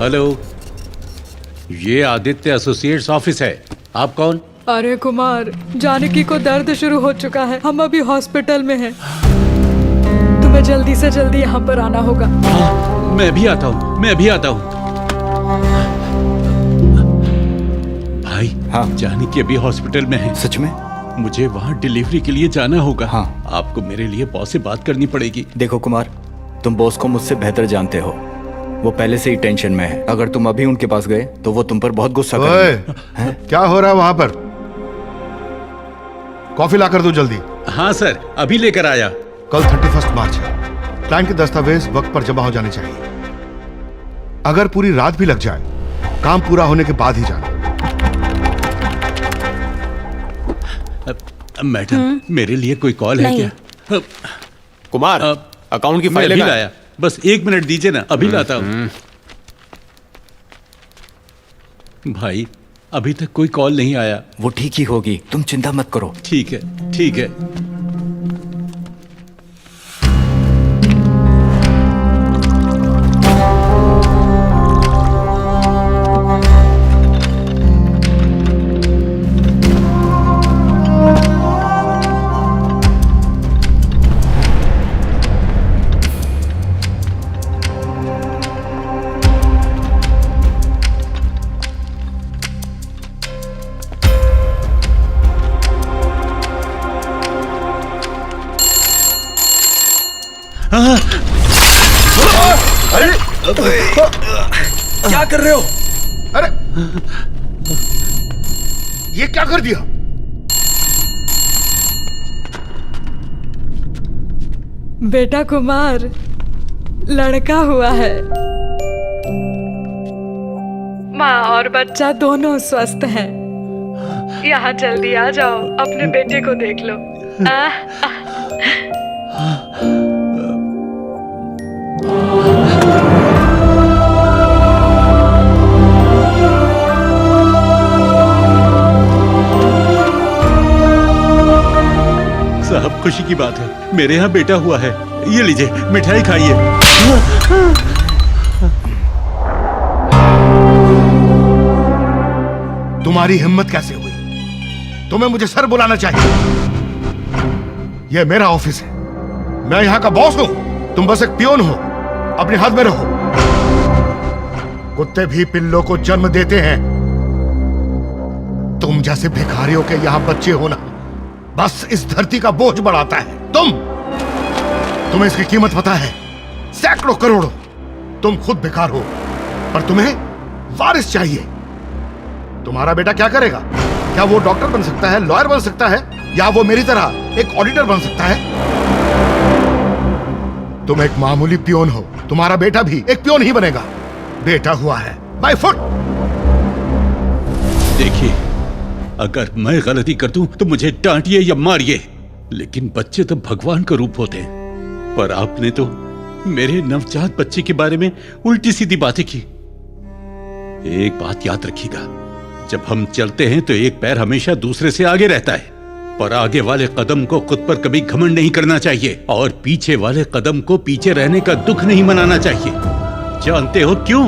Hello, ये Aditya associates office है। आप कौन? अरे कुमार, जानकी को दर्द शुरू हो चुका है, हम अभी हॉस्पिटल में हैं। तुम्हें जल्दी से जल्दी यहाँ पर आना होगा। हाँ, मैं भी आता हूँ। भाई, हाँ। जानकी अभी हॉस्पिटल में है। सच में? मुझे वहाँ डिलीवरी के लिए जाना होगा। हाँ। आपको मेरे लिए बॉस से बात करनी पड़ेगी। देखो कुमार, तुम बॉस को मुझसे बेहतर जानते हो। वो पहले से ही टेंशन में है। अगर तुम अभी उनके पास गए तो वो तुम पर बहुत गुस्सा करेंगे। क्या हो रहा है वहां पर? कॉफी ला कर दो जल्दी। हाँ सर, अभी लेकर आया। कल 31 मार्च है। क्लाइंट के दस्तावेज वक्त पर जमा हो जाने चाहिए। अगर पूरी रात भी लग जाए, काम पूरा होने के बाद ही जाना। मैडम, मेरे लिए कोई कॉल है क्या? कुमार, अकाउंट की फाइल अभी लाया। बस 1 मिनट दीजिए ना, अभी लाता हूँ। भाई, अभी तक कोई कॉल नहीं आया। वो ठीक ही होगी, तुम चिंता मत करो। ठीक है। क्या कर रहे हो? अरे, ये क्या कर दिया? बेटा कुमार, लड़का हुआ है। माँ और बच्चा दोनों स्वस्थ हैं। यहाँ जल्दी आ जाओ, अपने बेटे को देख लो। साहब, खुशी की बात है, मेरे यहाँ बेटा हुआ है। ये लीजिए, मिठाई खाइए। तुम्हारी हिम्मत कैसे हुई? तुम्हें मुझे सर बुलाना चाहिए। यह मेरा ऑफिस है, मैं यहाँ का बॉस हूं। तुम बस एक पियोन हो। अपने हाथ में रहो। कुत्ते भी पिल्लों को जन्म देते हैं। तुम जैसे भिखारियों के यहाँ बच्चे होना बस इस धरती का बोझ बढ़ाता है। तुम्हें इसकी कीमत पता है? सैकड़ों करोड़ों। तुम खुद बेकार हो, पर तुम्हें वारिस चाहिए। तुम्हारा बेटा क्या करेगा? क्या वो डॉक्टर बन सकता है, लॉयर बन सकता है, या वो मेरी तरह एक ऑडिटर बन सकता है? तुम एक मामूली पियोन हो। तुम्हारा बेटा भी एक पियोन ही बनेगा। बेटा हुआ है बाय फुट। देखिए, अगर मैं गलती कर दूं तो मुझे डांटिए या मारिए, लेकिन बच्चे तो भगवान का रूप होते हैं। पर आपने तो मेरे नवजात बच्चे के बारे में उल्टी सीधी बातें की। एक बात याद रखिएगा, जब हम चलते हैं तो एक पैर हमेशा दूसरे से आगे रहता है, पर आगे वाले कदम को खुद पर कभी घमंड नहीं करना चाहिए, और पीछे वाले कदम को पीछे रहने का दुख नहीं मनाना चाहिए। जानते हो क्यों?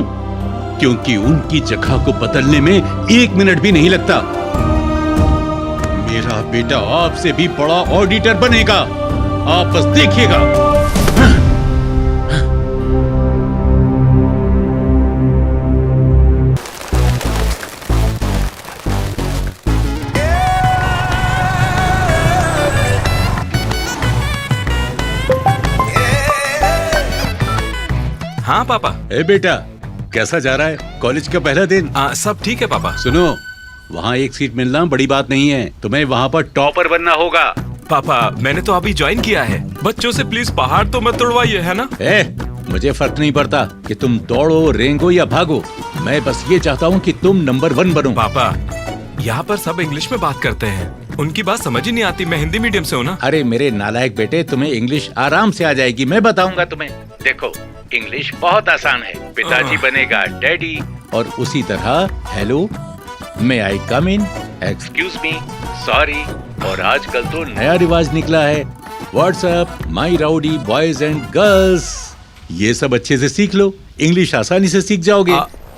क्योंकि उनकी जगह को बदलने में 1 मिनट भी नहीं लगता। मेरा बेटा आपसे भी बड़ा ऑडिटर बनेगा, आप बस देखिएगा। हाँ पापा। ए बेटा, कैसा जा रहा है कॉलेज का पहला दिन? सब ठीक है पापा। सुनो, वहाँ एक सीट मिलना बड़ी बात नहीं है, तुम्हें वहाँ पर टॉपर बनना होगा। पापा, मैंने तो अभी ज्वाइन किया है। बच्चों से प्लीज पहाड़ तो मत तोड़वाइए, है ना? मुझे फर्क नहीं पड़ता कि तुम दौड़ो, रेंगो या भागो। मैं बस ये चाहता हूँ कि तुम नंबर 1 बनो। पापा, यहाँ पर सब इंग्लिश में बात करते हैं, उनकी बात समझ ही नहीं आती। मैं हिंदी मीडियम से हूँ ना। अरे मेरे नालायक बेटे, तुम्हें इंग्लिश आराम से आ जाएगी, मैं बताऊंगा तुम्हें। देखो, इंग्लिश बहुत आसान है। पिताजी बनेगा डैडी, और उसी तरह हेलो, मे आई कम इन, एक्सक्यूज मी, सॉरी, और आजकल तो नया रिवाज निकला है, WhatsApp, my rowdy boys and girls. ये सब अच्छे से सीख लो, इंग्लिश आसानी से सीख जाओगे।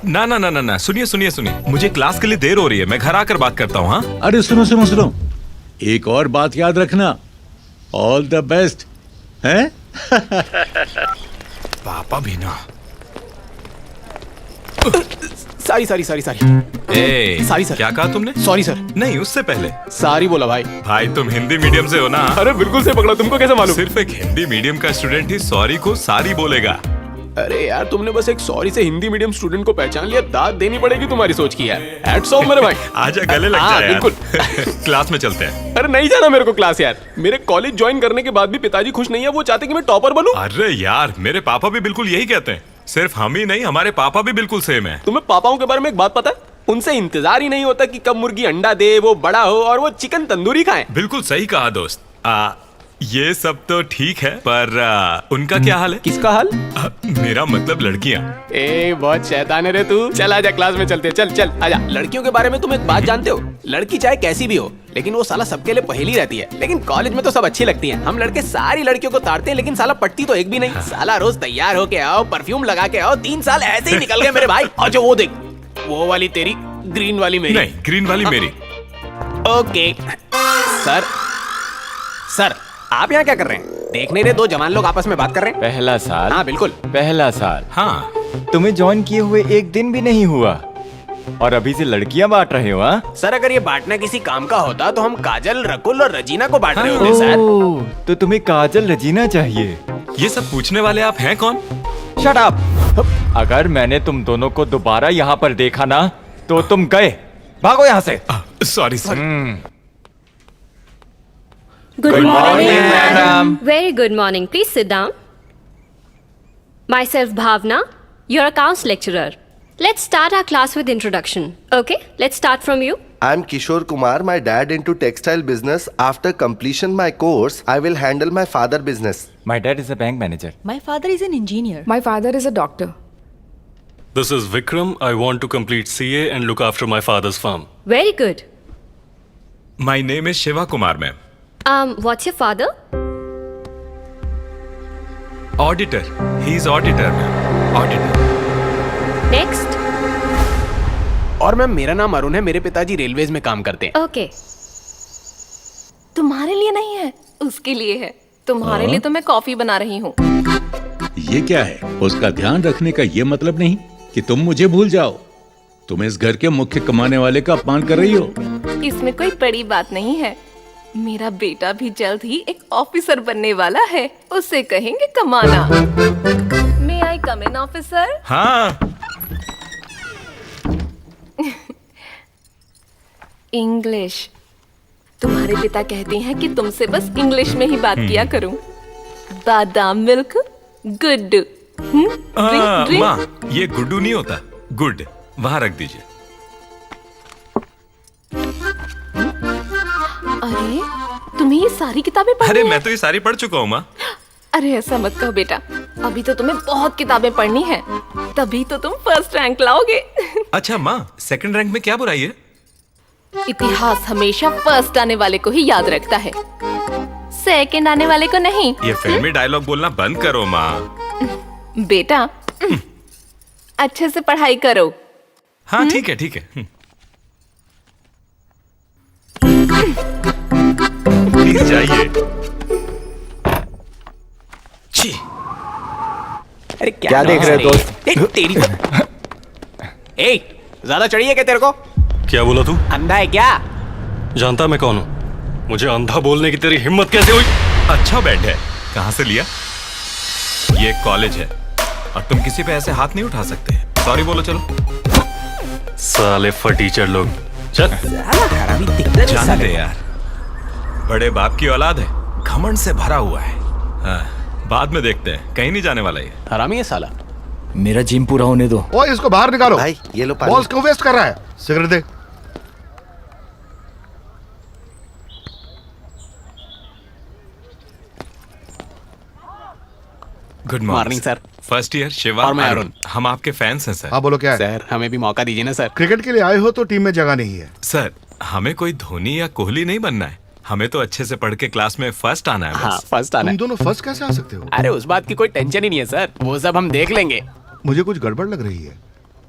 ना ना ना ना ना, सुनिए सुनिए सुनिए, मुझे क्लास के लिए देर हो रही है, मैं घर आकर बात करता हूँ। हाँ अरे सुनो सुनो सुनो, एक और बात याद रखना, ऑल द बेस्ट हैं? पापा भी ना। सॉरी सॉरी सॉरी सॉरी ए, सॉरी सर। क्या कहा तुमने? Sorry sir. नहीं, उससे पहले सॉरी बोला भाई। भाई तुम हिंदी मीडियम से हो ना? अरे बिल्कुल से पकड़ा, तुमको कैसे मालूम? सिर्फ एक हिंदी मीडियम का स्टूडेंट ही सॉरी को सारी बोलेगा। अरे यार तुमने बस एक सॉरी से हिंदी मीडियम स्टूडेंट को पहचान लिया, दाद देनी पड़ेगी तुम्हारी सोच की यार। हैट्स ऑफ मेरे भाई। आजा गले लग हाँ, जाए यार। बिल्कुल। क्लास में चलते हैं। अरे नहीं जाना मेरे को क्लास यार, मेरे कॉलेज ज्वाइन करने के बाद भी पिताजी खुश नहीं है, वो चाहते कि मैं टॉपर बनूं। अरे यार, मेरे पापा भी बिल्कुल यही कहते हैं। सिर्फ हम ही नहीं, हमारे पापा भी बिल्कुल सेम है। तुम्हें पापाओं के बारे में एक बात पता है? उनसे इंतजार ही नहीं होता कि कब मुर्गी अंडा दे, वो बड़ा हो और वो चिकन तंदूरी खाए। बिल्कुल सही कहा दोस्त। ये सब तो ठीक है, पर उनका क्या हाल है? किसका हाल? मेरा मतलब लड़कियां। ए बहुत शैतान है रे तू। चल आजा क्लास में चलते हैं, चल चल आजा। लड़कियों के बारे में तुम एक बात जानते हो? लड़की चाहे कैसी भी हो, लेकिन वो साला सबके लिए पहेली रहती है। लेकिन कॉलेज में तो सब अच्छी लगती हैं। हम लड़के सारी लड़कियों को ताड़ते हैं, लेकिन साला पटती तो एक भी नहीं। साला रोज तैयार होके आओ, परफ्यूम लगा के आओ, 3 साल ऐसे ही निकल गए मेरे भाई। और जो वो देख, वो वाली तेरी, ग्रीन वाली मेरी। नहीं, ग्रीन वाली मेरी। Okay sir. सर आप यहाँ क्या कर रहे हैं? देख नहीं रहे दो जवान लोग आपस में बात कर रहे हैं? पहला साल। हाँ बिल्कुल। पहला साल। हाँ, तुम्हें ज्वाइन किए हुए एक दिन भी नहीं हुआ और अभी से लड़कियां बांट रहे हो? हाँ सर अगर ये बांटना किसी काम का होता तो हम काजल, रकुल और रजीना को बांट रहे होते सर। ओह, तो तुम्हें काजल रजीना चाहिए। ये सब पूछने वाले आप हैं कौन? Shut up. अगर मैंने तुम दोनों को दोबारा यहाँ पर देखा ना तो तुम गए, भागो यहाँ से। Sorry sir. Good morning, madam. Very good morning. Please sit down. Myself Bhavna, your accounts lecturer. Let's start our class with introduction. Okay, let's start from you. I'm Kishore Kumar, my dad into textile business. After completion my course, I will handle my father business. My dad is a bank manager. My father is an engineer. My father is a doctor. This is Vikram. I want to complete CA and look after my father's farm. Very good. My name is Shiva Kumar, ma'am. What's your father? Auditor. He is auditor, ma'am. Auditor. Next. और ma'am मेरा नाम अरुण है, मेरे पिताजी railways में काम करते हैं। Okay. तुम्हारे लिए नहीं है, उसके लिए है। तुम्हारे लिए तो मैं कॉफी बना रही हूँ। ये क्या है? उसका ध्यान रखने का ये मतलब नहीं कि तुम मुझे भूल जाओ। तुम इस घर के मुख्य कमाने वाले का अपमान कर रही हो। इसमें कोई बड़ी बात नहीं है। मेरा बेटा भी जल्द ही एक ऑफिसर बनने वाला है, उसे कहेंगे कमाना। May I come in, officer? हाँ। इंग्लिश। तुम्हारे पिता कहते हैं कि तुमसे बस इंग्लिश में ही बात किया करूं। बादाम मिल्क, गुड। ड्रिंक। माँ, ये गुड्डू नहीं होता, गुड। वहाँ रख दीजिए। अरे तुम्हें ये सारी किताबें पढ़नी अरे है? मैं तो ये सारी पढ़ चुका हूँ माँ। अरे ऐसा मत कहो बेटा, अभी तो तुम्हें बहुत किताबें पढ़नी है, तभी तो तुम फर्स्ट रैंक लाओगे। अच्छा माँ, सेकंड रैंक में क्या बुराई है? इतिहास हमेशा फर्स्ट आने वाले को ही याद रखता है, सेकंड आने वाले को नहीं। ये फिल्मी डायलॉग बोलना बंद करो माँ। बेटा अच्छे से पढ़ाई करो। हाँ ठीक है ठीक है। प्लीज जाइए। छी। अरे क्या देख रहे हो दोस्त? ए, तेरी ए, ज्यादा चढ़ी है क्या तेरे को? क्या बोला तू? अंधा है क्या? जानता मैं कौन हूँ? मुझे अंधा बोलने की तेरी हिम्मत कैसे हुई? अच्छा बैठ है, कहाँ से लिया? ये कॉलेज है और तुम किसी पे ऐसे हाथ नहीं उठा सकते। सॉरी बोलो चलो। साले फटीचर लोग। चल। जाने दे यार, बड़े बाप की औलाद है, घमंड से भरा हुआ है। हाँ, बाद में देखते हैं, कहीं नहीं जाने वाला ये। हरामी है साला। मेरा जिम पूरा होने दो। ओए इसको बाहर निकालो भाई ये लो पानी। बॉल्स क्यों वेस्ट कर रहा है? सिगरेट दे। Good morning sir. First year Shiva और मैं अरुण। हम आपके फैंस हैं सर। हाँ बोलो क्या है? सर हमें भी मौका दीजिए ना सर। क्रिकेट के लिए आए हो तो टीम में जगह नहीं है। सर हमें कोई धोनी या कोहली नहीं बनना है, हमें तो अच्छे से पढ़ के क्लास में फर्स्ट आना है हाँ बस। फर्स्ट आना तुम है। दोनों फर्स्ट कैसे आ सकते हो? अरे उस बात की कोई टेंशन ही नहीं है सर, वो सब हम देख लेंगे। मुझे कुछ गड़बड़ लग रही है।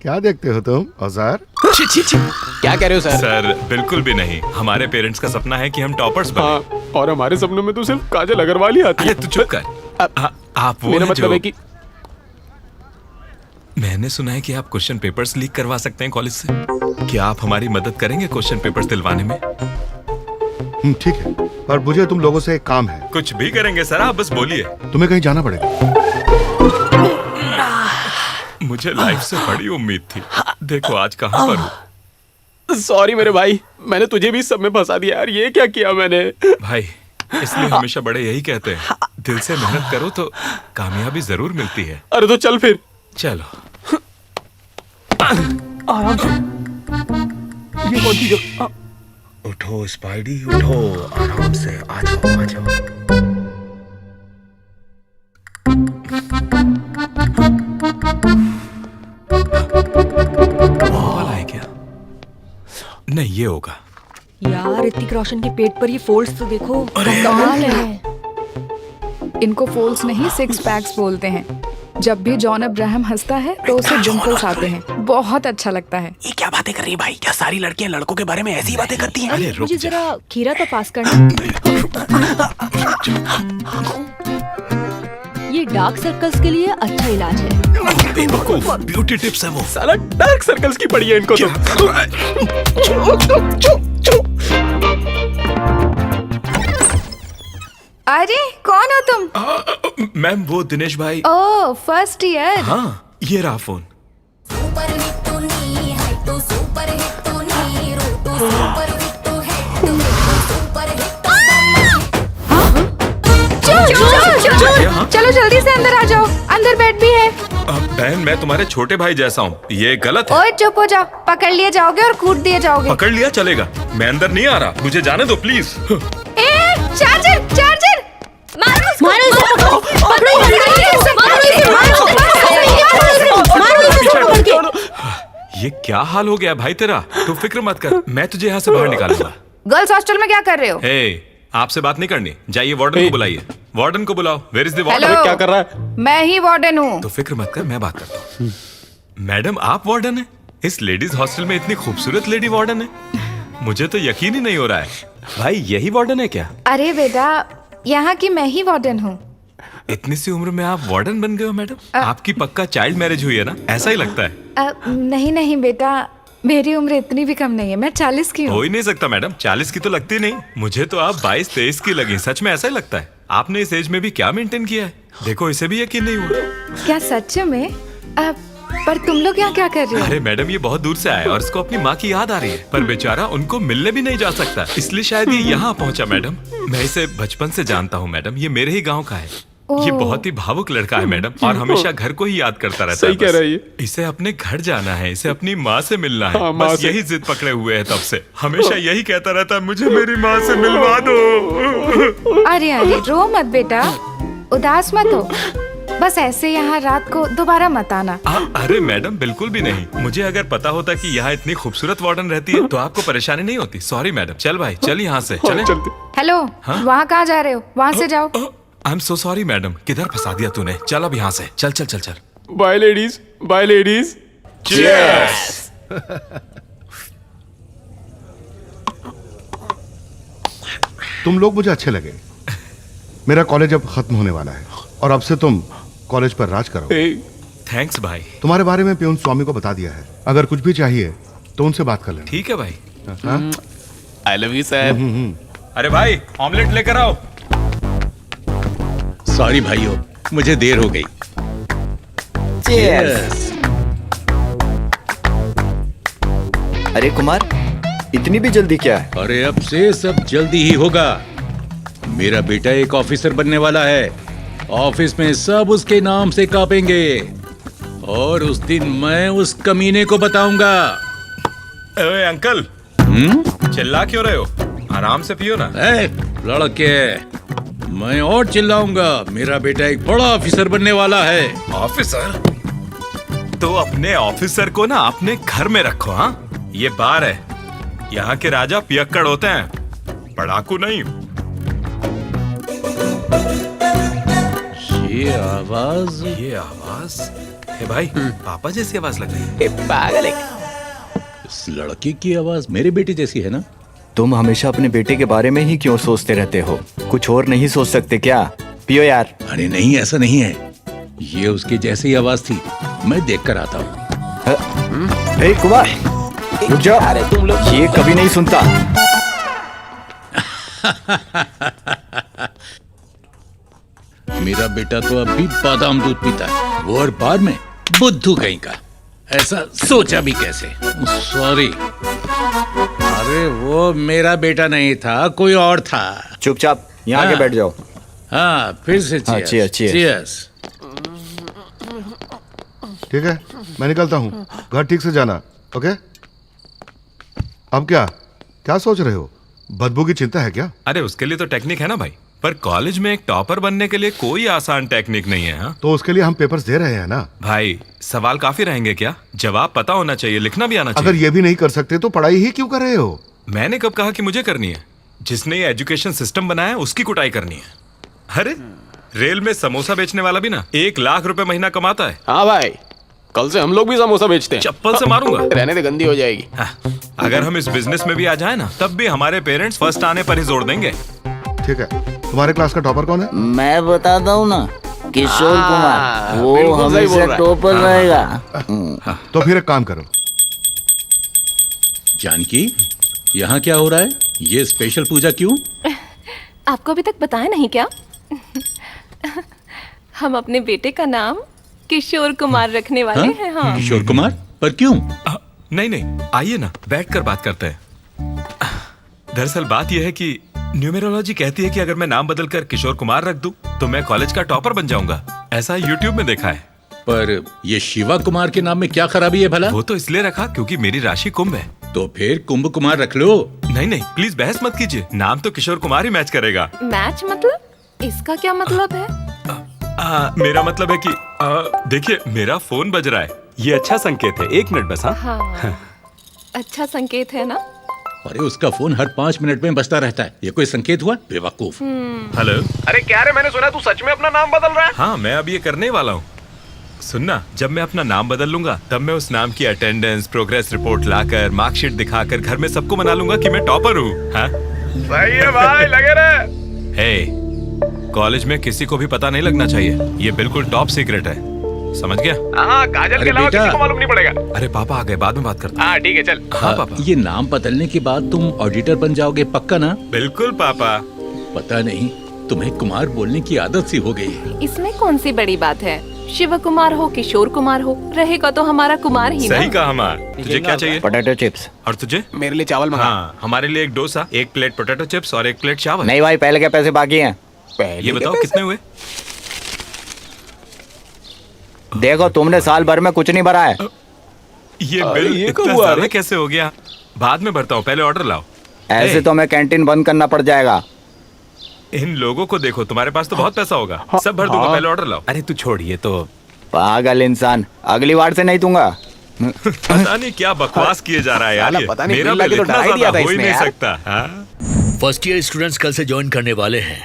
क्या देखते हो तुम औजार? छी छी छी, क्या कह रहे हो सर? सर बिल्कुल भी नहीं। हमारे पेरेंट्स का सपना है कि हम टॉपर्स बने। हाँ, और हमारे सपनों में तो सिर्फ काजल अग्रवाल ही आती है। अरे तू चुप कर। आप वो मेरा हैं मतलब जो- है कि मैंने सुना है कि आप क्वेश्चन पेपर्स लीक करवा सकते हैं कॉलेज से। क्या आप हमारी मदद करेंगे क्वेश्चन पेपर्स दिलवाने में? ठीक है, पर मुझे तुम लोगों से एक काम है। कुछ भी करेंगे सर, आप बस बोलिए। तुम्हें कहीं जाना पड़ेगा। मुझे लाइफ से बड़ी उम्मीद थी, देखो आज कहाँ पर हूँ। सॉरी मेरे भाई, मैंने तुझे भी इस सब में फंसा दिया यार। ये क्या किया मैंने? भाई इसलिए हमेशा बड़े यही कहते हैं, दिल से मेहनत करो तो कामयाबी जरूर मिलती है। अरे तो चल फिर। चलो। आराम से। ये कौन सी जगह? उठो स्पाइडी उठो, आराम से आ जाओ आ जाओ। वाला है क्या? नहीं ये होगा। यार ऋतिक रोशन के पेट पर ये फोल्ड्स तो देखो, कमाल है। इनको फोल्ड्स नहीं सिक्स पैक्स बोलते हैं। जब भी जॉन अब्राहम हंसता है तो उसे डिंपल्स आते हैं, बहुत अच्छा लगता है। ये क्या बातें कर रही है भाई? क्या सारी लड़कियां लड़कों के बारे में ऐसी बातें करती हैं? अरे रुक मुझे जा। जरा खीरा तो पास करना। ये डार्क सर्कल्स के लिए अच्छा इलाज है। बेवकूफ, ब्यूटी टिप्स है वो। साला डार्क सर्कल्स की पड़ी है इनको तो। अरे कौन हो तुम? मैम वो दिनेश भाई। ओह फर्स्ट ईयर। हाँ ये रहा फोन। चलो जल्दी से अंदर आ जाओ, अंदर बेड भी है। बहन मैं तुम्हारे छोटे भाई जैसा हूँ, ये गलत है। ओए चुप हो जाओ, पकड़ लिए जाओगे और कूट दिए जाओगे। पकड़ लिया चलेगा, मैं अंदर नहीं आ रहा, मुझे जाने दो प्लीज। ए चार्जर चार्जर मारो इसको, मारो इसे, मारो, पकड़ो इसे, मारो इसे, मारो इसे पकड़ के। ये क्या हाल हो गया भाई तेरा? तू फिक्र मत कर, मैं तुझे यहाँ से बाहर निकालूंगा। गर्ल्स हॉस्टल में क्या कर रहे हो? हे आपसे बात नहीं करनी, जाइए वार्डन को बुलाइए। वार्डन को बुलाओ। Where is the warden? Hello. क्या कर रहा है? मैं ही वार्डन हूँ। तो फिक्र मत कर, मैं बात करता हूँ। मैडम आप वार्डन है? इस लेडीज हॉस्टल में इतनी खूबसूरत लेडी वार्डन है, मुझे तो यकीन ही नहीं हो रहा है। भाई यही वार्डन है क्या? अरे बेटा, यहाँ की मैं ही वार्डन हूँ। इतनी सी उम्र में आप वार्डन बन गए हो मैडम? आपकी पक्का चाइल्ड मैरिज हुई है ना, ऐसा ही लगता है। नहीं नहीं बेटा, मेरी उम्र इतनी भी कम नहीं है, मैं 40 की हूँ। हो ही नहीं सकता मैडम, 40 की तो लगती नहीं। मुझे तो आप 22-23 की लगी, सच में ऐसा ही लगता है। आपने इस एज में भी क्या मेंटेन किया है, देखो इसे भी यकीन नहीं हुआ। क्या सच में? पर तुम लोग यहाँ क्या कर रहे हो? अरे मैडम ये बहुत दूर से आया और इसको अपनी माँ की याद आ रही है, पर बेचारा उनको मिलने भी नहीं जा सकता, इसलिए शायद ये यहाँ पहुँचा। मैडम मैं इसे बचपन से जानता हूँ मैडम, ये मेरे ही गाँव का है। ये बहुत ही भावुक लड़का है मैडम, और हमेशा घर को ही याद करता रहता है। सही कह रही है। इसे अपने घर जाना है, इसे अपनी माँ से मिलना है। हाँ, माँ बस से। यही जिद पकड़े हुए है तब से, हमेशा यही कहता रहता है, मुझे मेरी माँ से मिलवा दो। अरे अरे रो मत बेटा, उदास मत हो, बस ऐसे यहाँ रात को दोबारा मत आना। अरे मैडम बिल्कुल भी नहीं, मुझे अगर पता होता कि यहाँ इतनी खूबसूरत वार्डन रहती है तो आपको परेशानी नहीं होती। Sorry madam. चल भाई चल यहाँ से चले। हेलो, हाँ? वहाँ कहाँ जा रहे हो? वहाँ से जाओ। I am so sorry madam, किधर फंसा दिया तूने? चल अब यहाँ से, चल चल चल चल। Bye ladies, bye ladies. Cheers! तुम लोग मुझे अच्छे लगे। मेरा कॉलेज अब खत्म होने वाला है और अब से तुम कॉलेज पर राज करो। थैंक्स भाई। तुम्हारे बारे में प्यून स्वामी को बता दिया है, अगर कुछ भी चाहिए तो उनसे बात कर लेना। ठीक है भाई। I love you sir. अरे भाई ऑमलेट लेकर आओ। सॉरी भाइयों, मुझे देर हो गई। अरे कुमार, इतनी भी जल्दी क्या है? अरे अब से सब जल्दी ही होगा। मेरा बेटा एक ऑफिसर बनने वाला है, ऑफिस में सब उसके नाम से कांपेंगे, और उस दिन मैं उस कमीने को बताऊंगा। ओए अंकल, चिल्ला क्यों रहे हो? आराम से पियो ना। लड़के, मैं और चिल्लाऊंगा, मेरा बेटा एक बड़ा ऑफिसर बनने वाला है। ऑफिसर? तो अपने ऑफिसर को ना अपने घर में रखो। हाँ, ये बार है, यहाँ के राजा पियक्कड़ होते हैं, पढ़ाकू नहीं। ये आवाज हे भाई पापा जैसी आवाज लग रही है। ए, पागल है। इस लड़के की आवाज मेरे बेटे जैसी है ना? तुम हमेशा अपने बेटे के बारे में ही क्यों सोचते रहते हो? कुछ और नहीं सोच सकते क्या? पियो यार। अरे नहीं, ऐसा नहीं है। ये उसकी जैसी आवाज थी, मैं देख कर आता हूँ। हे कुमार, रुक जाओ। अरे तुम लोग ये कभी नहीं सुनता। मेरा बेटा तो अब भी बादाम दूध पीता है, वो और बार में बुद्धू कहीं का। ऐसा सोचा भी कैसे? सॉरी। अरे वो मेरा बेटा नहीं था, कोई और था। चुपचाप यहाँ आके बैठ जाओ। हाँ, फिर से cheers. cheers, cheers. Cheers. ठीक है, मैं निकलता हूँ। घर ठीक से जाना, ओके? अब क्या क्या सोच रहे हो? बदबू की चिंता है क्या? अरे उसके लिए तो टेक्निक है ना भाई, पर कॉलेज में एक टॉपर बनने के लिए कोई आसान टेक्निक नहीं है। हाँ? तो उसके लिए हम पेपर्स दे रहे हैं ना। भाई सवाल काफी रहेंगे क्या? जवाब पता होना चाहिए, लिखना भी आना चाहिए। अगर ये भी नहीं कर सकते तो पढ़ाई ही क्यों कर रहे हो? मैंने कब कहा कि मुझे करनी है? जिसने ये एजुकेशन सिस्टम बनाया है उसकी कुटाई करनी है। अरे रेल में समोसा बेचने वाला भी ना 1 लाख रुपए महीना कमाता है। हाँ भाई, कल से हम लोग भी समोसा बेचते हैं। चप्पल से मारूंगा। रहने दे, गंदी हो जाएगी। अगर हम इस बिजनेस में भी आ जाए ना, तब भी हमारे पेरेंट्स फर्स्ट आने पर ही जोर देंगे। ठीक है, तुम्हारे क्लास का टॉपर कौन है? मैं बताता हूँ ना, किशोर कुमार। वो बिल्कुल सही बोल हमेशा रहा है। टॉपर रहेगा। तो फिर एक काम करो। जानकी, यहाँ क्या हो रहा है? ये स्पेशल पूजा क्यों? आपको अभी तक बताया नहीं क्या? हम अपने बेटे का नाम किशोर कुमार रखने वाले हैं। हाँ। किशोर कुमार? पर क्यों? नहीं, आइए ना, बैठकर बात करते हैं। दरअसल बात यह है कि न्यूमेरोलॉजी कहती है कि अगर मैं नाम बदलकर किशोर कुमार रख दूं, तो मैं कॉलेज का टॉपर बन जाऊंगा। ऐसा यूट्यूब में देखा है। पर ये शिवा कुमार के नाम में क्या खराबी है भला? वो तो इसलिए रखा क्योंकि मेरी राशि कुंभ है। तो फिर कुंभ कुमार रख लो। नहीं, प्लीज बहस मत कीजिए। नाम तो किशोर कुमार ही मैच करेगा। मैच मतलब? इसका क्या मतलब है? मेरा मतलब है कि देखिए, मेरा फोन बज रहा है। ये अच्छा संकेत है। 1 मिनट बस। हाँ, अच्छा संकेत है ना? अरे उसका फोन हर 5 मिनट में बजता रहता है। ये कोई संकेत हुआ? बेवकूफ। हेलो। अरे क्या रे, मैंने सुना तू सच में अपना नाम बदल रहा है? हाँ, मैं अब ये करने वाला हूँ। सुनना, जब मैं अपना नाम बदल लूंगा, तब मैं उस नाम की अटेंडेंस, प्रोग्रेस रिपोर्ट लाकर, मार्कशीट दिखाकर घर में सबको मना लूंगा कि मैं टॉपर हूँ। हाँ? सही है भाई, लगे रहे। हे, कॉलेज में किसी को भी पता नहीं लगना चाहिए। ये बिल्कुल टॉप सीक्रेट है, समझ गया? हाँ, काजल के अलावा किसी को मालूम नहीं पड़ेगा। अरे पापा आ गए, बाद में बात करते हैं। हाँ ठीक है, चल। हाँ पापा। ये नाम बदलने के बाद तुम ऑडिटर बन जाओगे, पक्का ना? बिल्कुल पापा। पता नहीं, तुम्हें कुमार बोलने की आदत सी हो गई है। इसमें कौन सी बड़ी बात है? शिव कुमार हो, किशोर कुमार हो, रहेगा तो हमारा कुमार ही ना। सही कहा हमार। तुझे क्या चाहिए? Potato chips. और तुझे? मेरे लिए चावल मंगा। हाँ, हमारे लिए 1 डोसा, 1 प्लेट पोटैटो चिप्स और 1 प्लेट चावल। नहीं भाई, पहले के पैसे बाकी हैं। ये बताओ कितने हुए? देखो, तुमने साल भर में कुछ नहीं भरा है। ये बिल इतना ज्यादा कैसे हो गया? बाद में भरता हूँ, पहले ऑर्डर लाओ। ऐसे तो हमें कैंटीन बंद करना पड़ जाएगा। इन लोगों को देखो, तुम्हारे पास तो बहुत पैसा होगा। सब भर दूंगा, पहले ऑर्डर लाओ। अरे तू छोड़िए तो। पागल इंसान, अगली बार से नहीं दूंगा। पता नहीं क्या बकवास किए जा रहा है यार। ये पता नहीं, मेरा बिल बिल तो इतना डरा ही दिया ज्यादा था हो ही इसने नहीं यार। सकता। हाँ? फर्स्ट ईयर स्टूडेंट्स कल से ज्वाइन करने वाले हैं।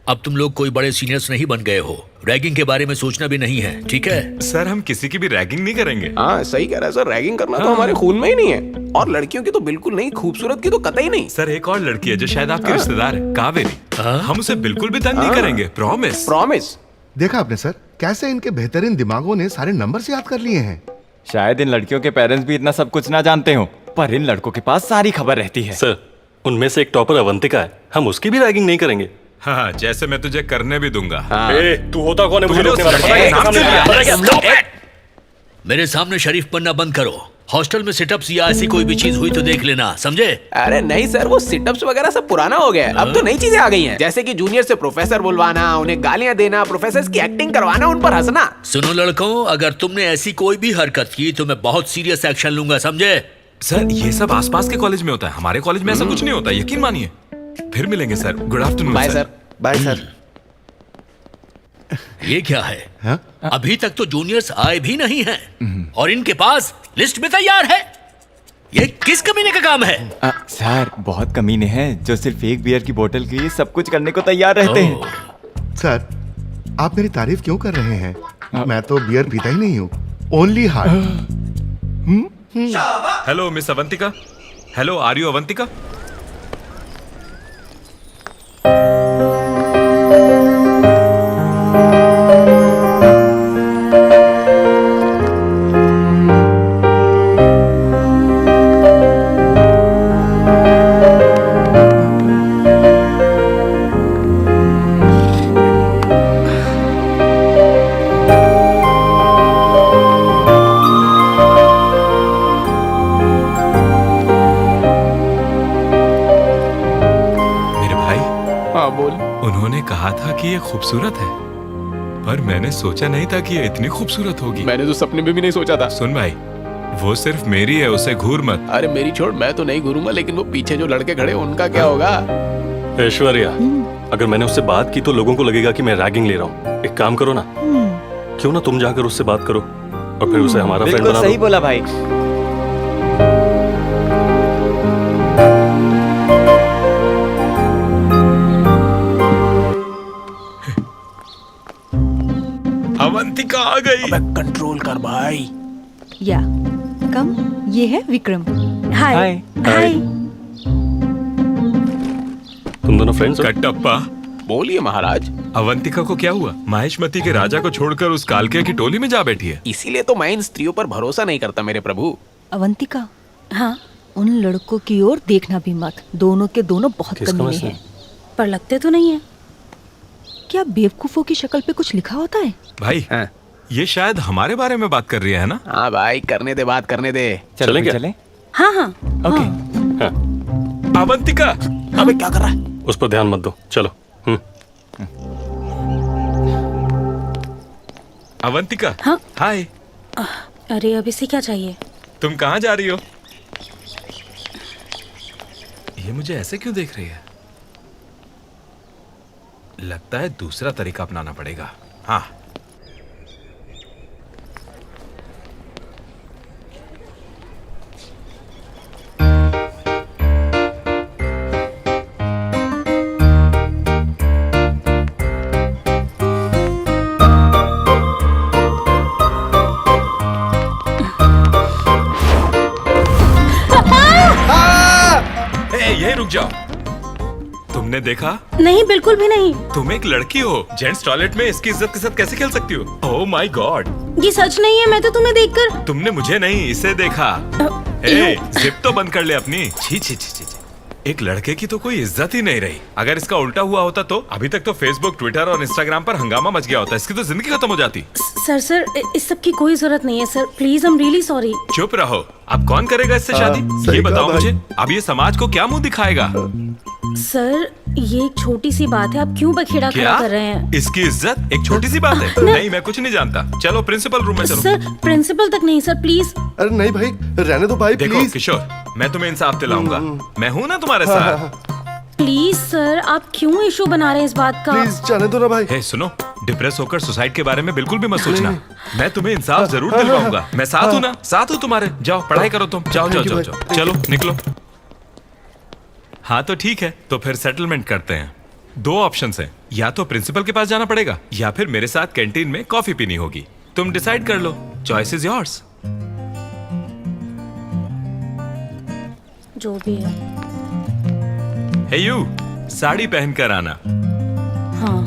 अब तुम लोग कोई बड़े सीनियर्स नहीं बन गए हो। रैगिंग के बारे में सोचना भी नहीं है, ठीक है? सर, हम किसी की भी रैगिंग नहीं करेंगे। हाँ सही कह रहा है सर, रैगिंग करना तो हमारे खून में ही नहीं है। और लड़कियों की तो बिल्कुल नहीं, खूबसूरत की तो कतई नहीं। सर, एक और लड़की है जो शायद आपकी रिश्तेदार है, कावेरी। हम उसे बिल्कुल भी तंग नहीं करेंगे, प्रॉमिस। प्रॉमिस। देखा आपने सर, कैसे इनके बेहतरीन दिमागों ने सारे नंबर्स याद कर लिए हैं। शायद इन लड़कियों के पेरेंट्स भी इतना सब कुछ ना जानते हो, पर इन लड़कों के पास सारी खबर रहती है। सर, उनमें से एक टॉपर अवंतिका है, हम उसकी भी रैगिंग नहीं करेंगे। हाँ, जैसे मैं तुझे करने भी दूंगा। ए, तू होता कौन है मुझे रोकने वाला? मेरे सामने शरीफ बनना बंद करो। हॉस्टल में सिटअप्स या ऐसी कोई भी चीज हुई तो देख लेना, समझे? अरे नहीं सर, वो सिटअप्स वगैरह सब पुराना हो गया है। अब तो नई चीजें आ गई हैं, जैसे कि जूनियर से प्रोफेसर बुलवाना, उन्हें गालियां देना, प्रोफेसर की एक्टिंग करवाना, उन पर हंसना। सुनो लड़कों, अगर तुमने ऐसी कोई भी हरकत की तो मैं बहुत सीरियस एक्शन लूंगा, समझे? सर, ये सब आसपास के कॉलेज में होता है, हमारे कॉलेज में ऐसा कुछ नहीं होता, यकीन मानिए। फिर मिलेंगे sir. Good afternoon. Bye sir. Bye sir. ये क्या है? अभी तक तो जूनियर्स आए भी नहीं हैं और इनके पास लिस्ट भी तैयार है। ये किस कमीने का काम है? सर, बहुत कमीने हैं जो सिर्फ एक बियर की बोतल के लिए सब कुछ करने को तैयार रहते हैं। सर, आप मेरी तारीफ क्यों कर रहे हैं? मैं तो बियर पीता ही नहीं हूँ, only heart. Hello miss Avantika. Hello, are you Avantika? उन्होंने कहा था कि ये खूबसूरत है, पर मैंने सोचा नहीं था कि ये इतनी खूबसूरत होगी। मैंने तो सपने में भी नहीं सोचा था। सुन भाई, वो सिर्फ मेरी है, उसे घूर मत। अरे मेरी छोड़, मैं तो नहीं घूरूंगा, लेकिन वो पीछे जो लड़के खड़े उनका क्या होगा? ऐश्वर्या, अगर मैंने उससे बात की तो लोगों को लगेगा कि मैं रैगिंग ले रहा हूँ। एक काम करो ना, क्यों ना तुम जाकर उससे बात करो और फिर उसे हमारा फ्रेंड बना दो। सही बोला भाई। अवंतिका आ गई। अबे कंट्रोल कर भाई। या कम, ये है विक्रम। हाय हाय। तुम दोनों फ्रेंड्स हो? कटप्पा। बोलिए महाराज। अवंतिका को क्या हुआ? महेशमती के राजा को छोड़कर उस कालके की टोली में जा बैठी है। इसीलिए तो मैं इन स्त्रियों पर भरोसा नहीं करता मेरे प्रभु। अवंतिका, हाँ, उन लड़कों की ओर देखना भी मत। दोनों के दोनों बहुत कमीने हैं, पर लगते तो नहीं है। क्या बेवकूफों की शक्ल पे कुछ लिखा होता है? भाई ये शायद हमारे बारे में बात कर रही है ना? हाँ भाई, करने दे बात, करने दे। चलें क्या? चलें? हाँ हाँ ओके। हाँ। अवंतिका, अबे क्या कर रहा है? उस पर ध्यान मत दो, चलो। अवंतिका। हाँ? हाय। अरे अब इसे क्या चाहिए? तुम कहाँ जा रही हो? ये मुझे ऐसे क्यों देख रही है? लगता है दूसरा तरीका अपनाना पड़ेगा। हाँ। यही रुक जाओ। तुमने देखा? नहीं, बिल्कुल भी नहीं। तुम एक लड़की हो, जेंट्स टॉयलेट में इसकी इज्जत के साथ कैसे खेल सकती हो? Oh my God. ये सच नहीं है, मैं तो तुम्हें देखकर। तुमने मुझे नहीं, इसे देखा। ए, जिप तो बंद कर ले अपनी। छी छी छी छी। एक लड़के की तो कोई इज्जत ही नहीं रही। अगर इसका उल्टा हुआ होता तो अभी तक तो फेसबुक, ट्विटर और इंस्टाग्राम पर हंगामा मच गया होता। इसकी तो जिंदगी खत्म हो जाती। सर इस सब की कोई जरूरत नहीं है sir, please, I am really sorry. चुप रहो। अब कौन करेगा इससे शादी? ये बताओ मुझे। अब ये समाज को क्या मुंह दिखाएगा? सर ये एक छोटी सी बात है, आप क्यों बखेड़ा खड़ा कर रहे हैं? इसकी इज्जत एक छोटी सी बात है? नहीं, मैं कुछ नहीं जानता। चलो प्रिंसिपल रूम में चलो। सर प्रिंसिपल तक नहीं सर, प्लीज। अरे नहीं भाई, रहने दो भाई, देखो प्लीज। किशोर, मैं तुम्हें इंसाफ दिलाऊंगा। मैं हूँ ना तुम्हारे साथ। प्लीज सर, आप क्यों इशू बना रहे हैं इस बात का? प्लीज जाने दो ना भाई। हे सुनो, डिप्रेस होकर सुसाइड के बारे में बिल्कुल भी मत सोचना। मैं तुम्हें इंसाफ जरूर दिलवाऊंगा। मैं साथ हूँ ना, साथ हूँ तुम्हारे। जाओ पढ़ाई करो तुम। जाओ जाओ जाओ जाओ, चलो निकलो। हाँ तो ठीक है, तो फिर सेटलमेंट करते हैं। दो ऑप्शंस हैं, या तो प्रिंसिपल के पास जाना पड़ेगा या फिर मेरे साथ कैंटीन में कॉफी पीनी होगी। तुम डिसाइड कर लो, चॉइस इज योर्स। जो भी है। हे यू, साड़ी पहनकर आना। हाँ।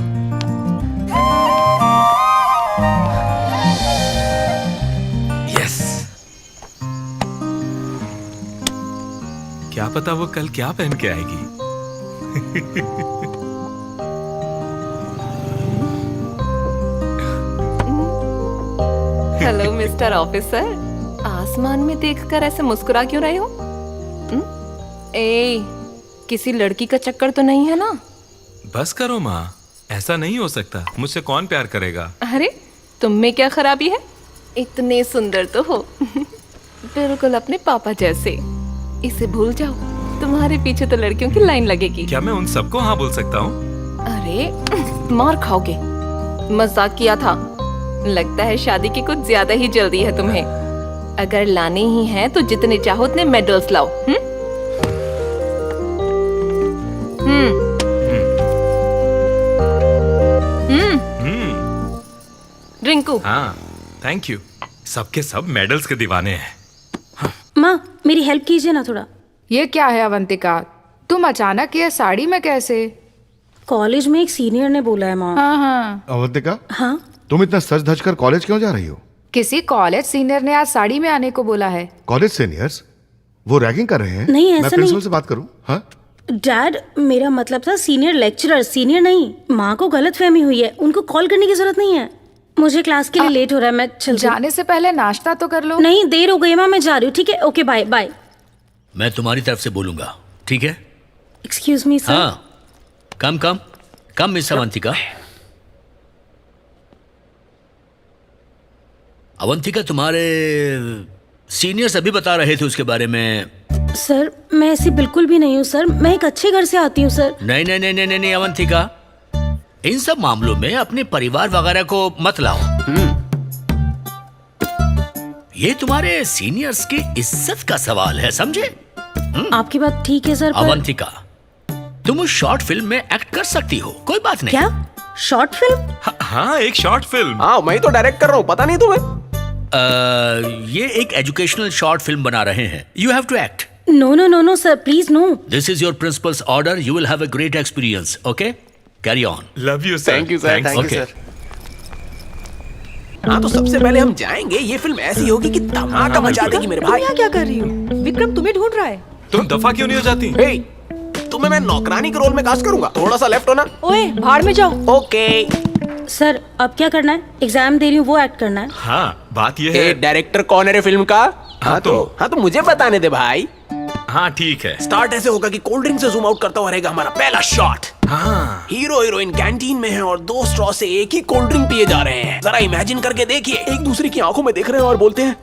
यस। क्या पता वो कल क्या पहन के आएगी। हेलो मिस्टर ऑफिसर, आसमान में देखकर ऐसे मुस्कुरा क्यों रहे हो? ए, किसी लड़की का चक्कर तो नहीं है ना? बस करो माँ, ऐसा नहीं हो सकता। मुझसे कौन प्यार करेगा? अरे तुम में क्या खराबी है? इतने सुंदर तो हो, बिल्कुल अपने पापा जैसे। इसे भूल जाओ, तुम्हारे पीछे तो लड़कियों की लाइन लगेगी। क्या मैं उन सबको हाँ बोल सकता हूँ? अरे मार खाओगे। मजाक किया था। लगता है शादी की कुछ ज्यादा ही जल्दी है तुम्हें। अगर लाने ही हैं तो जितने चाहो उतने मेडल्स लाओ। रिंकू। हाँ थैंक यू। सबके सब मेडल्स के दीवाने हैं। माँ मेरी हेल्प कीजिए ना थोड़ा। ये क्या है अवंतिका, तुम अचानक ये साड़ी में कैसे? कॉलेज में एक सीनियर ने बोला है माँ। हाँ हाँ। अवंतिका, हाँ तुम इतना सज धज कर कॉलेज क्यों जा रही हो? किसी कॉलेज सीनियर ने आज साड़ी में आने को बोला है। कॉलेज सीनियर्स वो रैगिंग कर रहे हैं? नहीं, ऐसा मैं प्रिंसिपल नहीं। से बात करूं? हाँ डैड मेरा मतलब था सीनियर लेक्चरर, सीनियर नहीं। माँ को गलत फहमी हुई है, उनको कॉल करने की जरूरत नहीं है। मुझे क्लास के लिए लेट हो रहा है, मैं चल जाने से पहले नाश्ता तो कर लो। नहीं देर हो गई माँ, मैं जा रही हूँ। ठीक है ओके बाय बाय। मैं तुम्हारी तरफ से बोलूंगा, ठीक है? Excuse me sir. हाँ कम कम कम मिस अवंतिका। अवंतिका तुम्हारे सीनियर्स अभी बता रहे थे उसके बारे में। सर मैं ऐसी बिल्कुल भी नहीं हूँ सर, मैं एक अच्छे घर से आती हूँ सर। नहीं नहीं नहीं नहीं नहीं अवंतिका, इन सब मामलों में अपने परिवार वगैरह को मत लाओ। ये तुम्हारे सीनियर्स की इज्जत का सवाल है, समझे? आपकी बात ठीक है सर। अवंतिका तुम उस शॉर्ट फिल्म में एक्ट कर सकती हो, कोई बात नहीं। क्या शॉर्ट फिल्म? हाँ एक शॉर्ट फिल्म। हाँ मैं तो डायरेक्ट कर रहा हूँ, पता नहीं तुम्हें? ये एक एजुकेशनल शॉर्ट फिल्म बना रहे हैं। You have to act. No no no no sir please no. This is your principal's order. You will have a great experience. Okay carry on. Love you sir. Thank you sir. Thank you Okay. Sir. हाँ तो सबसे पहले हम जाएंगे, ये film ऐसी होगी कि धमाका मचा देगी मेरे भाई। क्या कर रही हो? विक्रम तुम्हें ढूंढ रहा है। तुम दफा क्यों नहीं हो जाती? हे, तुम्हें मैं नौकरानी के रोल में कास्ट करूंगा, थोड़ा सा लेफ्ट होना। ओए भाड़ में जाओ। ओके सर अब क्या करना है? एग्जाम दे रही हूँ, वो एक्ट करना है। हाँ बात ये है। डायरेक्टर कौन है रे फिल्म का? हाँ तो मुझे बताने दे भाई। हाँ ठीक है। स्टार्ट ऐसे होगा कि कोल्ड ड्रिंक से जूम आउट करता हुआ रहेगा हमारा पहला शॉट। हाँ हीरो हीरोइन कैंटीन में हैं और 2 स्ट्रॉ से एक ही कोल्ड ड्रिंक पिए जा रहे हैं। जरा इमेजिन करके देखिए, एक दूसरे की आंखों में देख रहे हैं और बोलते हैं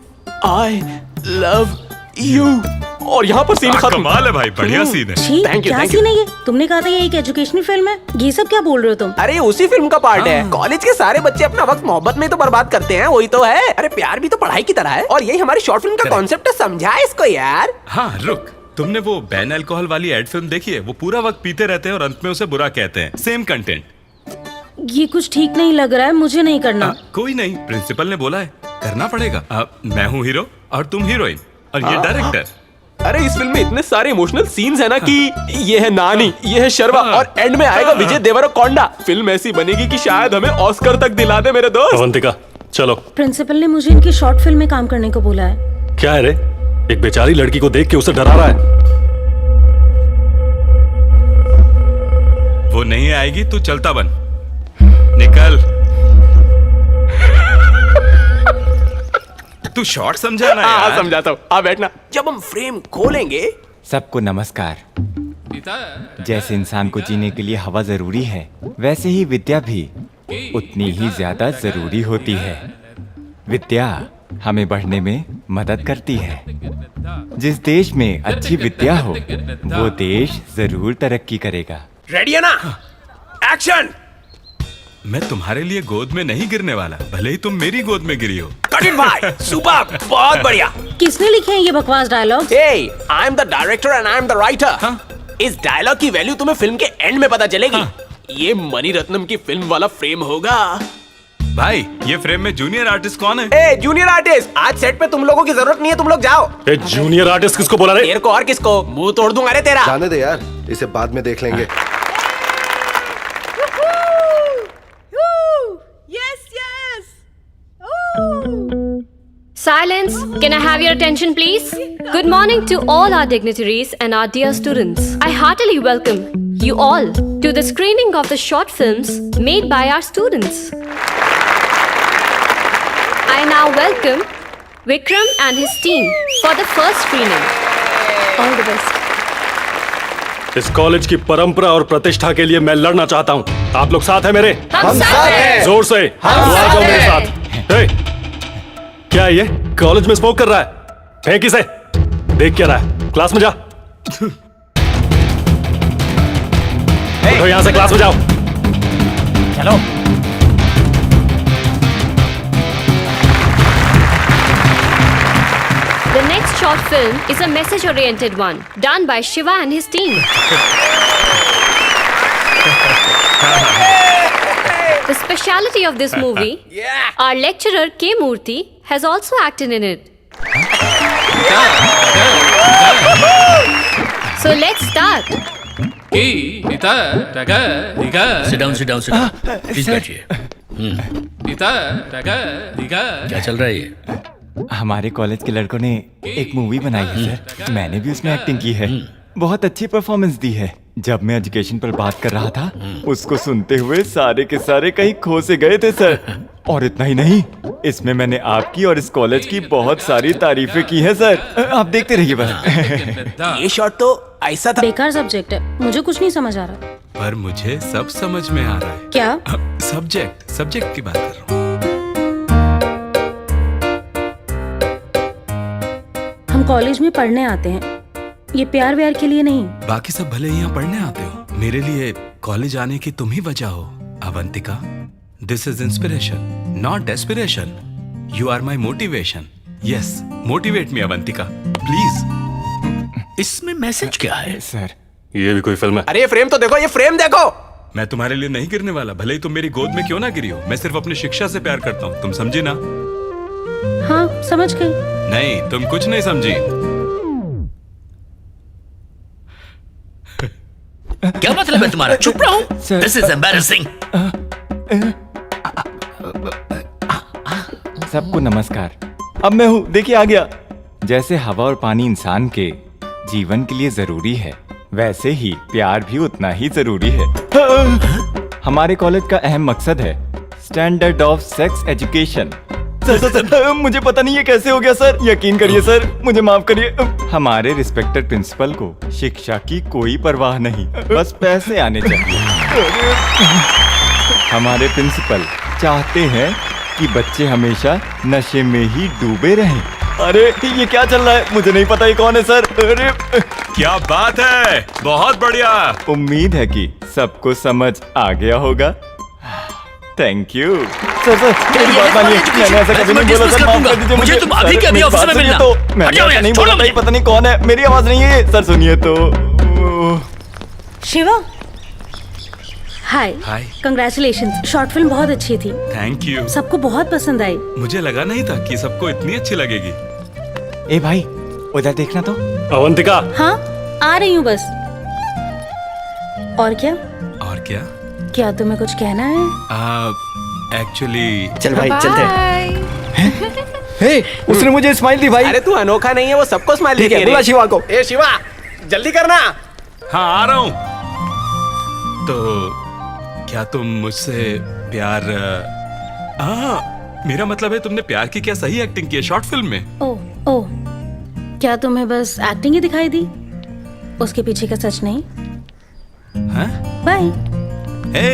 आई लव यू। और यहाँ पर सीन खत्म। कमाल है भाई, बढ़िया सीन है। छी, क्या सीन है ये? तुमने कहा था ये एक एजुकेशनल फिल्म है, ये सब क्या बोल रहे हो तुम? अरे उसी फिल्म का पार्ट है। कॉलेज के सारे बच्चे अपना वक्त मोहब्बत में तो बर्बाद करते हैं, वही तो है। अरे प्यार भी तो पढ़ाई की तरह है, और यही हमारी शॉर्ट फिल्म का कॉन्सेप्ट है। समझा इसको यार। हाँ रुक, तुमने वो बैन अल्कोहल वाली एड फिल्म देखी है? वो पूरा वक्त पीते रहते हैं और अंत में उसे बुरा कहते हैं। Same content. ये कुछ ठीक नहीं लग रहा है, मुझे नहीं करना। कोई नहीं, प्रिंसिपल ने बोला है करना पड़ेगा। मैं हूँ हीरो और तुम हीरोइन और ये डायरेक्टर। अरे इस फिल्म में इतने सारे इमोशनल सीन्स है ना कि ये है नानी, ये है शर्मा और एंड में आएगा विजय देवरकोंडा। फिल्म ऐसी बनेगी कि शायद हमें ऑस्कर तक दिला दे मेरे दोस्त। अवंतिका चलो। प्रिंसिपल ने मुझे इनकी शॉर्ट फिल्म में काम करने को बोला है। क्या है रे, एक बेचारी लड़की को देख के उसे डरा रहा है। वो नहीं आएगी, तू चलता बन, निकल। तू शॉर्ट समझा ना यार। समझाता हूँ, आ बैठना। जब हम फ्रेम खोलेंगे। सबको नमस्कार। जैसे इंसान को जीने के लिए हवा जरूरी है, वैसे ही विद्या भी उतनी ही ज्यादा जरूरी होती है। विद्या हमें बढ़ने में मदद करती है। जिस देश में अच्छी विद्या हो, वो देश जरूर तरक्की करेगा। रेडी है ना? एक्शन। मैं तुम्हारे लिए गोद में नहीं गिरने वाला, भले ही तुम मेरी गोद में गिरी हो। कट इट भाई, सुपर, बहुत बढ़िया। किसने लिखे हैं ये बकवास dialogue? Hey, I am the director and I am the writer. इस डायलॉग की वैल्यू तुम्हें फिल्म के एंड में पता चलेगी। ये मणि रत्नम की फिल्म वाला फ्रेम होगा। भाई ये फ्रेम में जूनियर आर्टिस्ट कौन है? ए जूनियर आर्टिस्ट, आज सेट पे तुम लोगों की जरूरत नहीं है, तुम लोग जाओ। ए जूनियर आर्टिस्ट किसको बोला रे? तेरे को और किसको? मुंह तोड़ दूंगा रे तेरा। जाने दे यार, इसे बाद में देख लेंगे। Silence! Can I have your attention, please? Good morning to all our dignitaries and our dear students. I heartily welcome you all to the screening of the short films made by our students. I now welcome Vikram and his team for the first screening. All the best. इस college की परंपरा और प्रतिष्ठा के लिए मैं लड़ना चाहता हूँ। आप लोग साथ हैं मेरे? हम साथ हैं। जोर से तो आ जाओ मेरे साथ। ए, क्या ये कॉलेज में स्मोक कर रहा है? फेंक इसे। देख क्या रहा है? क्लास में जा। उठो यहाँ से, क्लास में जाओ। चलो। The next short film is a message-oriented one, done by Shiva and his team. The speciality of this movie, our lecturer K. Murthy has also acted in it. So let's start. Sit down, sit down, sit down. Please बैठिए। क्या चल रहा है ये? हमारे college के लड़कों ने एक मूवी बनाई है सर। मैंने भी उसमें एक्टिंग की है। बहुत अच्छी परफॉर्मेंस दी है। जब मैं एजुकेशन पर बात कर रहा था, उसको सुनते हुए सारे के सारे कहीं खो से गए थे सर। और इतना ही नहीं, इसमें मैंने आपकी और इस कॉलेज की बहुत सारी तारीफें की है सर। आप देखते रहिए बस। ये शॉट तो ऐसा था। बेकार सब्जेक्ट है, मुझे कुछ नहीं समझ आ रहा। पर मुझे सब समझ में आ रहा है। क्या? सब्जेक्ट की बात कर रहा हूँ। हम कॉलेज में पढ़ने आते हैं, ये प्यार व्यार के लिए नहीं। बाकी सब भले यहाँ पढ़ने आते हो, मेरे लिए कॉलेज आने की तुम ही वजह हो Avantika. This is inspiration, not desperation. You are my motivation. Yes, motivate me Avantika please. इसमें मैसेज क्या है सर? ये भी कोई फिल्म है? अरे ये फ्रेम तो देखो, ये फ्रेम देखो। मैं तुम्हारे लिए नहीं गिरने वाला, भले ही तुम मेरी गोद में क्यों ना गिरी हो। मैं सिर्फ अपनी शिक्षा से प्यार करता हूँ, तुम समझी ना? हाँ समझ गई। नहीं, तुम कुछ नहीं समझी। क्या मतलब है तुम्हारा? चुप रहो। This is embarrassing. सबको नमस्कार। अब मैं हूँ, देखिए आ गया। जैसे हवा और पानी इंसान के जीवन के लिए जरूरी है, वैसे ही प्यार भी उतना ही जरूरी है। हमारे कॉलेज का अहम मकसद है standard of sex education. Sir, मुझे पता नहीं ये कैसे हो गया सर। यकीन करिए सर, मुझे माफ करिए। हमारे रिस्पेक्टेड प्रिंसिपल को शिक्षा की कोई परवाह नहीं, बस पैसे आने चाहिए। हमारे प्रिंसिपल चाहते हैं कि बच्चे हमेशा नशे में ही डूबे रहें। अरे ये क्या चल रहा है? मुझे नहीं पता ये कौन है सर। अरे क्या बात है, बहुत बढ़िया। उम्मीद है कि सबको समझ आ गया होगा। Thank you sir. मेरी बात मानिए, मैंने ऐसा कभी नहीं बोला सर, माफ कर दीजिए मुझे। तुम अभी के अभी ऑफिस में मिलना। तो मैंने ऐसा नहीं बोला, पता नहीं कौन है। मेरी आवाज नहीं है सर, सुनिए तो। शिवा, हाय। हाय। कंग्रेचुलेशंस, शॉर्ट फिल्म बहुत अच्छी थी। Thank you. सबको बहुत पसंद आई। मुझे लगा नहीं था कि सबको इतनी अच्छी लगेगी। ए भाई, उधर देखना तो। अवंतिका। हाँ आ रही हूँ बस। और क्या? और क्या? क्या तुम्हें कुछ कहना है? एक्चुअली चल भाई चलते हैं। हे, उसने मुझे स्माइल दी भाई। अरे तू अनोखा नहीं है, वो सबको स्माइल देती है। बुला शिवा को। ए शिवा, जल्दी करना। हाँ आ रहा हूँ। तो क्या तुम मुझसे प्यार? मेरा मतलब है तुमने प्यार की क्या सही एक्टिंग की है शॉर्ट फिल्म में? ओह, क्या तुम्हें बस एक्टिंग ही दिखाई दी? उसके पीछे का सच नहीं? हाँ? बाय। हे,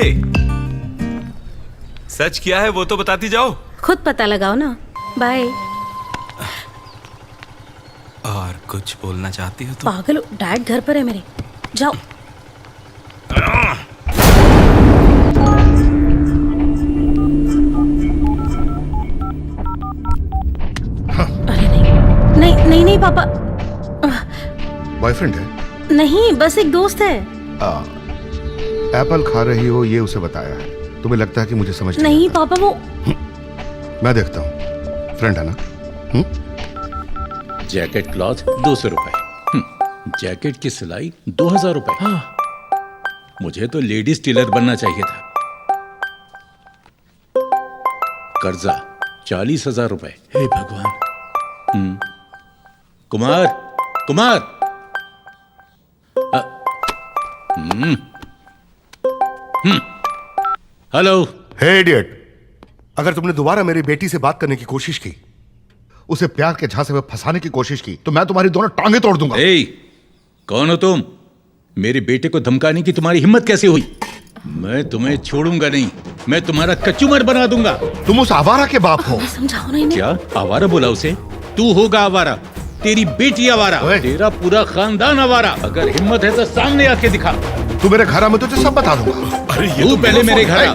सच क्या है वो तो बताती जाओ। खुद पता लगाओ ना। बाय। और कुछ बोलना चाहती हो तो? पागल, डैड घर पर है मेरे, जाओ। अरे नहीं पापा। बॉयफ्रेंड है? नहीं, बस एक दोस्त है। एप्पल खा रही हो ये उसे बताया है। तुम्हें लगता है कि मुझे समझ नहीं पापा, वो मैं देखता हूँ। फ्रेंड है ना? जैकेट क्लॉथ 200 रुपए, जैकेट की सिलाई 2000 रुपए। मुझे तो लेडीज टेलर बनना चाहिए था। कर्जा 40,000 रुपए। हे भगवान। कुमार। हेलो। हे इडियट, अगर तुमने दोबारा मेरी बेटी से बात करने की कोशिश की, उसे प्यार के झांसे में फंसाने की कोशिश की, तो मैं तुम्हारी दोनों टांगे तोड़ दूंगा। कौन हो तुम? मेरे बेटे को धमकाने की तुम्हारी हिम्मत कैसे हुई? मैं तुम्हें छोड़ूंगा नहीं, मैं तुम्हारा कचूमर बना दूंगा। तुम उस आवारा के बाप हो। समझाओ ना इन्हें। क्या आवारा बोला उसे? तू होगा आवारा, तेरी बेटी आवारा, तेरा पूरा खानदान आवारा। अगर हिम्मत है तो सामने आके दिखा। तू मेरे घर आ, मैं तुझे सब बता दूंगा। तू पहले मेरे घर आ।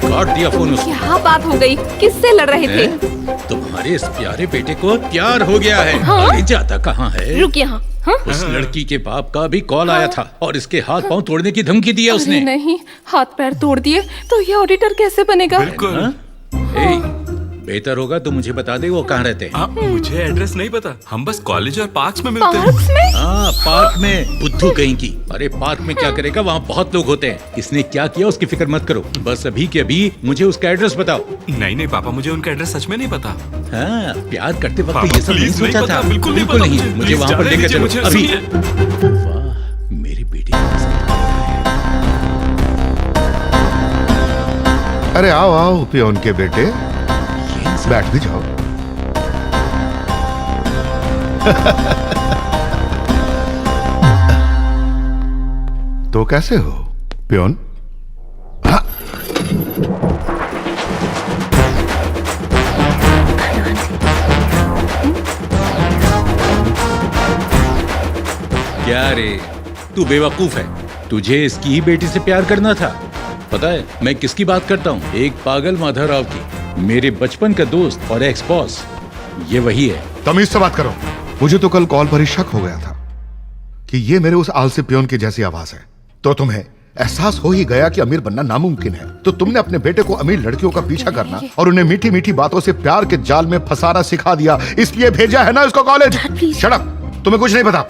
काट दिया फोन उसने। क्या बात हो गई? किससे लड़ रहे थे? तुम्हारे इस प्यारे बेटे को प्यार हो गया है। हाँ? अरे जाता कहाँ है? रुक यहाँ। हाँ? उस लड़की के बाप का भी कॉल आया था और इसके हाथ पांव तोड़ने की धमकी दी है उसने। अरे नहीं, हाथ पैर तोड़ दिए तो ये ऑडिटर कैसे बनेगा? बिल्कुल। बेहतर होगा तो मुझे बता दे वो कहाँ रहते हैं। मुझे एड्रेस नहीं पता, हम बस कॉलेज और पार्क्स में मिलते पार्क्स हैं। में? हाँ पार्क में। बुद्धू कहीं की। अरे पार्क में क्या करेगा, वहाँ बहुत लोग होते हैं। इसने क्या किया उसकी फिक्र मत करो, बस अभी के अभी मुझे उसका एड्रेस बताओ। नहीं पापा, मुझे उनका एड्रेस सच में नहीं पता। हाँ प्यार करते वक्त पापा, ये सब नहीं प्लीज नहीं सोचा पता, था। बिल्कुल नहीं बिल्कुल पता नहीं, मुझे वहाँ पर जाने लेकर दीजिए चलो मुझे, अभी। सुनिए। वाह मेरी बेटी। अरे आओ आओ पियोन के बेटे, बैठ भी जाओ। तो कैसे हो पियोन? हाँ। क्या रे तू बेवकूफ है, तुझे इसकी ही बेटी से प्यार करना था। पता है मैं किसकी बात करता हूँ? एक पागल माधवराव की, मेरे बचपन का दोस्त और एक्स बॉस। ये वही है। तमीज से बात करो। मुझे तो कल कॉल पर ही शक हो गया था कि ये मेरे उस आलसी पियोन की जैसी आवाज है। तो तुम्हें एहसास हो ही गया कि अमीर बनना नामुमकिन है, तो तुमने अपने बेटे को अमीर लड़कियों का पीछा करना और उन्हें मीठी मीठी बातों से प्यार के जाल में फंसाना सिखा दिया, इसलिए भेजा है ना इसको कॉलेज। शट अप, तुम्हें कुछ नहीं पता।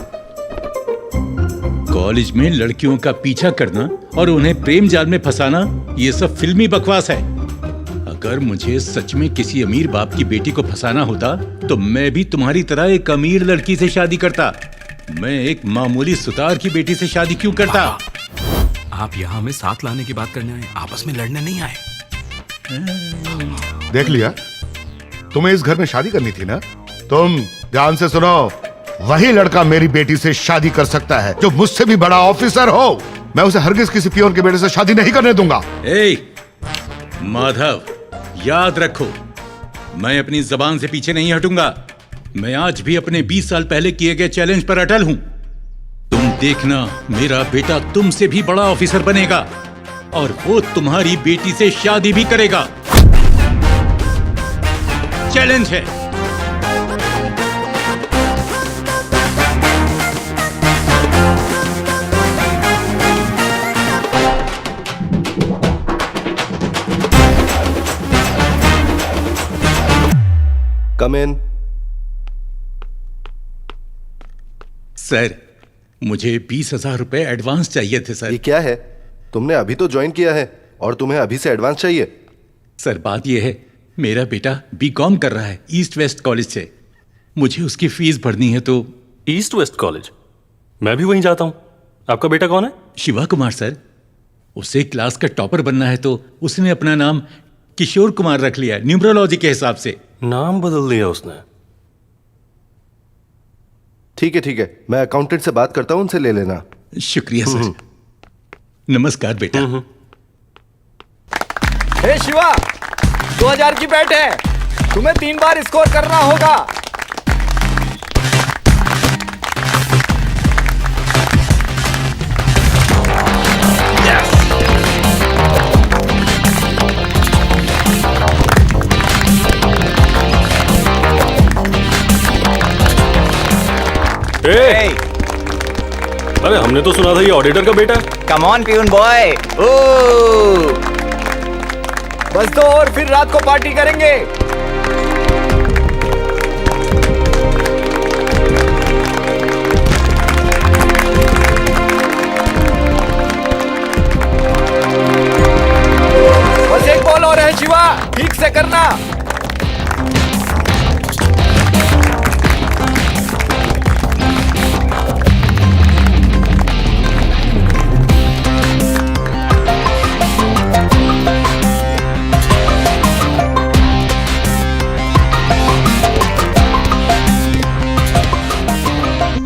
कॉलेज में लड़कियों का पीछा करना और उन्हें प्रेम जाल में फंसाना, ये सब फिल्मी बकवास है। अगर मुझे सच में किसी अमीर बाप की बेटी को फंसाना होता तो मैं भी तुम्हारी तरह एक अमीर लड़की से शादी करता। मैं एक मामूली सुतार की बेटी से शादी क्यों करता? आप यहाँ हमें साथ लाने की बात करने आए, आपस में लड़ने नहीं आए। देख लिया, तुम्हें इस घर में शादी करनी थी ना? तुम ध्यान से सुनो, वही लड़का मेरी बेटी से शादी कर सकता है जो मुझसे भी बड़ा ऑफिसर हो। मैं उसे हरगिज किसी पियोन के बेटे से शादी नहीं करने दूंगा। माधव याद रखो, मैं अपनी जबान से पीछे नहीं हटूंगा। मैं आज भी अपने 20 साल पहले किए गए चैलेंज पर अटल हूं। तुम देखना, मेरा बेटा तुमसे भी बड़ा ऑफिसर बनेगा और वो तुम्हारी बेटी से शादी भी करेगा। चैलेंज है। कम इन। सर मुझे 20,000 रुपए एडवांस चाहिए थे सर। ये क्या है? तुमने अभी तो ज्वाइन किया है और तुम्हें अभी से एडवांस चाहिए? सर बात यह है, मेरा बेटा बीकॉम कर रहा है ईस्ट वेस्ट कॉलेज से। मुझे उसकी फीस भरनी है। तो ईस्ट वेस्ट कॉलेज? मैं भी वहीं जाता हूँ। आपका बेटा कौन है? शिवा कुमार सर। उसे क्लास का टॉपर बनना है तो उसने अपना नाम किशोर कुमार रख लिया, न्यूमरोलॉजी के हिसाब से। नाम बदल दिया उसने। ठीक है, मैं अकाउंटेंट से बात करता हूं, उनसे ले लेना। शुक्रिया सर। नमस्कार बेटा। हे शिवा, 2000 की बैट है, तुम्हें 3 बार स्कोर करना होगा। अरे हमने तो सुना था ये ऑडिटर का बेटा। Come on peon boy. ओ बस दो और फिर रात को पार्टी करेंगे। बस एक बॉल और है शिवा, ठीक से करना।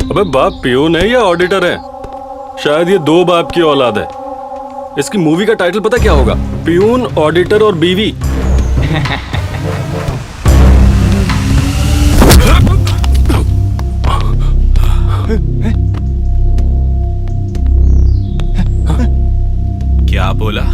अबे बाप पियून है या ऑडिटर है? शायद ये 2 बाप की औलाद है। इसकी मूवी का टाइटल पता क्या होगा? पियून, ऑडिटर और बीवी। क्या बोला?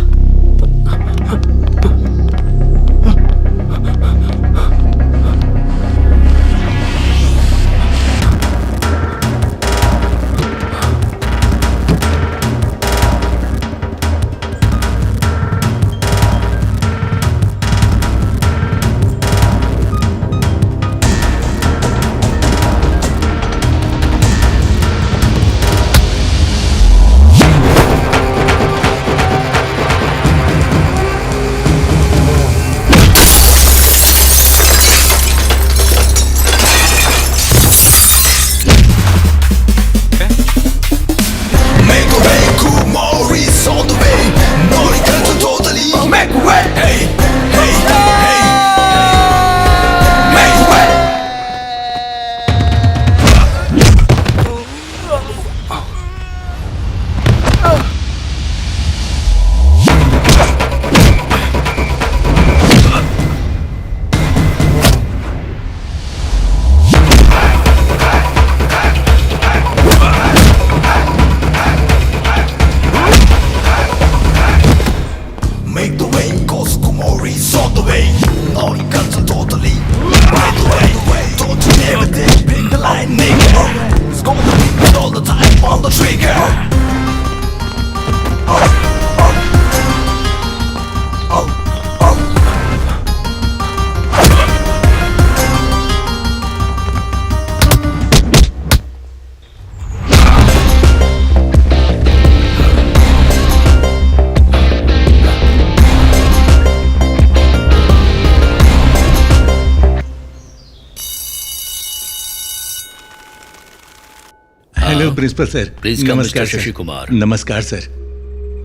Principal sir. Please come mister Shashi Kumar. नमस्कार सर।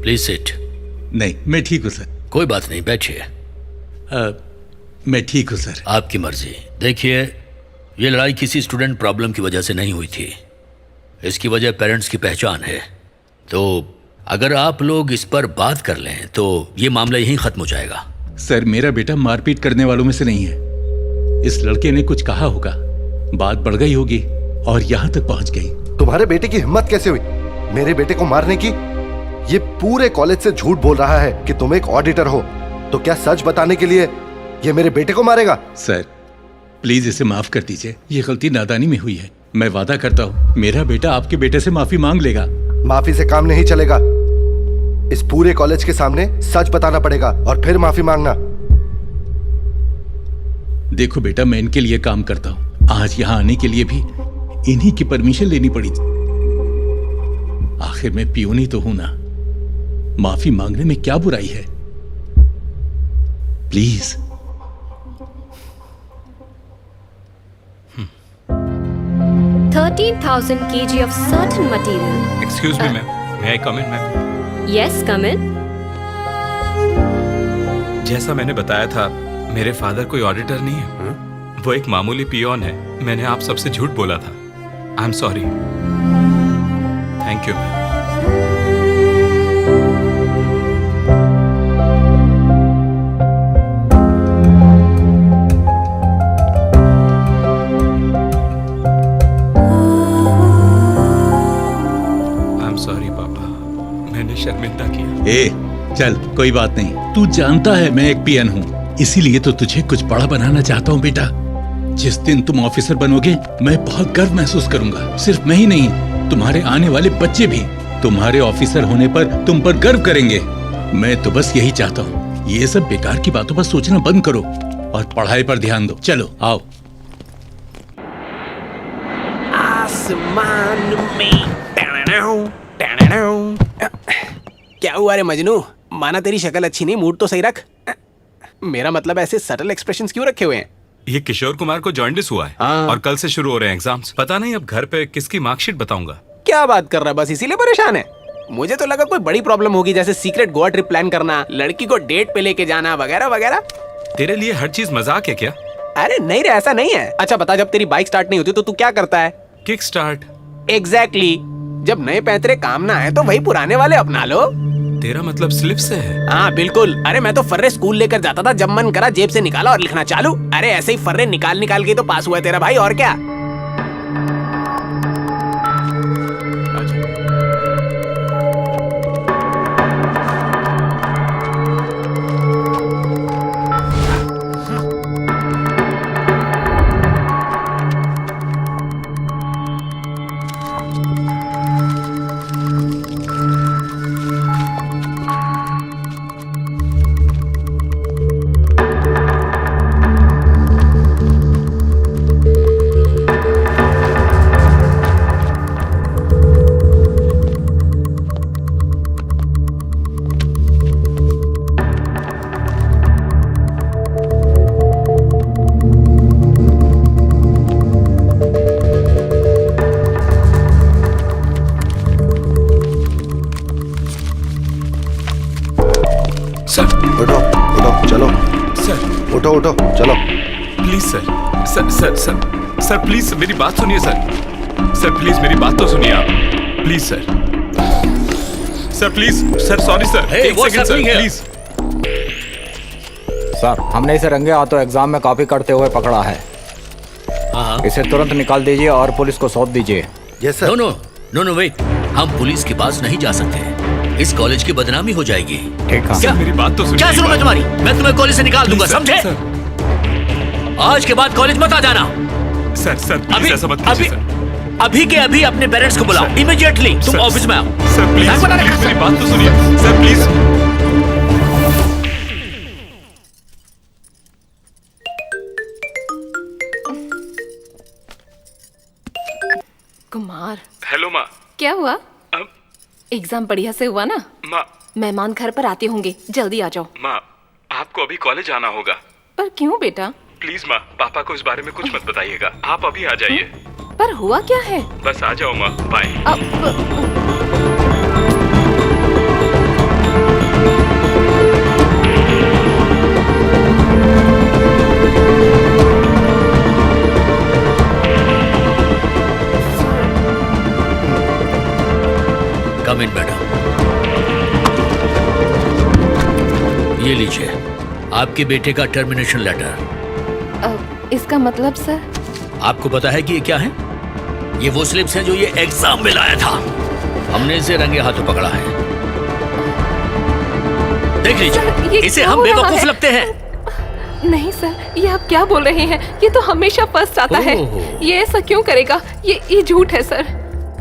Please sit. नहीं, मैं ठीक हूँ सर। कोई बात नहीं, बैठिए। मैं ठीक हूँ सर। आपकी मर्जी। देखिए, ये लड़ाई किसी स्टूडेंट प्रॉब्लम की वजह से नहीं हुई थी। इसकी वजह पेरेंट्स की पहचान है। तो अगर आप लोग इस पर बात कर लें तो ये मामला यहीं खत्म हो जाएगा। सर, मेरा बेटा मारपीट करने वालों में से नहीं है। इस लड़के ने कुछ कहा होगा, बात बढ़ गई होगी और यहाँ तक पहुँच गई। तुम्हारे बेटे की हिम्मत कैसे हुई मेरे बेटे को मारने की? ये पूरे कॉलेज से झूठ बोल रहा है कि तुम एक ऑडिटर हो। तो क्या सच बताने के लिए ये मेरे बेटे को मारेगा? सर, प्लीज इसे माफ कर दीजिए। ये गलती नादानी में हुई है। मैं वादा करता हूँ मेरा बेटा आपके बेटे से माफी मांग लेगा। माफी से काम नहीं चलेगा। इस पूरे कॉलेज के सामने सच बताना पड़ेगा और फिर माफी मांगना। देखो बेटा, मैं इनके लिए काम करता हूँ। आज यहाँ आने के लिए भी इन्हीं की परमिशन लेनी पड़ी थी। आखिर मैं पियून ही तो हूं ना। माफी मांगने में क्या बुराई है? Please. 13,000 kg of certain material. Excuse me, ma'am. May I come in, ma'am? Yes, come in. जैसा मैंने बताया था, मेरे फादर कोई ऑडिटर नहीं है। वो एक मामूली पियोन है। मैंने आप सबसे झूठ बोला था। I am sorry. Thank you, ma'am. शर्मिंदा किया। ए, चल कोई बात नहीं। तू जानता है मैं एक पियन हूँ, इसीलिए तो तुझे कुछ बड़ा बनाना चाहता हूँ बेटा। जिस दिन तुम ऑफिसर बनोगे मैं बहुत गर्व महसूस करूंगा। सिर्फ मैं ही नहीं, तुम्हारे आने वाले बच्चे भी तुम्हारे ऑफिसर होने पर तुम पर गर्व करेंगे। मैं तो बस यही चाहता हूँ। ये सब बेकार की बातों पर सोचना बंद करो और पढ़ाई पर ध्यान दो। चलो आओ। आसमान में क्या हुआ रे मजनू? माना तेरी शक्ल अच्छी नहीं, मूड तो सही रख। मेरा मतलब ऐसे सटल एक्सप्रेशंस क्यों रखे हुए हैं? ये किशोर कुमार को जॉन्डिस हुआ है और कल से शुरू हो रहे हैं एग्जाम्स। पता नहीं अब घर पे किसकी मार्कशीट बताऊंगा। क्या बात कर रहा है? बस इसीलिए परेशान है? मुझे तो लगा कोई बड़ी प्रॉब्लम होगी, जैसे सीक्रेट गोवा ट्रिप प्लान करना, लड़की को डेट पे लेके जाना वगैरह वगैरह। तेरे लिए हर चीज मजाक है क्या? अरे नहीं रे, ऐसा नहीं है। अच्छा बता, जब तेरी बाइक स्टार्ट नहीं होती तो तू क्या करता है? Kick start. एग्जैक्टली। जब नए पैंतरे काम ना आए तो वही पुराने वाले अपना लो। तेरा मतलब स्लिप से है? हाँ बिल्कुल। अरे मैं तो फर्रे स्कूल लेकर जाता था, जब मन करा जेब से निकाला और लिखना चालू। अरे ऐसे ही फर्रे निकाल निकाल के तो पास हुआ तेरा भाई, और क्या। उठो चलो। प्लीज सर प्लीज मेरी बात सुनिए सर प्लीज मेरी बात तो सुनिए आप। Please sir please sir, sorry sir, एक सेकंड सर प्लीज। सर, हमने इसे रंगे हाथों एग्जाम में कॉपी करते हुए पकड़ा है। इसे तुरंत निकाल दीजिए और पुलिस को सौंप दीजिए। Yes sir. नो वेट, हम पुलिस के पास नहीं जा सकते। इस कॉलेज की बदनामी हो जाएगी। ठीक है। क्या मेरी बात तो सुनिए। क्या सुनूं मैं तुम्हारी? मैं तुम्हें कॉलेज से निकाल दूंगा, समझे? आज के बाद कॉलेज मत आ जाना। सर प्लीज ऐसा मत कीजिए सर। अभी के अभी अपने पेरेंट्स को बुलाओ इमीडिएटली। तुम ऑफिस में आओ। सर प्लीज मेरी बात तो सुनिए सर प्लीज। कुमार। हेलो माँ। क्या हुआ? एग्जाम बढ़िया से हुआ ना? माँ, मेहमान घर पर आते होंगे, जल्दी आ जाओ। माँ, आपको अभी कॉलेज आना होगा। पर क्यों बेटा? प्लीज माँ, पापा को इस बारे में कुछ मत बताइएगा। आप अभी आ जाइए। पर हुआ क्या है? बस आ जाओ माँ, बाय। कम इन मैडम। ये लीजिए आपके बेटे का टर्मिनेशन लेटर। इसका मतलब सर? आपको पता है कि ये क्या है? ये वो स्लिप्स हैं जो ये एग्जाम में लाया था। हमने इसे रंगे हाथों पकड़ा है। देख लीजिए, इसे हम बेवकूफ लगते हैं। नहीं सर, ये आप क्या बोल रहे हैं? ये तो हमेशा फर्स्ट आता है। ये ऐसा क्यों करेगा? ये झूठ है सर।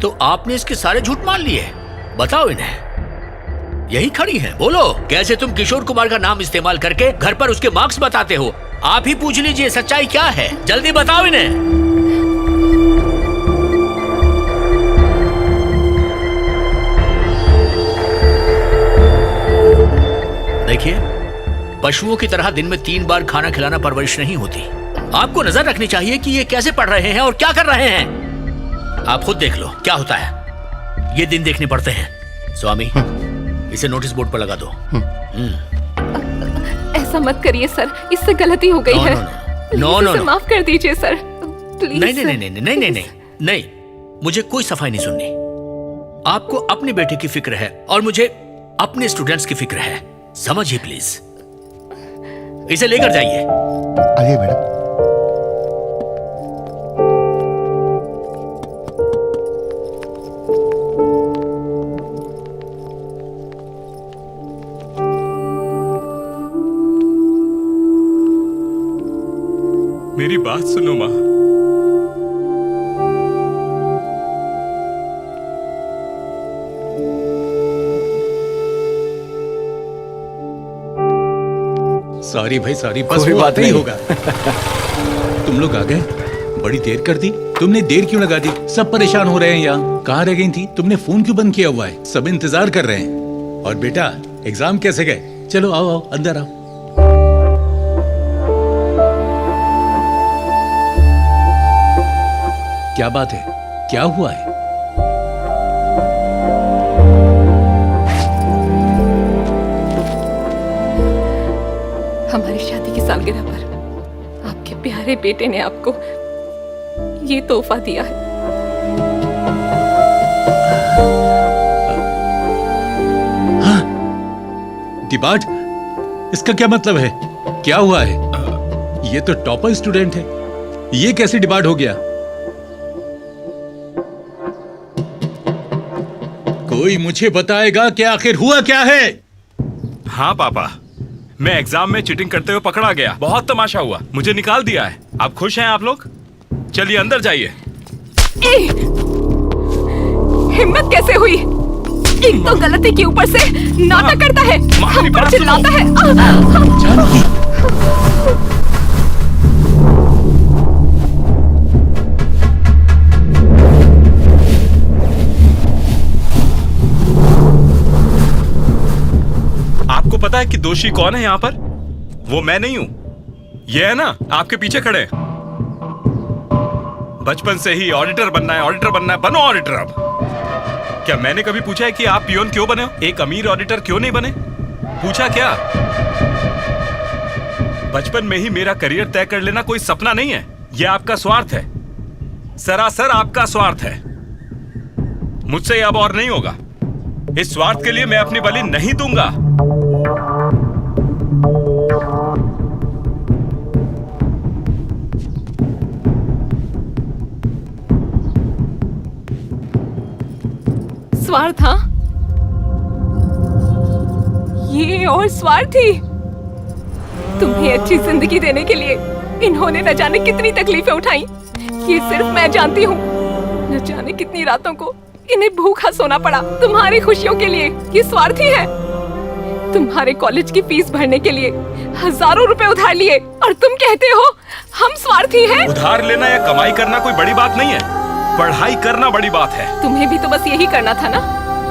तो आपने इसके सारे झूठ मान लिए? बताओ इन्हें। यही खड़ी है, बोलो कैसे तुम किशोर कुमार का नाम इस्तेमाल करके घर पर उसके मार्क्स बताते हो? आप ही पूछ लीजिए सच्चाई क्या है, जल्दी बताओ इन्हें। देखिए, पशुओं की तरह दिन में 3 बार खाना खिलाना परवरिश नहीं होती। आपको नजर रखनी चाहिए कि ये कैसे पढ़ रहे हैं और क्या कर रहे हैं। आप खुद देख लो क्या होता है। ये दिन देखने पड़ते हैं। स्वामी, इसे नोटिस बोर्ड पर लगा दो। ऐसा मत करिए सर, इससे गलती हो गई है। नो, माफ कर दीजिए सर, प्लीज। नहीं, मुझे कोई सफाई नहीं सुननी। आपको अपने बेटे की फिक्र है और मुझे अपने स्टूडेंट्स की फिक्र है, समझिए प्लीज। इसे लेकर जाइए। आइए मैडम। मेरी बात सुनो माँ। सॉरी भाई, सॉरी, बस वो बात नहीं होगा। तुम लोग आ गए, बड़ी देर कर दी। तुमने देर क्यों लगा दी? सब परेशान हो रहे हैं यहाँ। कहाँ रह गई थी? तुमने फोन क्यों बंद किया हुआ है? सब इंतजार कर रहे हैं। और बेटा, एग्जाम कैसे गए? चलो आओ आओ, अंदर आओ। क्या बात है? क्या हुआ है? हमारी शादी की सालगिरह पर आपके प्यारे बेटे ने आपको ये तोहफा दिया है। हाँ? डिबाट, इसका क्या मतलब है? क्या हुआ है? ये तो टॉपर स्टूडेंट है, ये कैसे डिबाट हो गया? कोई मुझे बताएगा कि आखिर हुआ क्या है? हाँ पापा, मैं एग्जाम में चीटिंग करते हुए पकड़ा गया। बहुत तमाशा हुआ, मुझे निकाल दिया है। आप खुश हैं आप लोग? चलिए अंदर जाइए। हिम्मत कैसे हुई? एक तो गलती के ऊपर से नाटक करता है, हम पर चिल्लाता है। आपको पता है कि दोषी कौन है यहाँ पर? वो मैं नहीं हूं, ये है ना आपके पीछे खड़े। बचपन से ही ऑडिटर बनना है, ऑडिटर बनना है, बनो ऑडिटर। अब क्या मैंने कभी पूछा है कि आप पियोन क्यों बने हो? एक अमीर ऑडिटर क्यों नहीं बने? पूछा क्या? बचपन में ही मेरा करियर तय कर लेना कोई सपना नहीं है, यह आपका स्वार्थ है, सरासर आपका स्वार्थ है। मुझसे अब और नहीं होगा। इस स्वार्थ के लिए मैं अपनी बलि नहीं दूंगा। स्वार्थ? हाँ, ये और स्वार्थी। तुम्हें अच्छी जिंदगी देने के लिए इन्होंने न जाने कितनी तकलीफें उठाई, ये सिर्फ मैं जानती हूँ। न जाने कितनी रातों को इन्हें भूखा सोना पड़ा तुम्हारी खुशियों के लिए। ये स्वार्थी है। तुम्हारे कॉलेज की फीस भरने के लिए हजारों रुपए उधार लिए और तुम कहते हो हम स्वार्थी हैं? उधार लेना या कमाई करना कोई बड़ी बात नहीं है, पढ़ाई करना बड़ी बात है। तुम्हें भी तो बस यही करना था ना।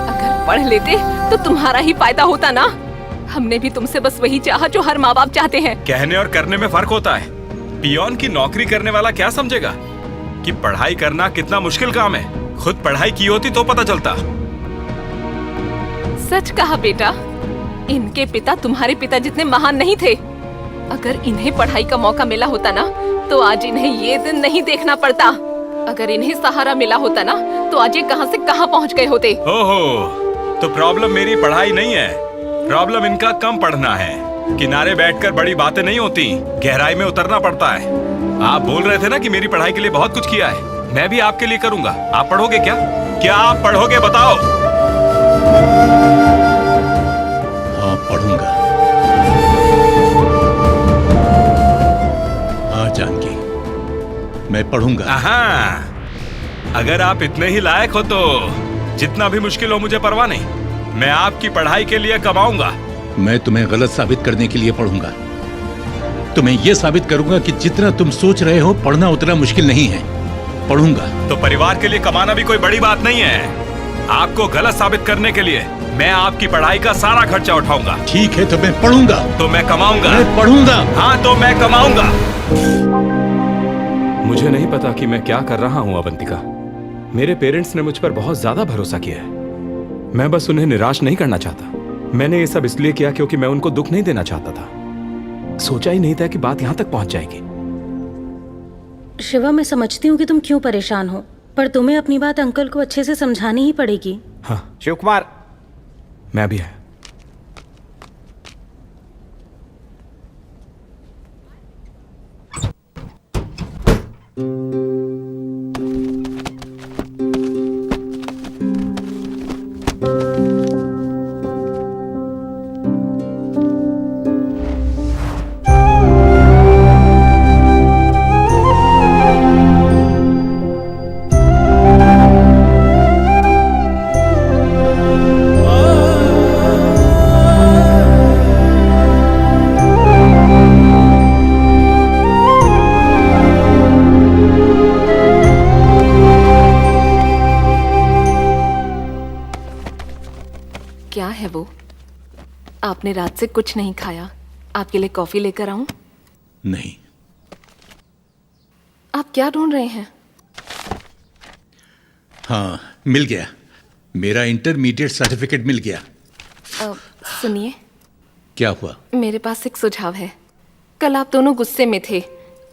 अगर पढ़ लेते तो तुम्हारा ही फायदा होता ना। हमने भी तुमसे बस वही चाहा जो हर माँ बाप चाहते हैं। कहने और करने में फर्क होता है। पियोन की नौकरी करने वाला क्या समझेगा कि पढ़ाई करना कितना मुश्किल काम है। खुद पढ़ाई की होती तो पता चलता। सच कहा बेटा, इनके पिता तुम्हारे पिता जितने महान नहीं थे। अगर इन्हें पढ़ाई का मौका मिला होता ना, तो आज इन्हें ये दिन नहीं देखना पड़ता। अगर इन्हें सहारा मिला होता ना, तो आज ये कहां से कहां पहुंच गए होते। ओहो, तो प्रॉब्लम मेरी पढ़ाई नहीं है, प्रॉब्लम इनका कम पढ़ना है। किनारे बैठकर बड़ी बातें नहीं होती, गहराई में उतरना पड़ता है। आप बोल रहे थे ना कि मेरी पढ़ाई के लिए बहुत कुछ किया है, मैं भी आपके लिए करूंगा। आप पढ़ोगे क्या? क्या आप पढ़ोगे बताओ? हाँ, पढ़ूंगा। हाँ जानकी, मैं पढ़ूंगा। हाँ, अगर आप इतने ही लायक हो तो जितना भी मुश्किल हो मुझे परवाह नहीं। मैं आपकी पढ़ाई के लिए कमाऊंगा। मैं तुम्हें गलत साबित करने के लिए पढ़ूंगा। तुम्हें यह साबित करूंगा कि जितना तुम सोच रहे हो पढ़ना उतना मुश्किल नहीं है। पढ़ूंगा। तो परिवार के लिए कमाना भी कोई बड़ी बात नहीं है। आपको गलत साबित करने के लिए मैं आपकी पढ़ाई का सारा खर्चा उठाऊंगा। ठीक है, तो मैं पढ़ूंगा। तो मैं कमाऊंगा। मैं पढ़ूंगा। हाँ, तो मैं कमाऊंगा। मुझे नहीं पता कि मैं क्या कर रहा हूँ अवंतिका। मेरे पेरेंट्स ने मुझ पर बहुत ज्यादा भरोसा किया है। मैं बस उन्हें निराश नहीं करना चाहता। मैंने ये सब इसलिए किया क्योंकि मैं उनको दुख नहीं देना चाहता था। सोचा ही नहीं था कि बात यहाँ तक पहुंच जाएगी। शिवा, मैं समझती हूँ कि तुम क्यों परेशान हो, पर तुम्हें अपनी बात अंकल को अच्छे से समझानी ही पड़ेगी। हाँ शिव कुमार, मैं भी है। क्या है वो? आपने रात से कुछ नहीं खाया। आपके लिए कॉफी लेकर आऊं? नहीं। आप क्या ढूंढ रहे हैं? हाँ, मिल गया। मेरा इंटरमीडिएट सर्टिफिकेट मिल गया। सुनिए, क्या हुआ? मेरे पास एक सुझाव है। कल आप दोनों गुस्से में थे।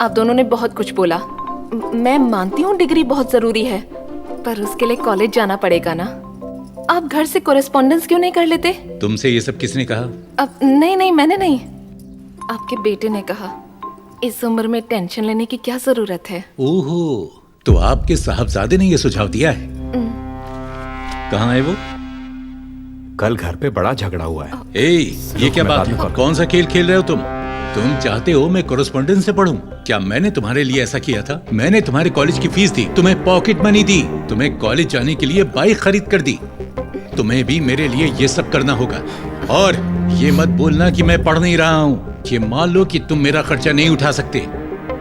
आप दोनों ने बहुत कुछ बोला। मैं मानती हूँ डिग्री बहुत जरूरी है, पर उसके लिए कॉलेज जाना पड़ेगा ना। आप घर से कोरेस्पॉन्डेंस क्यों नहीं कर लेते? तुमसे ये सब किसने कहा? अब नहीं, मैंने नहीं, आपके बेटे ने कहा। इस उम्र में टेंशन लेने की क्या जरूरत है? ओहो, तो आपके साहबजादे ने ये सुझाव दिया है? कहाँ है वो? कल घर पे बड़ा झगड़ा हुआ है। ये क्या बात है? कौन सा खेल खेल रहे हो तुम चाहते हो मैं कोरेस्पॉन्डेंस से पढ़ूं? क्या मैंने तुम्हारे लिए ऐसा किया था? मैंने तुम्हारे कॉलेज की फीस दी, तुम्हें पॉकेट मनी दी, तुम्हें कॉलेज जाने के लिए बाइक खरीद कर दी। तुम्हें भी मेरे लिए ये सब करना होगा। और ये मत बोलना कि मैं पढ़ नहीं रहा हूँ। ये मान लो कि तुम मेरा खर्चा नहीं उठा सकते।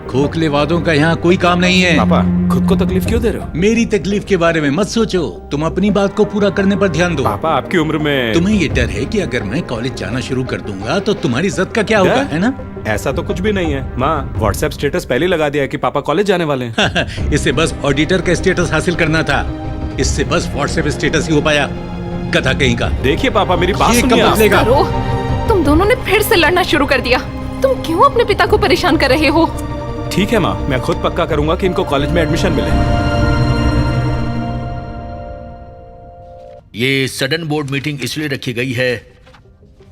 खोखले वादों का यहाँ कोई काम नहीं है। पापा, खुद को तकलीफ क्यों दे रहे हो? मेरी तकलीफ के बारे में मत सोचो, तुम अपनी बात को पूरा करने पर ध्यान दो। पापा, आपकी उम्र में तुम्हें ये डर है कि अगर मैं कॉलेज जाना शुरू कर दूंगा तो तुम्हारी इज्जत का क्या होगा, है ना? ऐसा तो कुछ भी नहीं है। माँ, व्हाट्सएप स्टेटस पहले लगा दिया कि पापा कॉलेज जाने वाले हैं। इससे बस ऑडिटर का स्टेटस हासिल करना था। इससे बस व्हाट्सएप स्टेटस ही हो पाया। कथा कहीं का। देखिए पापा, मेरी बात सुनिए। तुम दोनों ने फिर से लड़ना शुरू कर दिया। तुम क्यों अपने पिता को परेशान कर रहे हो? ठीक है माँ, मैं खुद पक्का करूंगा कि इनको कॉलेज में एडमिशन मिले। ये सडन बोर्ड मीटिंग इसलिए रखी गई है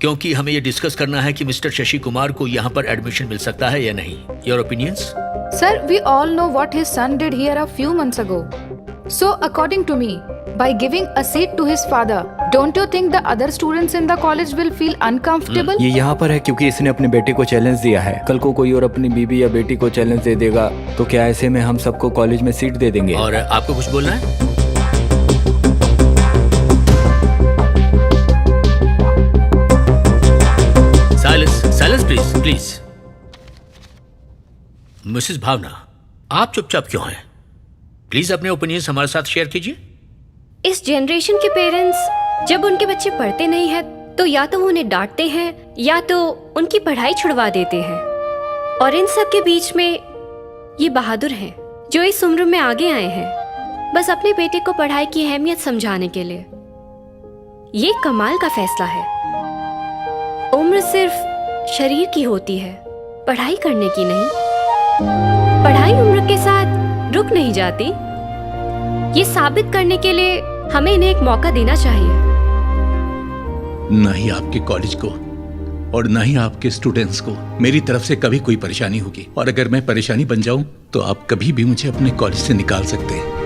क्योंकि हमें ये डिस्कस करना है कि मिस्टर शशि कुमार को यहाँ पर एडमिशन मिल सकता है या नहीं। Your opinions? Sir, we all know what his son did here a few months ago. So, according to me, by giving a seat to his father, don't you think the other students in the college will feel uncomfortable? ये यहाँ पर है क्योंकि इसने अपने बेटे को challenge दिया है। कल को कोई और अपनी बीवी या बेटी को चैलेंज दे देगा तो क्या ऐसे में हम सबको कॉलेज में सीट दे देंगे? और आपको कुछ बोलना है? Silence please, please. मिसेस भावना, आप चुपचाप क्यों हैं? प्लीज अपने ओपिनियंस हमारे साथ शेयर कीजिए। इस जनरेशन के पेरेंट्स जब उनके बच्चे पढ़ते नहीं हैं तो या तो वो उन्हें डांटते हैं या तो उनकी पढ़ाई छुड़वा देते हैं। और इन सब के बीच में ये बहादुर हैं जो इस उम्र में आगे आए हैं बस अपने बेटे को पढ़ाई की अहमियत समझाने के लिए। ये कमाल का फैसला है। उम्र सिर्फ शरीर की होती है, पढ़ाई करने की नहीं। पढ़ाई उम्र के साथ रुक नहीं जाती। ये साबित करने के लिए हमें इन्हें एक मौका देना चाहिए। न ही आपके कॉलेज को और न ही आपके स्टूडेंट्स को मेरी तरफ से कभी कोई परेशानी होगी, और अगर मैं परेशानी बन जाऊं तो आप कभी भी मुझे अपने कॉलेज से निकाल सकते हैं।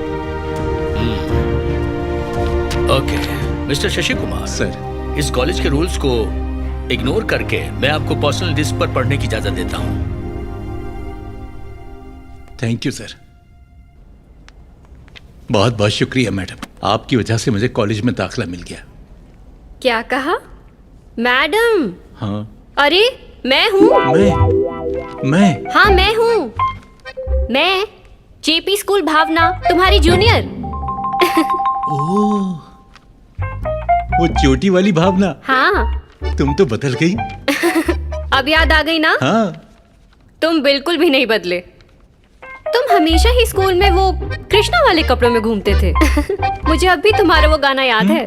Okay mister Shashi Kumar sir, इस कॉलेज के रूल्स को इग्नोर करके मैं आपको पर्सनल डिस्क पर पढ़ने की इजाजत देता हूँ। Thank you sir. बहुत बहुत शुक्रिया मैडम, आपकी वजह से मुझे कॉलेज में दाखिला मिल गया। क्या कहा? मैडम? हाँ। अरे मैं हूँ। मैं? हाँ मैं हूँ। मैं जेपी स्कूल भावना, तुम्हारी जूनियर। ओह, वो चोटी वाली भावना। हाँ। तुम तो बदल गई। अब याद आ गई ना? हाँ। तुम बिल्कुल भी नहीं बदले। तुम हमेशा ही स्कूल में वो कृष्णा वाले कपड़ों में घूमते थे। मुझे अब भी तुम्हारा वो गाना याद है।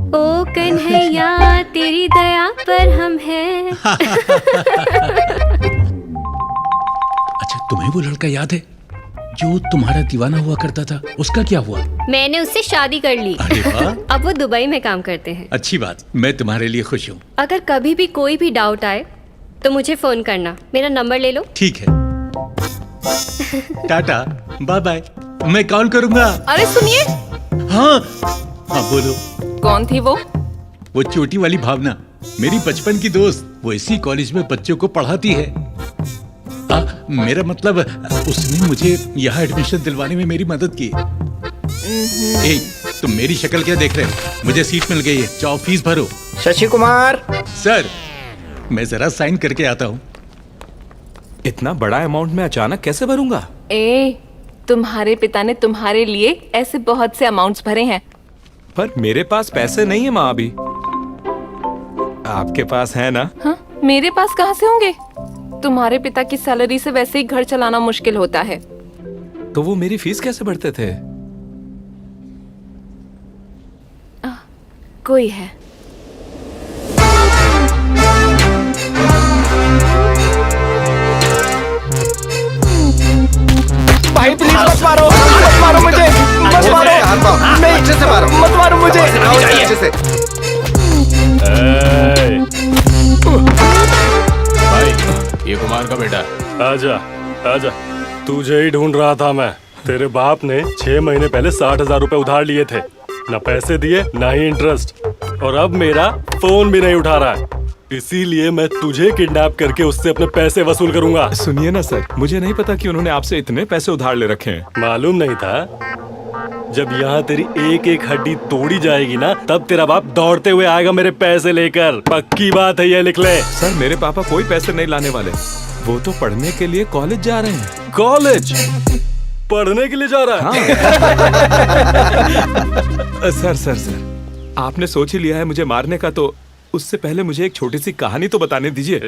ओ कन्हैया तेरी दया पर हम हैं। अच्छा, तुम्हें वो लड़का याद है जो तुम्हारा दीवाना हुआ करता था? उसका क्या हुआ? मैंने उससे शादी कर ली। अरे वाह। अब वो दुबई में काम करते हैं। अच्छी बात, मैं तुम्हारे लिए खुश हूँ। अगर कभी भी कोई भी डाउट आए तो मुझे फोन करना। मेरा नंबर ले लो। ठीक है। टाटा, बाय बाय, मैं कॉल करूंगा। अरे सुनिए। हाँ हाँ बोलो। कौन थी वो? वो चोटी वाली भावना, मेरी बचपन की दोस्त। वो इसी कॉलेज में बच्चों को पढ़ाती है। मेरा मतलब, उसने मुझे यहाँ एडमिशन दिलवाने में मेरी मदद की। तुम मेरी शक्ल क्या देख रहे हो? मुझे सीट मिल गई है, जाओ फीस भरो। शशि कुमार। सर, मैं जरा साइन करके आता हूँ। इतना बड़ा अमाउंट में अचानक कैसे भरूंगा? तुम्हारे पिता ने तुम्हारे लिए ऐसे बहुत से अमाउंट्स भरे हैं। पर मेरे पास पैसे नहीं है माँ अभी। आपके पास है ना? हाँ, मेरे पास कहाँ से होंगे? तुम्हारे पिता की सैलरी से वैसे ही घर चलाना मुश्किल होता है। तो वो मेरी फीस कैसे भरते थे? कोई है। भाई प्लीज मत मारो, मत मारो मुझे, मत मारो, नहीं अच्छे से मारो, मत मारो मुझे। अच्छे से। भाई ये कुमार का बेटा। आजा आजा, तुझे ही ढूंढ रहा था मैं। तेरे बाप ने 6 महीने पहले 60,000 रुपए उधार लिए थे, ना पैसे दिए ना ही इंटरेस्ट, और अब मेरा फोन भी नहीं उठा रहा है। इसीलिए मैं तुझे किडनैप करके उससे अपने पैसे वसूल करूंगा। सुनिए ना सर, मुझे नहीं पता कि उन्होंने आपसे इतने पैसे उधार ले रखे हैं। मालूम नहीं था? जब यहाँ तेरी एक एक हड्डी तोड़ी जाएगी ना, तब तेरा बाप दौड़ते हुए आएगा मेरे पैसे लेकर। पक्की बात है, ये लिख ले। सर मेरे पापा कोई पैसे नहीं लाने वाले, वो तो पढ़ने के लिए कॉलेज जा रहे हैं। कॉलेज पढ़ने के लिए जा रहा है? हाँ। सर आपने सोच ही लिया है मुझे मारने का, तो उससे पहले मुझे एक छोटी सी कहानी तो बताने दीजिए।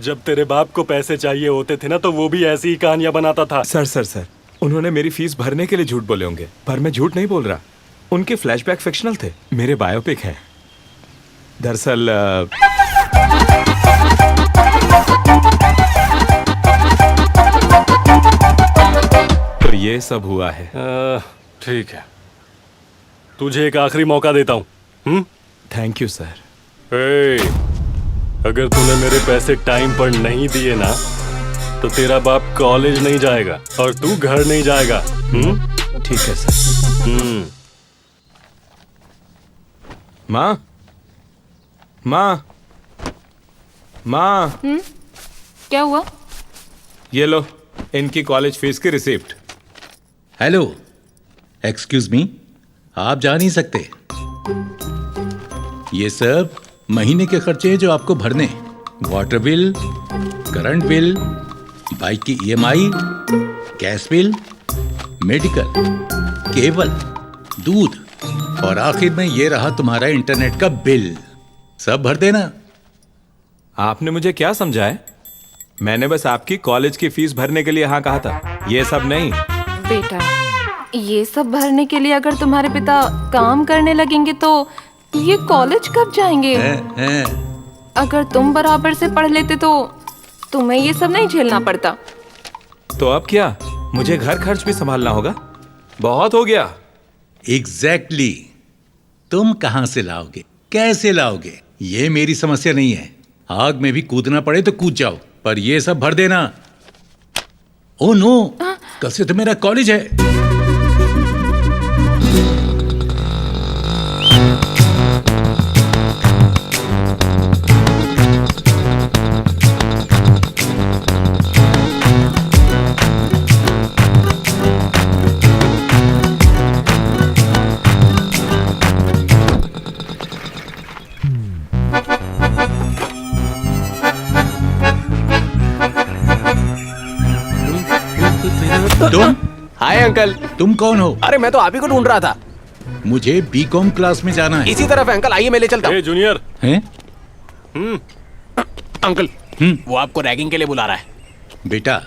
जब तेरे बाप को पैसे चाहिए होते थे ना, तो वो भी ऐसी ही कहानियां बनाता था। सर उन्होंने मेरी फीस भरने के लिए झूठ बोले होंगे, पर मैं झूठ नहीं बोल रहा। उनके फ्लैशबैक फिक्शनल थे, मेरे बायोपिक हैं। दरअसल तो ये सब हुआ है। ठीक है, तुझे एक आखिरी मौका देता हूँ। Thank you sir. अगर तूने मेरे पैसे टाइम पर नहीं दिए ना, तो तेरा बाप कॉलेज नहीं जाएगा और तू घर नहीं जाएगा। ठीक है सर। माँ माँ माँ। क्या हुआ? ये लो इनकी कॉलेज फीस की रिसिप्ट। हेलो, एक्सक्यूज मी, आप जा नहीं सकते। ये सब महीने के खर्चे हैं जो आपको भरने। Water bill, current bill, bike की EMI, gas bill, medical, cable, दूध, और आखिर में ये रहा तुम्हारा इंटरनेट का बिल। सब भर देना। आपने मुझे क्या समझा है? मैंने बस आपकी कॉलेज की फीस भरने के लिए हाँ कहा था, ये सब नहीं। बेटा, ये सब भरने के लिए अगर तुम्हारे पिता काम करने लगेंगे तो ये कॉलेज कब जाएंगे? अगर तुम बराबर से पढ़ लेते तो तुम्हें ये सब नहीं झेलना पड़ता। तो अब क्या, मुझे घर खर्च भी संभालना होगा? बहुत हो गया। एग्जैक्टली तुम कहां से लाओगे, कैसे लाओगे, ये मेरी समस्या नहीं है। आग में भी कूदना पड़े तो कूद जाओ, पर ये सब भर देना। ओ नो, कल से तो मेरा कॉलेज है। तुम? Hi uncle. तुम कौन हो? अरे मैं तो आप ही को ढूंढ रहा था। मुझे बीकॉम क्लास में जाना है। इसी तरफ है अंकल, आइए मैं ले चलता हूँ। जूनियर। हैं? अंकल, वो आपको रैगिंग के लिए बुला रहा है। बेटा,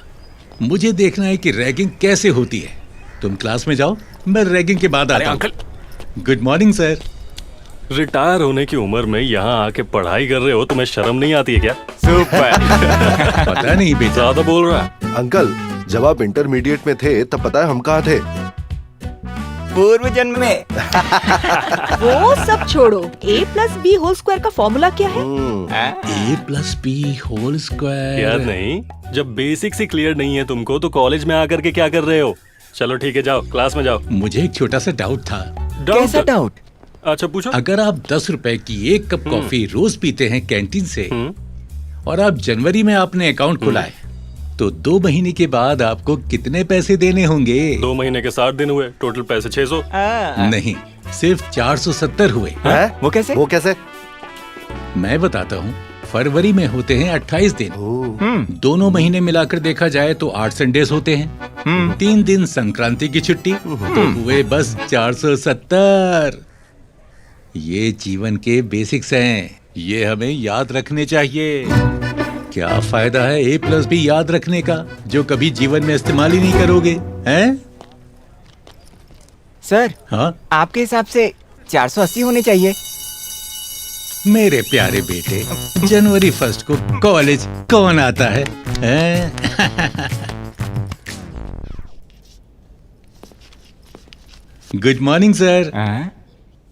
मुझे देखना है कि रैगिंग कैसे होती है। तुम क्लास में जाओ, मैं रैगिंग के बाद आता हूं। Uncle. Good morning sir. Retire होने की उम्र में यहाँ आके पढ़ाई कर रहे हो, तुम्हें शर्म नहीं आती है क्या? सुपर। पता नहीं बेटा, ज्यादा बोल रहा है। अंकल, जब आप इंटरमीडिएट में थे तब पता है हम कहाँ थे? पूर्व जन्म में। वो सब छोड़ो, a+b² का फॉर्मूला क्या है? a+b² याद नहीं? जब बेसिक्स ही क्लियर नहीं है तुमको तो कॉलेज में आकर के क्या कर रहे हो? चलो ठीक है, जाओ क्लास में जाओ। मुझे एक छोटा सा डाउट था। कैसा डाउट? अच्छा पूछो। अगर आप 10 रुपए की एक कप कॉफी रोज पीते हैं कैंटीन से, और आप जनवरी में आपने अकाउंट खुलाए, तो 2 महीने के बाद आपको कितने पैसे देने होंगे? 2 महीने के 60 दिन हुए, टोटल पैसे 600। नहीं, सिर्फ 470 हुए। वो कैसे? वो कैसे? मैं बताता हूँ। फरवरी में होते हैं 28 दिन। दोनों महीने मिलाकर देखा जाए तो 8 संडेज होते हैं। 3 दिन संक्रांति की छुट्टी, तो हुए बस 470। ये जीवन के बेसिक्स हैं, ये हमें याद रखने चाहिए। क्या फायदा है a+b याद रखने का, जो कभी जीवन में इस्तेमाल ही नहीं करोगे, हैं? सर, हाँ? आपके हिसाब से 480 होने चाहिए। मेरे प्यारे बेटे, जनवरी 1 को कॉलेज कौन आता है, हैं? Good morning sir.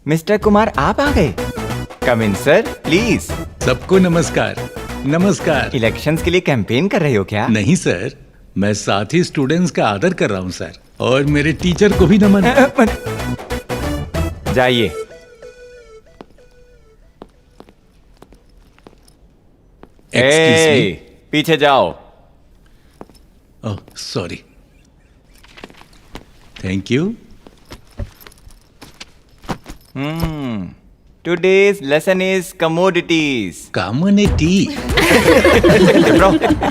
Mister Kumar, आप आ गए। कम इन सर, प्लीज। सबको नमस्कार। नमस्कार। इलेक्शंस के लिए कैंपेन कर रहे हो क्या? नहीं सर, मैं साथी स्टूडेंट्स का आदर कर रहा हूँ सर, और मेरे टीचर को भी नमन। जाइए। पीछे जाओ। Oh sorry. Thank you. Today's lesson is commodities. Community?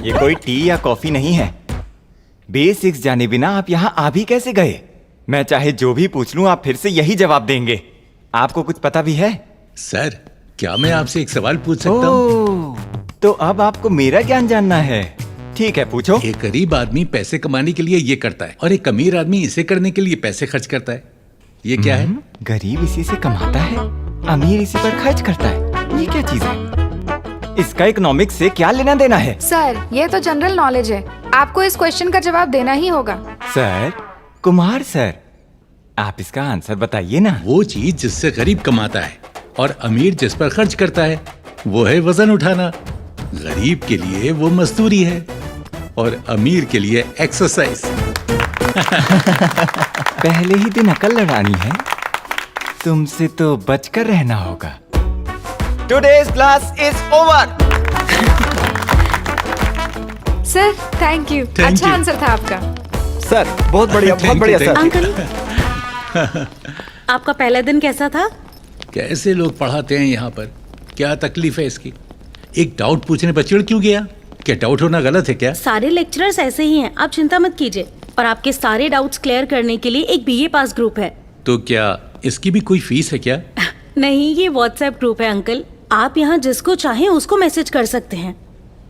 ये कोई टी या कॉफी नहीं है। बेसिक्स जाने बिना आप यहाँ आ भी कैसे गए? मैं चाहे जो भी पूछ लूं, आप फिर से यही जवाब देंगे। आपको कुछ पता भी है? सर, क्या मैं आपसे एक सवाल पूछ सकता हूँ? तो अब आपको मेरा ज्ञान जानना है। ठीक है, पूछो। एक गरीब आदमी पैसे कमाने के लिए ये करता है, और एक अमीर आदमी इसे करने के लिए पैसे खर्च करता है। ये क्या है? गरीब इसी से कमाता है, अमीर इसी पर खर्च करता है। ये क्या चीज है? इसका इकोनॉमिक्स से क्या लेना देना है? सर, ये तो जनरल नॉलेज है, आपको इस क्वेश्चन का जवाब देना ही होगा। सर, कुमार सर, आप इसका आंसर बताइए ना। वो चीज जिससे गरीब कमाता है और अमीर जिस पर खर्च करता है, वो है वजन उठाना। गरीब के लिए वो मजदूरी है, और अमीर के लिए एक्सरसाइज। पहले ही दिन अकल लड़ानी है, तुमसे तो बचकर रहना होगा। Today's class is over. Sir, thank you. अच्छा आंसर था आपका। सर, बहुत बढ़िया, बहुत बढ़िया सर। अंकल, आपका पहला दिन कैसा था? कैसे लोग पढ़ाते हैं यहाँ पर, क्या तकलीफ है इसकी? एक डाउट पूछने पर चिढ़ क्यों गया? क्या डाउट होना गलत है क्या? सारे लेक्चरर्स ऐसे ही हैं, आप चिंता मत कीजिए। और आपके सारे डाउट्स क्लियर करने के लिए एक बीए पास ग्रुप है। तो क्या इसकी भी कोई फीस है क्या? नहीं, ये व्हाट्सएप ग्रुप है अंकल। आप यहाँ जिसको चाहें उसको मैसेज कर सकते हैं।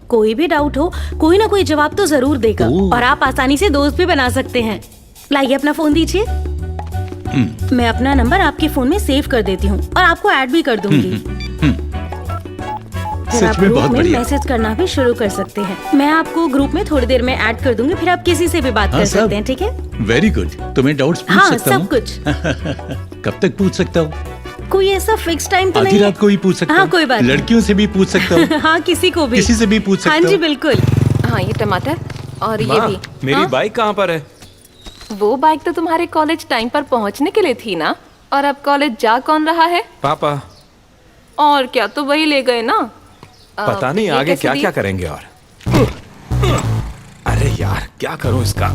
कोई भी डाउट हो कोई ना कोई जवाब तो जरूर देगा और आप आसानी से दोस्त भी बना सकते हैं। लाइए अपना फोन दीजिए। मैं अपना नंबर आपके फोन में सेव कर देती हूँ और आपको ऐड भी कर दूंगी। फिर आप ग्रुप में मैसेज करना भी शुरू कर सकते हैं। मैं आपको ग्रुप में थोड़ी देर में ऐड कर दूंगी, फिर आप किसी से भी बात कर सकते हैं, ठीक है? Very good. तुम्हें डाउट्स पूछ हाँ, सकता हूँ? सब कुछ। कब तक पूछ सकता हूँ? कोई ऐसा फिक्स टाइम तो नहीं आधी है? रात को ही पूछ सकता हूँ? हाँ, कोई बात नहीं। लड़कियों से भी पूछ सकता हूँ? हाँ, किसी को भी, किसी से भी पूछ सकता हूँ। हूँ? हाँ जी, बिल्कुल। हाँ, ये टमाटर और ये माँ, भी। मेरी हाँ? बाइक कहाँ पर है? वो बाइक तो तुम्हारे कॉलेज टाइम पर पहुंचने के लिए थी ना। और अब कॉलेज जा कौन रहा है? पापा। और क्या, तो वही ले गए ना। पता नहीं ये आगे कैसे क्या दी? क्या करेंगे। और अरे यार, क्या करूं इसका?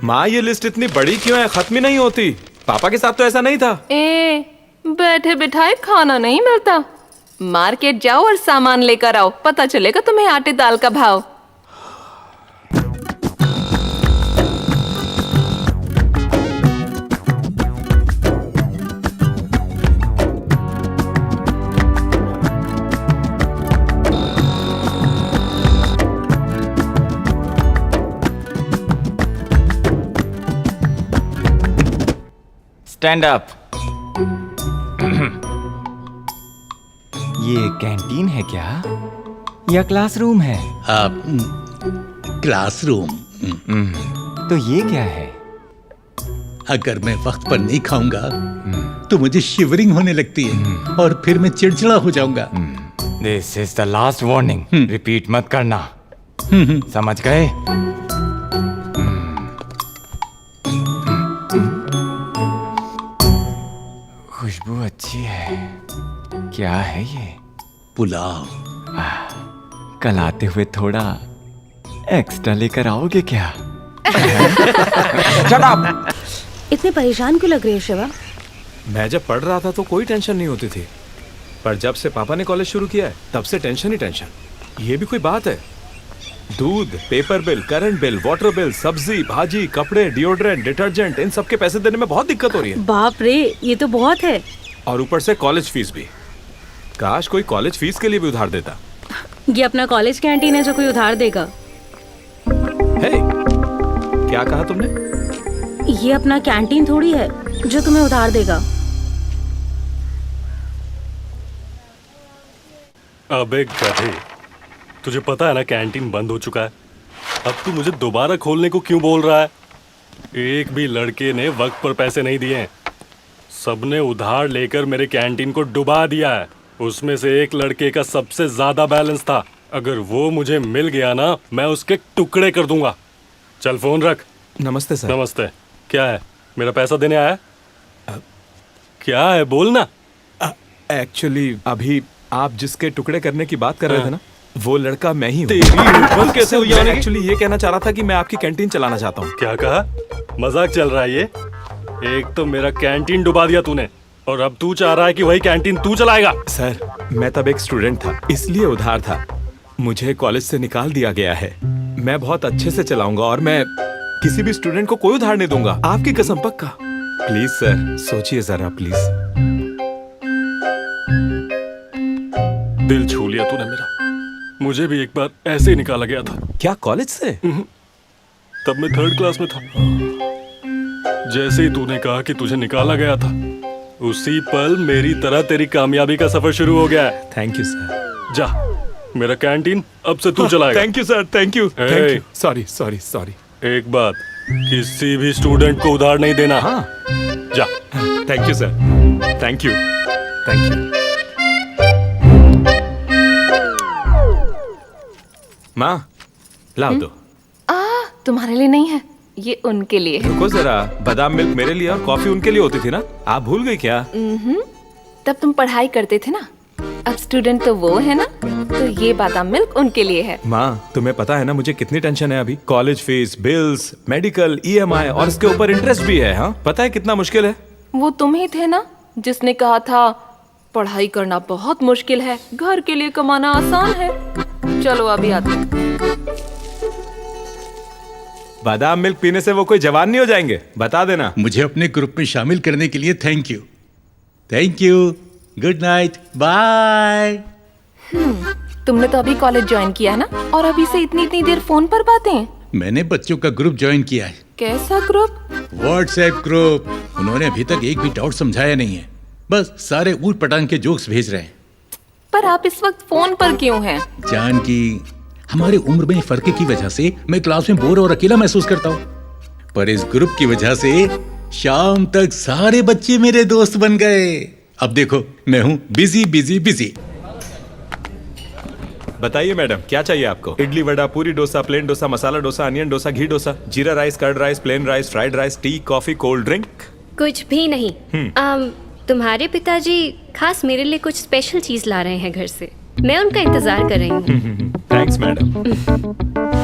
माँ, ये लिस्ट इतनी बड़ी क्यों है? खत्म ही नहीं होती। पापा के साथ तो ऐसा नहीं था। बैठे बिठाए खाना नहीं मिलता। मार्केट जाओ और सामान लेकर आओ, पता चलेगा तुम्हें आटे दाल का भाव। Stand up. ये कैंटीन है क्या या क्लासरूम है? क्लासरूम। तो ये क्या है? अगर मैं वक्त पर नहीं खाऊंगा तो मुझे शिवरिंग होने लगती है और फिर मैं चिड़चिड़ा हो जाऊंगा। This is the last warning. Repeat मत करना, समझ गए? खुशबू अच्छी है। क्या है ये? पुलाव। कल आते हुए थोड़ा एक्स्ट्रा लेकर आओगे क्या? Shut up! इतने परेशान क्यों लग रहे हो शिवा? मैं जब पढ़ रहा था तो कोई टेंशन नहीं होती थी, पर जब से पापा ने कॉलेज शुरू किया है तब से टेंशन ही टेंशन। ये भी कोई बात है? दूध, paper bill, current bill, water bill, सब्जी, भाजी, कपड़े, डिओड्रेंट, डिटर्जेंट, इन सब के पैसे देने में बहुत दिक्कत हो रही है। बाप रे, ये तो बहुत है। और ऊपर से कॉलेज फीस भी। काश कोई कॉलेज फीस के लिए भी उधार देता। ये अपना कॉलेज कैंटीन है जो कोई उधार देगा। हे, क्या कहा तुमने? ये अपना कैंटीन थोड़ी है जो तुम्हें उधार देगा। अबे गधे, तुझे पता है ना कैंटीन बंद हो चुका है। अब तू मुझे दोबारा खोलने को क्यों बोल रहा है? एक भी लड़के ने वक्त पर पैसे नहीं दिए हैं। सबने उधार लेकर मेरे कैंटीन को डुबा दिया है। उसमें से एक लड़के का सबसे ज्यादा बैलेंस था। अगर वो मुझे मिल गया ना, मैं उसके टुकड़े कर दूंगा। चल फोन रख। नमस्ते सर। नमस्ते। क्या है? मेरा पैसा देने आया? क्या है बोल ना। एक्चुअली अभी आप जिसके टुकड़े करने की बात कर रहे थे ना, वो लड़का मैं ही हूँ। तेरी कैसे हुई? एक्चुअली ये कहना चाह रहा था कि मैं आपकी कैंटीन चलाना चाहता हूँ। क्या कहा? मजाक चल रहा है ये? एक तो मेरा कैंटीन डुबा दिया तूने और अब तू चाह रहा है कि वही कैंटीन तू चलाएगा। सर, मैं तब एक स्टूडेंट था, इसलिए उधार था। मुझे कॉलेज से निकाल दिया गया है। मैं बहुत अच्छे से चलाऊंगा और मैं किसी भी स्टूडेंट को कोई उधार नहीं दूंगा। आपकी कसम, पक्का। प्लीज सर, सोचिए जरा प्लीज। दिल छू लिया तूने मेरा। मुझे भी एक बार ऐसे ही निकाला गया था। क्या कॉलेज से? तब मैं 3rd क्लास में था। जैसे ही तूने कहा कि तुझे निकाला गया था, उसी पल मेरी तरह तेरी कामयाबी का सफर शुरू हो गया है। Thank you sir. जा, मेरा कैंटीन अब से तू चलाएगा। Thank you sir, thank you, thank you. Sorry sorry sorry. एक बात, किसी भी स्टूडेंट को उधार नहीं देना। हाँ, जा। Thank you sir, thank you, thank you. माँ, लाओ दो। तुम्हारे लिए नहीं है, ये उनके लिए है। रुको जरा, बादाम मिल्क मेरे लिए और कॉफी उनके लिए होती थी ना। आप भूल गई क्या? तब तुम पढ़ाई करते थे ना, अब स्टूडेंट तो वो है ना, तो ये बादाम मिल्क उनके लिए है। माँ, तुम्हें पता है ना मुझे कितनी टेंशन है अभी? College fees, bills, medical, EMI और इसके ऊपर इंटरेस्ट भी है। हाँ, पता है कितना मुश्किल है? वो तुम ही थे ना जिसने कहा था पढ़ाई करना बहुत मुश्किल है, घर के लिए कमाना आसान है। चलो अभी आते हैं। बादाम मिल्क पीने से वो कोई जवान नहीं हो जाएंगे, बता देना। मुझे अपने ग्रुप में शामिल करने के लिए thank you. Thank you, good night, bye. तुमने तो अभी कॉलेज ज्वाइन किया है ना, और अभी से इतनी इतनी देर फोन पर बातें। मैंने बच्चों का ग्रुप ज्वाइन किया है। कैसा ग्रुप? WhatsApp group. उन्होंने अभी तक एक भी डाउट समझाया नहीं है, बस सारे ऊट पटांग के जोक्स भेज रहे हैं। पर आप इस वक्त फोन पर क्यों हैं? जान की हमारी उम्र में फर्क की वजह से मैं क्लास में बोर और अकेला महसूस करता हूँ, पर इस ग्रुप की वजह से शाम तक सारे बच्चे मेरे दोस्त बन गए। अब देखो मैं हूँ बिजी बिजी बिजी। बताइए मैडम, क्या चाहिए आपको? Idli, vada, puri dosa, plain dosa, masala dosa, onion dosa, ghee dosa, jeera rice, curd rice, plain rice, fried rice, tea, coffee, cold drink? कुछ भी नहीं। तुम्हारे पिताजी खास मेरे लिए कुछ स्पेशल चीज ला रहे हैं घर से, मैं उनका इंतजार कर रही हूँ। Thanks madam.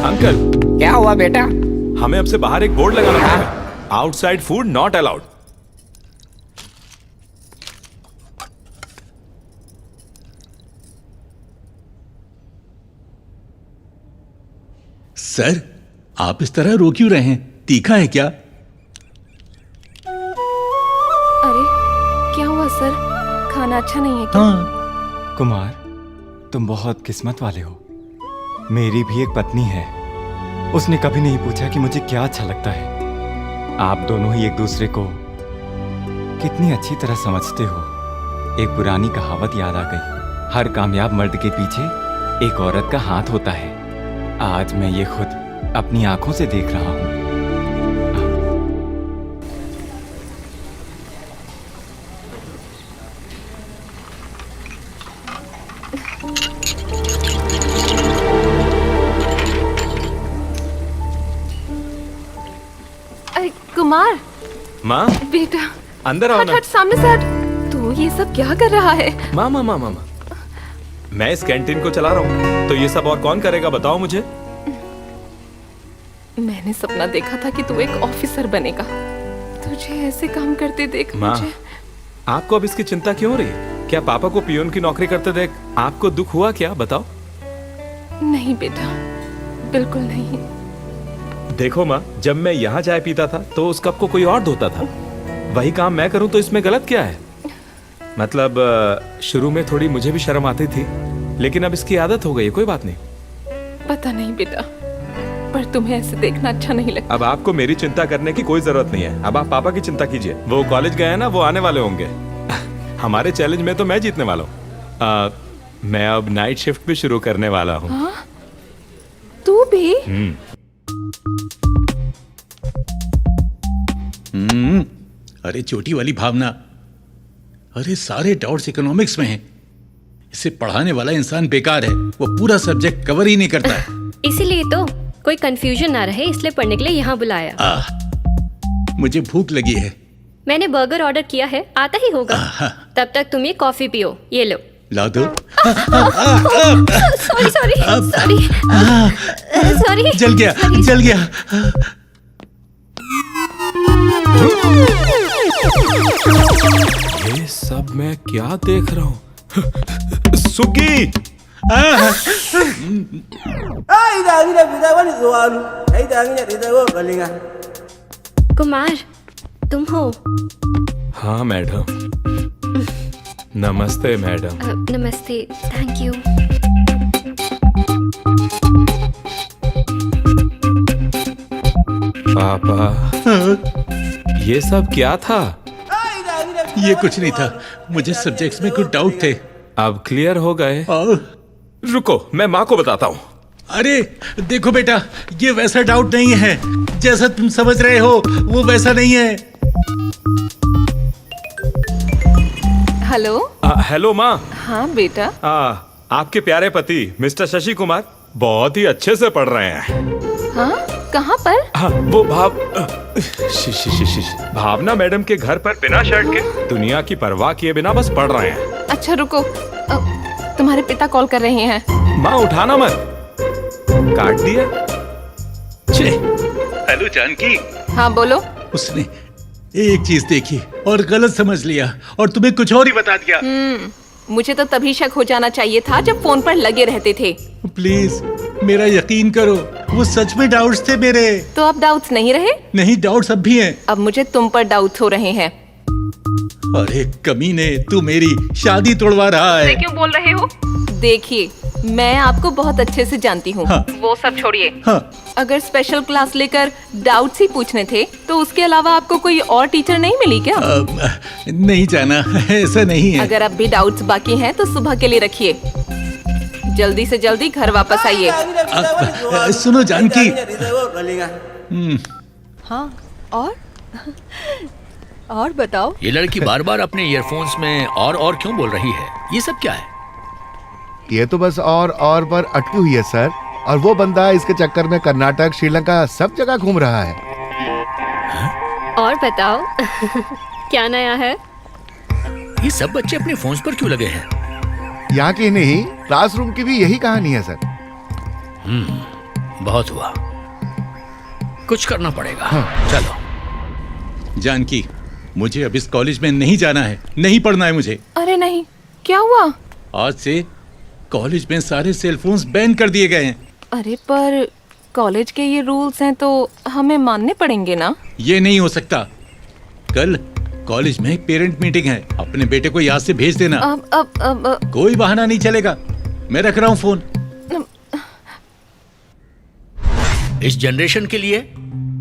अंकल, क्या हुआ बेटा? हमें अब से बाहर एक बोर्ड लगाना पड़ेगा, outside food not allowed. Sir, आप इस तरह रो क्यों रहे हैं? तीखा है क्या? अरे क्या हुआ सर, खाना अच्छा नहीं है क्या? हाँ। कुमार, तुम बहुत किस्मत वाले हो। मेरी भी एक पत्नी है, उसने कभी नहीं पूछा कि मुझे क्या अच्छा लगता है। आप दोनों ही एक दूसरे को कितनी अच्छी तरह समझते हो। एक पुरानी कहावत याद आ गई, हर कामयाब मर्द के पीछे एक औरत का हाथ होता है। आज मैं ये खुद अपनी आंखों से देख रहा हूं। अरे कुमार। माँ, बेटा अंदर आओ हट ना। हट, सामने से हट। तू ये सब क्या कर रहा है? माँ, मैं इस कैंटीन को चला रहा हूँ, तो ये सब और कौन करेगा बताओ मुझे? मैंने सपना देखा था कि तू एक ऑफिसर बनेगा। तुझे ऐसे काम करते देख माँ, मुझे। आपको अब इसकी चिंता क्यों हो रही है? क्या पापा को पियोन की नौकरी करते देख आपको दुख हुआ क्या? बताओ। नहीं बेटा, बिल्कुल नहीं। देखो माँ, जब मैं यहाँ चाय पीता था तो उस कप को कोई और धोता था। वही काम मैं करूँ तो इसमें गलत क्या है? मतलब शुरू में थोड़ी मुझे भी शर्म आती थी, लेकिन अब इसकी आदत हो गई है, कोई बात नहीं। पता नहीं बेटा, पर तुम्हें ऐसे देखना अच्छा नहीं लगता। अब आपको मेरी चिंता करने की कोई जरूरत नहीं है। अब आप पापा की चिंता कीजिए। वो कॉलेज गए हैं ना, वो आने वाले होंगे। हमारे चैलेंज में तो मैं जीतने वाला हूँ। मैं अब नाइट शिफ्ट भी शुरू करने वाला हूँ। हाँ? तू भी? अरे छोटी वाली भावना, अरे सारे डाउट्स इकोनॉमिक्स में हैं। इसे पढ़ाने वाला इंसान बेकार है, वो पूरा सब्जेक्ट कवर ही नहीं करता है। इसीलिए तो कोई कंफ्यूजन ना रहे, इसलिए पढ़ने के लिए यहाँ बुलाया। मुझे भूख लगी है। मैंने बर्गर ऑर्डर किया है, आता ही होगा। तब तक तुम ये कॉफी पियो, ये लो। ला दो। Sorry sorry sorry sorry. जल गया, जल गया। ये सब मैं क्या देख रहा हूँ? सुगी! कुमार, तुम हो? हाँ मैडम। नमस्ते मैडम। नमस्ते, थैंक यू। पापा, ये सब क्या था? ये कुछ नहीं था, मुझे सब्जेक्ट्स में कुछ डाउट थे। अब क्लियर हो गए। रुको, मैं माँ को बताता हूँ। अरे देखो बेटा, ये वैसा डाउट नहीं है जैसा तुम समझ रहे हो, वो वैसा नहीं है। हेलो। हेलो माँ। हाँ बेटा। आपके प्यारे पति मिस्टर शशि कुमार बहुत ही अच्छे से पढ़ रहे हैं। हाँ, कहाँ पर? हाँ, वो भावना मैडम के घर पर बिना शर्ट के, दुनिया की परवाह किए बिना बस पढ़ रहे हैं। अच्छा रुको, तुम्हारे पिता कॉल कर रहे हैं। माँ उठाना मत, काट दिया। हेलो जानकी। हाँ बोलो। उसने एक चीज देखी और गलत समझ लिया और तुम्हें कुछ और ही बता दिया। मुझे तो तभी शक हो जाना चाहिए था जब फोन पर लगे रहते थे। प्लीज मेरा यकीन करो, वो सच में डाउट्स थे मेरे। तो अब डाउट्स नहीं रहे? नहीं, डाउट्स अब भी हैं। अब मुझे तुम पर डाउट हो रहे हैं। अरे कमीने, तू मेरी शादी तोड़वा रहा है। क्यों बोल रहे हो? देखिए, मैं आपको बहुत अच्छे से जानती हूँ। हाँ। वो सब छोड़िए। हाँ। अगर स्पेशल क्लास लेकर डाउट्स ही पूछने थे तो उसके अलावा आपको कोई और टीचर नहीं मिली क्या? नहीं जाना, ऐसा नहीं है। अगर अब भी डाउट्स बाकी हैं तो सुबह के लिए रखिए। जल्दी से जल्दी घर वापस आइए। सुनो जानकी। हाँ, और बताओ। ये लड़की बार बार अपने ईयरफोन्स में और क्यों बोल रही है? ये सब क्या है? ये तो बस और पर अटकी हुई है सर। और वो बंदा इसके चक्कर में कर्नाटक, श्रीलंका सब जगह घूम रहा है। और बताओ क्या नया है? ये सब बच्चे अपने फोन्स पर क्यों लगे हैं? यहाँ की नहीं, क्लासरूम की भी यही कहानी है सर। बहुत हुआ, कुछ करना पड़ेगा। हाँ। चलो। जानकी, मुझे अब इस कॉलेज में नहीं जाना है, नहीं पढ़ना है मुझे। अरे नहीं, क्या हुआ? आज से कॉलेज में सारे सेलफोन्स बैन कर दिए गए हैं। अरे पर कॉलेज के ये रूल्स हैं तो हमें मानने पड़ेंगे ना? ये नहीं हो सकता। कल कॉलेज में एक पेरेंट मीटिंग है, अपने बेटे को यहाँ से भेज देना। अब कोई बहाना नहीं चलेगा। मैं रख रहा हूँ फोन। इस जनरेशन के लिए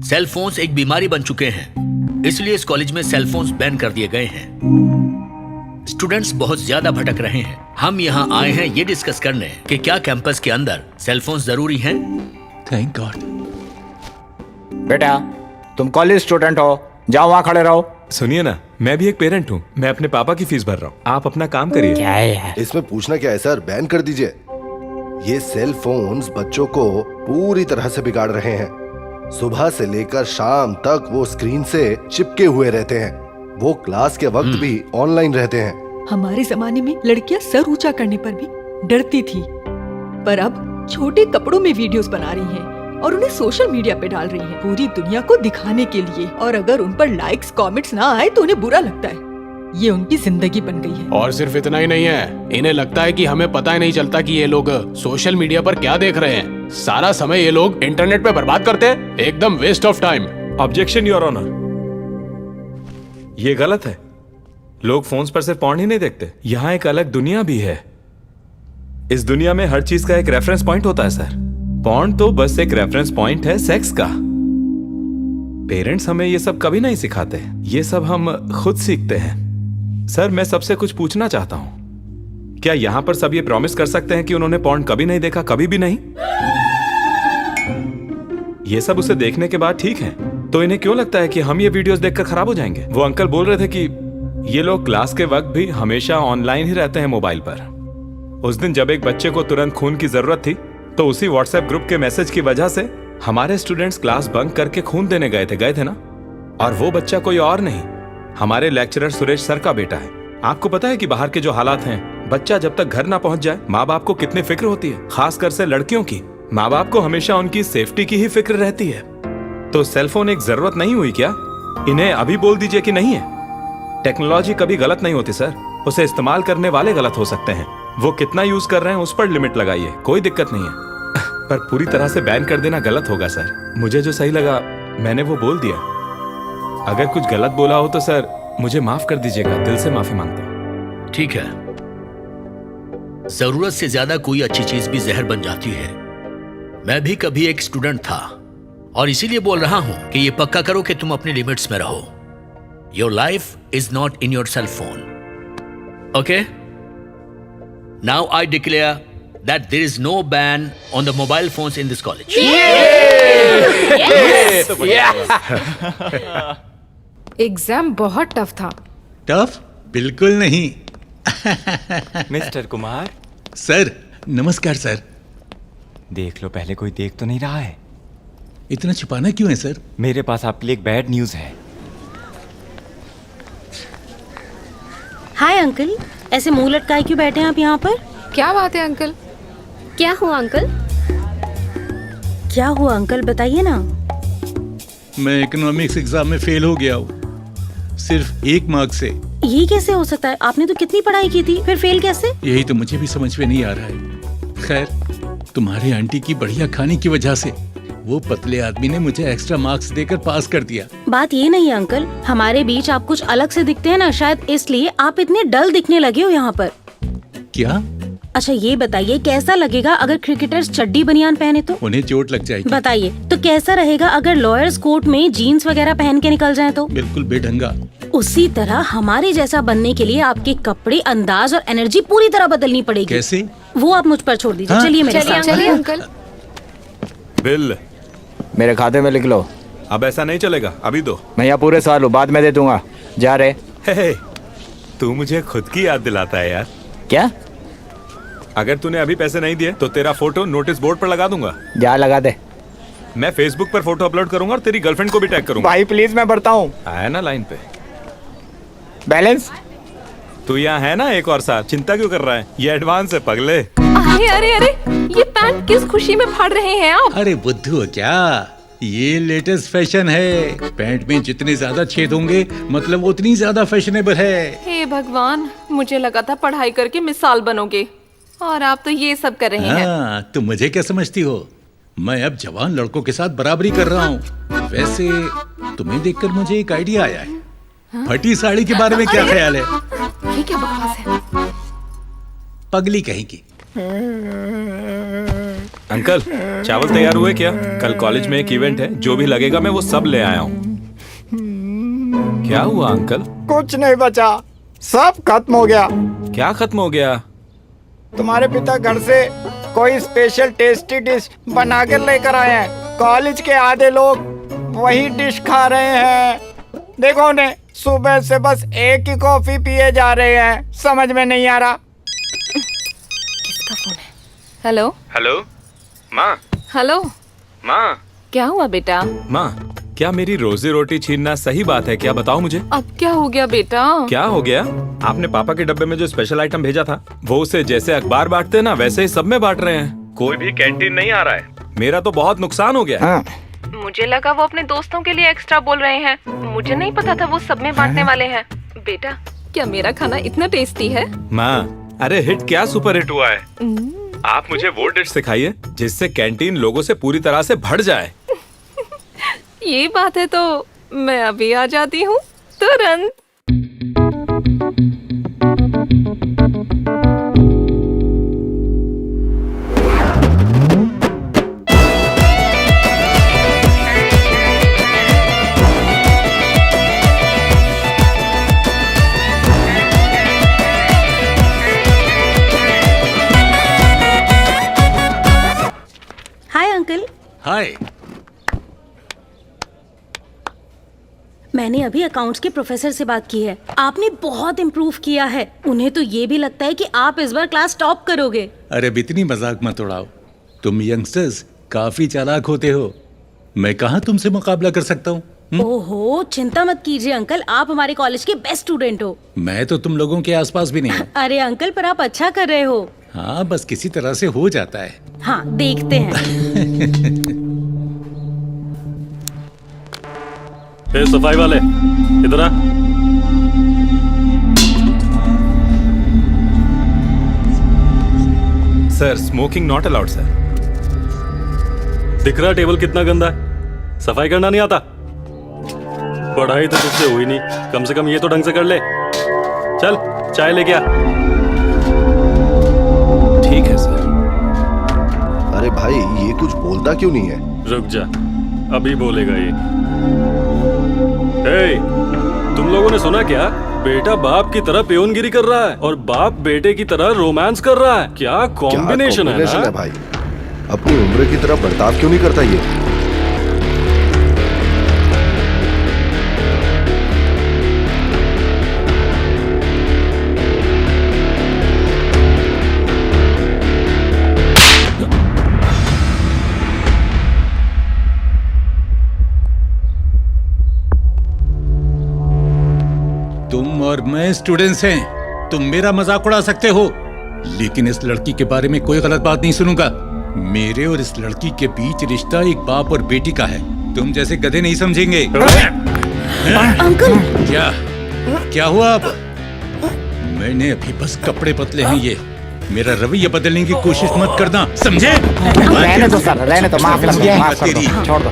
सेल फोन्स एक बीमारी बन चुके हैं, इसलिए इस कॉलेज में सेल फोन्स बैन कर दिए गए हैं। स्टूडेंट्स बहुत ज्यादा भटक रहे हैं। हम यहाँ आए हैं ये डिस्कस करने कि क्या कैंपस के अंदर सेल फोन्स जरूरी हैं? Thank God. बेटा, तुम कॉलेज स्टूडेंट हो, जाओ वहाँ खड़े रहो। सुनिए ना, मैं भी एक पेरेंट हूँ। मैं अपने पापा की फीस भर रहा हूँ। आप अपना काम करिए। क्या है यार? इसमें पूछना क्या है सर, बैन कर दीजिए। ये सेल फोन्स बच्चों को पूरी तरह से बिगाड़ रहे हैं। सुबह से लेकर शाम तक वो स्क्रीन से चिपके हुए रहते हैं। वो क्लास के वक्त भी ऑनलाइन रहते हैं। हमारे जमाने में लड़कियां सर ऊंचा करने पर भी डरती थी, पर अब छोटे कपड़ों में वीडियोस बना रही हैं और उन्हें सोशल मीडिया पे डाल रही हैं, पूरी दुनिया को दिखाने के लिए। और अगर उन पर लाइक्स कमेंट्स ना आए तो उन्हें बुरा लगता है। ये उनकी जिंदगी बन गई है। और सिर्फ इतना ही नहीं है, इन्हें लगता है कि हमें पता ही नहीं चलता कि ये लोग सोशल मीडिया पर क्या देख रहे हैं। सारा समय ये लोग इंटरनेट पे बर्बाद करते हैं, एकदम waste of time. Objection your honour, ये गलत है। लोग फोन्स पर सिर्फ पॉर्न ही नहीं देखते, यहाँ एक अलग दुनिया भी है। इस दुनिया में हर चीज का एक रेफरेंस पॉइंट होता है सर। पॉर्न तो बस एक रेफरेंस पॉइंट है सेक्स का। पेरेंट्स हमें ये सब कभी नहीं सिखाते, ये सब हम खुद सीखते हैं। सर, मैं सबसे कुछ पूछना चाहता हूं, क्या यहां पर सब ये प्रॉमिस कर सकते हैं कि उन्होंने पॉर्न कभी नहीं देखा, कभी भी नहीं? ये सब उसे देखने के बाद ठीक है, तो इन्हें क्यों लगता है कि हम ये वीडियोस देखकर खराब हो जाएंगे? वो अंकल बोल रहे थे कि ये लोग क्लास के वक्त भी हमेशा ऑनलाइन ही रहते हैं मोबाइल पर। उस दिन जब एक बच्चे को तुरंत खून की जरूरत थी तो उसी व्हाट्सएप ग्रुप के मैसेज की वजह से हमारे स्टूडेंट्स क्लास बंक करके खून देने गए थे ना। और वो बच्चा कोई और नहीं, हमारे लेक्चरर सुरेश सर का बेटा है। आपको पता है कि बाहर के जो हालात हैं, बच्चा जब तक घर ना पहुंच जाए माँ बाप को कितनी फिक्र होती है, खासकर से लड़कियों की। माँ बाप को हमेशा उनकी सेफ्टी की ही फिक्र रहती है। तो सेलफोन एक जरूरत नहीं हुई क्या? इन्हें अभी बोल दीजिए कि नहीं है। टेक्नोलॉजी कभी गलत नहीं होती सर, उसे इस्तेमाल करने वाले गलत हो सकते हैं। वो कितना यूज कर रहे हैं उस पर लिमिट लगाइए, कोई दिक्कत नहीं है। पर पूरी तरह से बैन कर देना गलत होगा सर। मुझे जो सही लगा मैंने वो बोल दिया। अगर कुछ गलत बोला हो तो सर मुझे माफ कर दीजिएगा, दिल से माफी मांगता हूं। ठीक है, जरूरत से ज्यादा कोई अच्छी चीज भी जहर बन जाती है। मैं भी कभी एक स्टूडेंट था और इसीलिए बोल रहा हूं कि ये पक्का करो कि तुम अपने लिमिट्स में रहो। Your life is not in your cell phone, okay? Now I declare that there is no ban on the mobile phones in this college. Exam बहुत टफ था। टफ? बिल्कुल नहीं। मिस्टर कुमार। सर, नमस्कार सर। देख लो, पहले कोई देख तो नहीं रहा है। इतना छुपाना क्यों है सर? मेरे पास आपके लिए एक बैड न्यूज है। हाय अंकल, ऐसे मुंह लटकाए क्यों बैठे हैं आप यहाँ पर? क्या बात है अंकल? क्या हुआ अंकल? क्या हुआ अंकल, बताइए ना। मैं इकोनॉमिक्स एग्जाम में फेल हो गया हूँ। सिर्फ 1 मार्क्स से। ये कैसे हो सकता है? आपने तो कितनी पढ़ाई की थी, फिर फेल कैसे? यही तो मुझे भी समझ में नहीं आ रहा है। खैर, तुम्हारे आंटी की बढ़िया खाने की वजह से वो पतले आदमी ने मुझे एक्स्ट्रा मार्क्स देकर पास कर दिया। बात ये नहीं है अंकल, हमारे बीच आप कुछ अलग से दिखते हैं ना, शायद इसलिए आप इतने डल दिखने लगे हो यहाँ पर। क्या? अच्छा ये बताइए, कैसा लगेगा अगर क्रिकेटर्स चड्डी बनियान पहने तो? उन्हें चोट लग जाएगी। बताइए तो कैसा रहेगा अगर लॉयर्स कोर्ट में जीन्स वगैरह पहन के निकल जाएं तो? बिल्कुल बेढंगा। उसी तरह हमारे जैसा बनने के लिए आपके कपड़े, अंदाज और एनर्जी पूरी तरह बदलनी पड़ेगी। कैसे? वो आप मुझ पर छोड़ दीजिए। हाँ? चलिए मेरे साथ। चलिए अंकल। बिल मेरे खाते में लिख लो। अब ऐसा नहीं चलेगा, अभी दो। मैं यहाँ पूरे साल हूँ, बाद में दे दूंगा। जा रहे। हे, तू मुझे खुद की याद दिलाता है यार। क्या? अगर तूने अभी पैसे नहीं दिए तो तेरा फोटो नोटिस बोर्ड पर लगा दूंगा। जा लगा दे। मैं फेसबुक पर फोटो अपलोड करूंगा और तेरी गर्लफ्रेंड को भी टैग करूंगा। भाई प्लीज, मैं बढ़ता हूँ। आया ना लाइन पे। बैलेंस? तू यहाँ है ना एक और साथ, चिंता क्यों कर रहा है? ये एडवांस है पगले। अरे अरे अरे, ये पैंट किस खुशी में फाड़ रहे हैं आप? अरे बुद्धू क्या, ये लेटेस्ट फैशन है। पैंट में जितने ज्यादा छेद होंगे मतलब उतनी ज्यादा फैशनेबल है। हे भगवान, मुझे लगा था पढ़ाई करके मिसाल बनोगे और आप तो ये सब कर रहे हैं। हाँ, तुम मुझे क्या समझती हो? मैं अब जवान लड़कों के साथ बराबरी कर रहा हूँ। वैसे तुम्हें देखकर मुझे एक आइडिया आया है। फटी साड़ी के बारे में क्या ख्याल है? ये क्या बकवास है? पगली कहेंगी। अंकल, चावल तैयार हुए क्या? कल कॉलेज में एक इवेंट है, जो भी लगेगा मैं वो सब ले आया हूँ। क्या हुआ अंकल? कुछ नहीं बचा, सब खत्म हो गया। क्या खत्म हो गया? तुम्हारे पिता घर से कोई स्पेशल टेस्टी डिश बना कर लेकर आए हैं। कॉलेज के आधे लोग वही डिश खा रहे हैं। देखो उन्हें, सुबह से बस एक ही कॉफी पिए जा रहे हैं। समझ में नहीं आ रहा। किसका फोन है? हेलो हेलो माँ। हेलो माँ, क्या हुआ बेटा? माँ, क्या मेरी रोजी रोटी छीनना सही बात है क्या? बताओ मुझे। अब क्या हो गया बेटा? क्या हो गया? आपने पापा के डब्बे में जो स्पेशल आइटम भेजा था, वो उसे जैसे अखबार बांटते हैं ना, वैसे ही सब में बांट रहे हैं। कोई भी कैंटीन नहीं आ रहा है। मेरा तो बहुत नुकसान हो गया। मुझे लगा वो अपने दोस्तों के लिए एक्स्ट्रा बोल रहे हैं। मुझे नहीं पता था वो सब में बांटने वाले हैं। बेटा, क्या मेरा खाना इतना टेस्टी है? माँ, अरे हिट क्या सुपर हिट हुआ है। आप मुझे वो डिश सिखाइए जिससे कैंटीन लोगों से पूरी तरह से भर जाए। ये बात है तो मैं अभी आ जाती हूँ तुरंत। Hi uncle. हाय। मैंने अभी अकाउंट्स के प्रोफेसर से बात की है। आपने बहुत इम्प्रूव किया है। उन्हें तो ये भी लगता है कि आप इस बार क्लास टॉप करोगे। अरे अब इतनी मजाक मत उड़ाओ। तुम यंगस्टर्स काफी चालाक होते हो। मैं कहाँ तुमसे मुकाबला कर सकता हूँ? ओहो, चिंता मत कीजिए अंकल, आप हमारे कॉलेज के बेस्ट स्टूडेंट हो। मैं तो तुम लोगों के आसपास भी नहीं हूँ। अरे अंकल, पर आप अच्छा कर रहे हो। हाँ, बस किसी तरह से हो जाता है। हाँ, देखते हैं। ए, सफाई वाले इधर आ। Sir, smoking not allowed sir. दिख रहा टेबल कितना गंदा है? सफाई करना नहीं आता? पढ़ाई तो तुझसे हुई नहीं, कम से कम ये तो ढंग से कर ले। चल चाय लेके आ। ठीक है सर। अरे भाई, ये कुछ बोलता क्यों नहीं है? रुक जा, अभी बोलेगा ये। तुम लोगों ने सुना क्या? बेटा बाप की तरह पेयोनगिरी कर रहा है और बाप बेटे की तरह रोमांस कर रहा है। क्या कॉम्बिनेशन है ना? भाई, अपनी उम्र की तरह बर्ताव क्यों नहीं करता ये? तुम और मैं स्टूडेंट्स हैं। तुम मेरा मजाक उड़ा सकते हो, लेकिन इस लड़की के बारे में कोई गलत बात नहीं सुनूंगा। मेरे और इस लड़की के बीच रिश्ता एक बाप और बेटी का है। तुम जैसे गधे नहीं समझेंगे। अंकल, क्या क्या हुआ अब? मैंने अभी बस कपड़े बदले हैं ये। मेरा रवैया बदलने की कोशिश मत करना, समझे? रहने दो सर, रहने दो, माफ कर दो, माफ कर दो, छोड़ दो।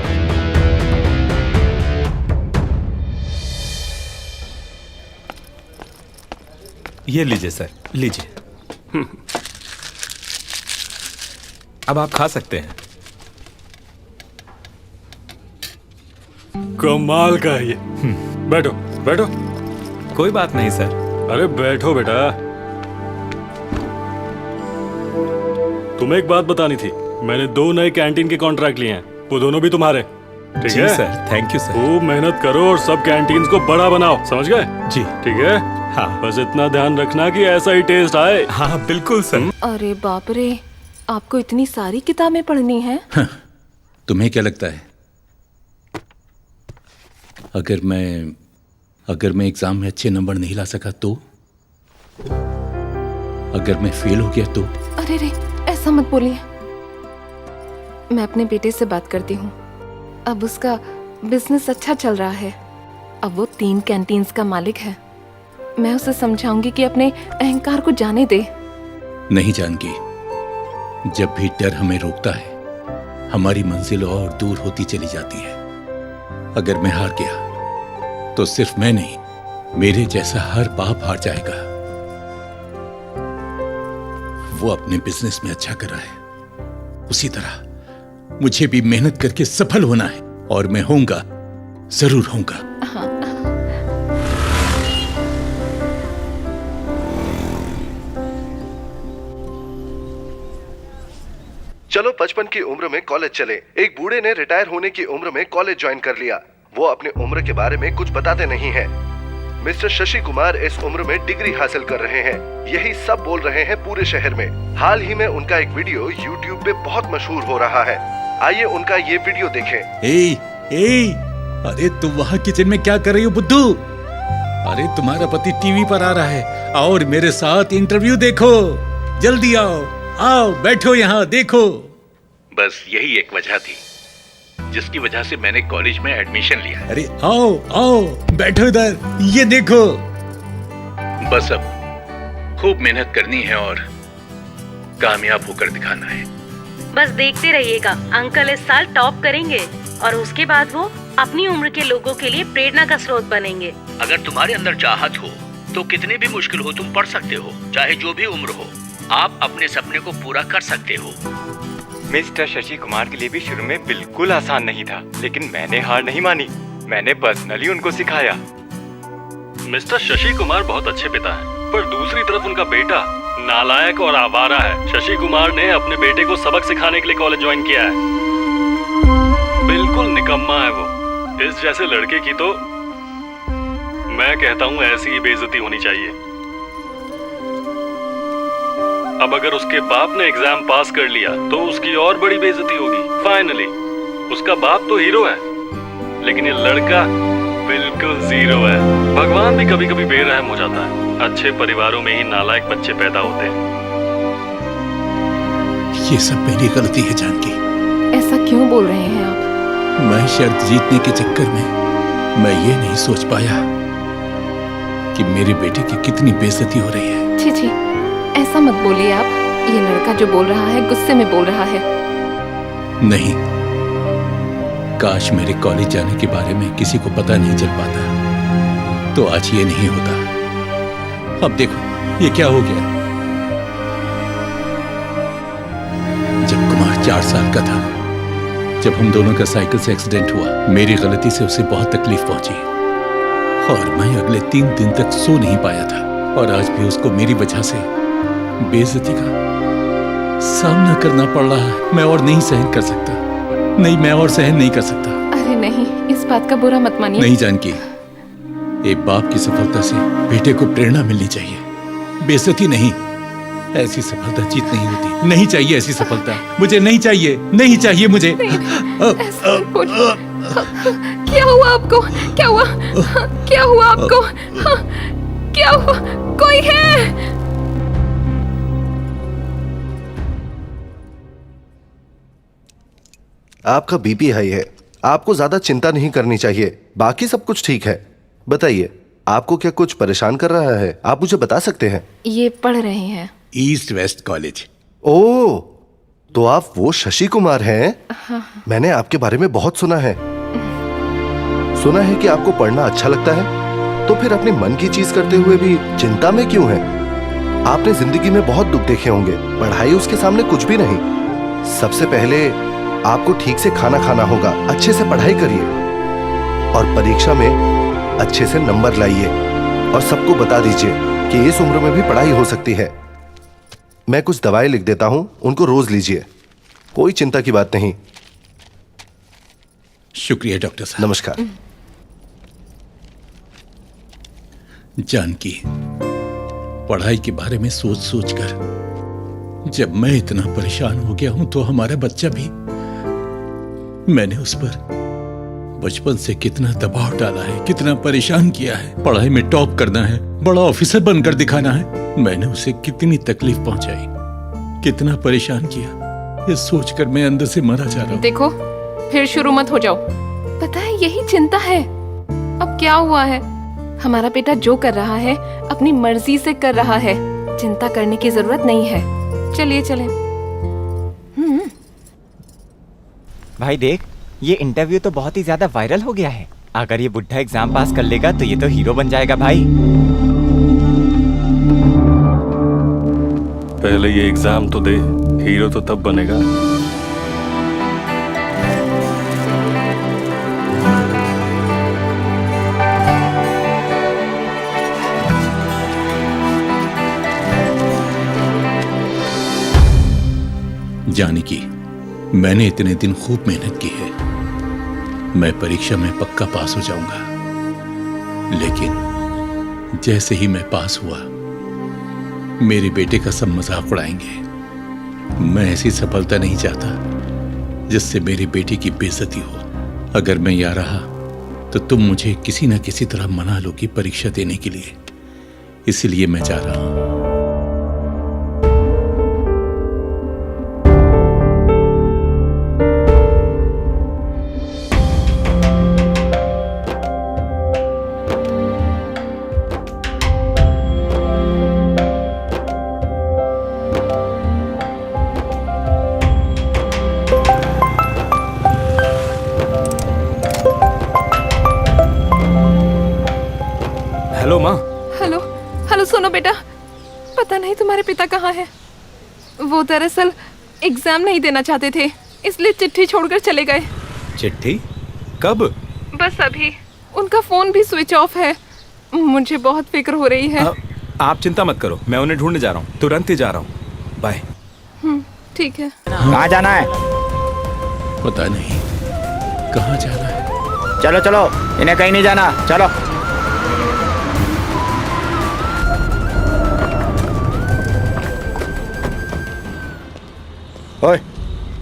ये लीजिए सर, लीजिए। अब आप खा सकते हैं। कमाल का है ये। बैठो बैठो। कोई बात नहीं सर। अरे बैठो बेटा। तुम्हें एक बात बतानी थी। मैंने 2 नए कैंटीन के कॉन्ट्रैक्ट लिए हैं, वो दोनों भी तुम्हारे। ठीक जी है सर, थैंक यू सर। खूब मेहनत करो और सब कैंटीन को बड़ा बनाओ, समझ गए? जी ठीक है। हाँ। बस इतना ध्यान रखना कि ऐसा ही टेस्ट आए। हाँ बिल्कुल सर। अरे बाप रे, आपको इतनी सारी किताबें पढ़नी है? तुम्हें क्या लगता है अगर मैं एग्जाम में अच्छे नंबर नहीं ला सका तो? अगर मैं फेल हो गया तो? अरे रे, ऐसा मत बोलिए। मैं अपने बेटे से बात करती हूँ। अब उसका बिजनेस अच्छा चल रहा है। अब वो 3 कैंटीन्स का मालिक है। मैं उसे समझाऊंगी कि अपने अहंकार को जाने दे। नहीं जानकी, जब भी डर हमें रोकता है हमारी मंजिल और दूर होती चली जाती है। अगर मैं हार गया तो सिर्फ मैं नहीं, मेरे जैसा हर बाप हार जाएगा। वो अपने बिजनेस में अच्छा कर रहा है, उसी तरह मुझे भी मेहनत करके सफल होना है और मैं होऊंगा, जरूर होऊंगा। चलो 55 की उम्र में कॉलेज चले। एक बूढ़े ने रिटायर होने की उम्र में कॉलेज ज्वाइन कर लिया। वो अपनी उम्र के बारे में कुछ बताते नहीं हैं। मिस्टर शशि कुमार इस उम्र में डिग्री हासिल कर रहे हैं, यही सब बोल रहे हैं पूरे शहर में। हाल ही में उनका एक वीडियो YouTube पे बहुत मशहूर हो रहा है। आइए उनका ये वीडियो देखें। ए, अरे तुम वहाँ किचन में क्या कर रही हो बुद्धू? अरे तुम्हारा पति टीवी पर आ रहा है और मेरे साथ इंटरव्यू देखो। जल्दी आओ, आओ बैठो यहाँ, देखो। बस यही एक वजह थी जिसकी वजह से मैंने कॉलेज में एडमिशन लिया। अरे आओ आओ बैठो इधर, ये देखो। बस अब खूब मेहनत करनी है और कामयाब होकर दिखाना है। बस देखते रहिएगा, अंकल इस साल टॉप करेंगे और उसके बाद वो अपनी उम्र के लोगों के लिए प्रेरणा का स्रोत बनेंगे। अगर तुम्हारे अंदर चाहत हो तो कितनी भी मुश्किल हो तुम पढ़ सकते हो, चाहे जो भी उम्र हो। आप अपने सपने को पूरा कर सकते हो। मिस्टर शशि कुमार के लिए भी शुरू में बिल्कुल आसान नहीं था, लेकिन मैंने हार नहीं मानी। मैंने पर्सनली उनको सिखाया। मिस्टर शशि कुमार बहुत अच्छे पिता हैं, पर दूसरी तरफ उनका बेटा नालायक और आवारा है। शशि कुमार ने अपने बेटे को सबक सिखाने के लिए कॉलेज ज्वाइन किया है। बिल्कुल निकम्मा है वो। इस जैसे लड़के की तो मैं कहता हूँ ऐसी ही बेइज्जती होनी चाहिए। अब अगर उसके बाप ने एग्जाम पास कर लिया तो उसकी और बड़ी बेइज्जती होगी। फाइनली उसका बाप तो हीरो है, लेकिन ये लड़का बिल्कुल जीरो है। भगवान भी कभी कभी बेरहम हो जाता है। अच्छे परिवारों में ही नालायक बच्चे पैदा होते हैं। ये सब मेरी गलती है जानकी। ऐसा क्यों बोल रहे हैं आप? मैं शर्त जीतने के चक्कर में मैं ये नहीं सोच पाया कि मेरे बेटे की कितनी बेइज्जती हो रही है। छी छी, ऐसा मत बोलिए आप। ये लड़का जो बोल रहा है गुस्से में बोल रहा है। नहीं, काश मेरे कॉलेज जाने के बारे में किसी को पता नहीं चल पाता तो आज ये नहीं होता। अब देखो ये क्या हो गया। जब कुमार 4 साल का था, जब हम दोनों का साइकिल से एक्सीडेंट हुआ, मेरी गलती से उसे बहुत तकलीफ पहुंची और मैं अगले 3 दिन तक सो नहीं पाया था। और आज भी उसको मेरी वजह से बेइज्जती का सामना करना पड़ रहा है। मैं और नहीं सहन कर सकता। नहीं, मैं और सहन नहीं कर सकता। अरे नहीं, इस बात का बुरा मत मानिए। नहीं जानकी, एक बाप की सफलता से बेटे को प्रेरणा मिलनी चाहिए, बेइज्जती नहीं। ऐसी सफलता जीत नहीं होती। नहीं चाहिए ऐसी सफलता, मुझे नहीं चाहिए, नहीं चाहिए मुझे। क्या हुआ आपको? क्या हुआ? क्या हुआ आपको? क्या हुआ? कोई है? आपका बीपी हाई है, आपको ज्यादा चिंता नहीं करनी चाहिए। बाकी सब कुछ ठीक है। बताइए, आपको क्या कुछ परेशान कर रहा है? आप मुझे बता सकते हैं? ये पढ़ रहे हैं। East west college. ओह, तो आप वो शशि कुमार हैं? हाँ। मैंने आपके बारे में बहुत सुना है। सुना है कि आपको पढ़ना अच्छा लगता है, तो फिर अपने मन की चीज करते हुए भी चिंता में क्यों हैं? आपने जिंदगी में बहुत दुख देखे होंगे, पढ़ाई उसके सामने कुछ भी नहीं। सबसे पहले आपको ठीक से खाना खाना होगा, अच्छे से पढ़ाई करिए और परीक्षा में अच्छे से नंबर लाइए और सबको बता दीजिए कि इस उम्र में भी पढ़ाई हो सकती है। मैं कुछ दवाएं लिख देता हूं, उनको रोज लीजिए, कोई चिंता की बात नहीं। शुक्रिया डॉक्टर साहब। नमस्कार। जानकी, पढ़ाई के बारे में सोच सोच कर जब मैं इतना परेशान हो गया हूं तो हमारा बच्चा भी। मैंने उस पर बचपन से कितना दबाव डाला है, कितना परेशान किया है। पढ़ाई में टॉप करना है, बड़ा ऑफिसर बनकर दिखाना है। मैंने उसे कितनी तकलीफ पहुंचाई, कितना परेशान किया, ये सोचकर मैं अंदर से मरा जा रहा हूं। देखो, फिर शुरू मत हो जाओ। पता है, यही चिंता है। अब क्या हुआ है? हमारा बेटा जो कर रहा है अपनी मर्जी से कर रहा है, चिंता करने की जरूरत नहीं है। चलिए चलें। भाई देख, ये इंटरव्यू तो बहुत ही ज्यादा वायरल हो गया है। अगर ये बुढ़ा एग्जाम पास कर लेगा तो ये तो हीरो बन जाएगा भाई। पहले ये एग्जाम तो दे, हीरो तो तब बनेगा। जानकी, मैंने इतने दिन खूब मेहनत की है, मैं परीक्षा में पक्का पास हो जाऊंगा। लेकिन जैसे ही मैं पास हुआ, मेरे बेटे का सब मजाक उड़ाएंगे। मैं ऐसी सफलता नहीं चाहता जिससे मेरे बेटे की बेइज्जती हो। अगर मैं यहाँ रहा तो तुम मुझे किसी न किसी तरह मना लो कि परीक्षा देने के लिए, इसलिए मैं जा रहा हूं। हेलो माँ। हेलो हेलो, सुनो बेटा, पता नहीं तुम्हारे पिता कहाँ हैं। वो दरअसल एग्जाम नहीं देना चाहते थे, इसलिए चिट्ठी छोड़कर चले गए। चिट्ठी? कब? बस अभी। उनका फोन भी स्विच ऑफ है। मुझे बहुत फिक्र हो रही है। आप चिंता मत करो, मैं उन्हें ढूंढने जा रहा हूँ, तुरंत ही जा रहा हूँ। बाय। ठीक है। कहाँ जाना है? पता नहीं कहाँ जाना है। चलो चलो, इन्हें कहीं नहीं जाना, चलो। ओए,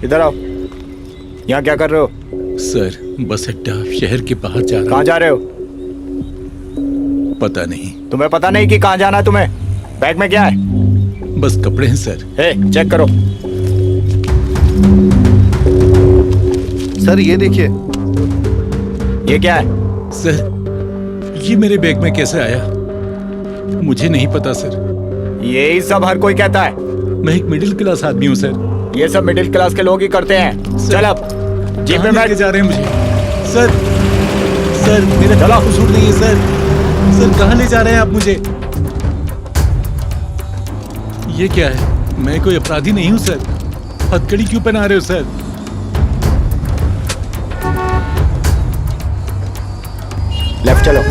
इधर आओ। यहाँ क्या कर रहे हो? सर, बस अड्डा शहर के बाहर जा रहा। कहाँ जा रहे हो? पता नहीं। तुम्हें पता नहीं कि कहाँ जाना है तुम्हें? बैग में क्या है? बस कपड़े हैं सर। चेक करो। सर ये देखिए। ये क्या है? सर, ये मेरे बैग में कैसे आया? मुझे नहीं पता सर। यही सब हर कोई कहता है। मैं एक मिडिल क्लास आदमी हूँ सर। ये सब मिडिल क्लास के लोग ही करते हैं। चल अब जीप में बैठ। जा रहे हैं मुझे सर। सर, मेरा गला सूट नहीं है सर। सर, कहाँ ले जा रहे हैं आप मुझे? ये क्या है? मैं कोई अपराधी नहीं हूँ सर। हथकड़ी क्यों पहना रहे हो सर? लेफ्ट चलो।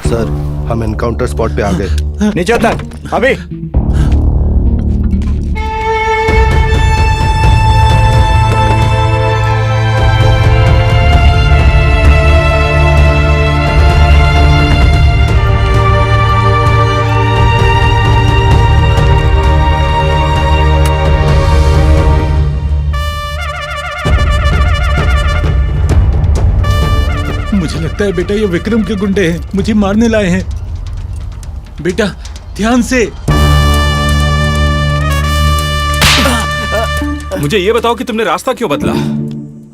सर, हम एनकाउंटर स्पॉट पे आ गए। नीचे उतर अभी। मुझे लगता लगता है बेटा ये विक्रम के गुंडे हैं, मुझे मारने लाए हैं। बेटा ध्यान से। मुझे ये बताओ कि तुमने रास्ता क्यों बदला?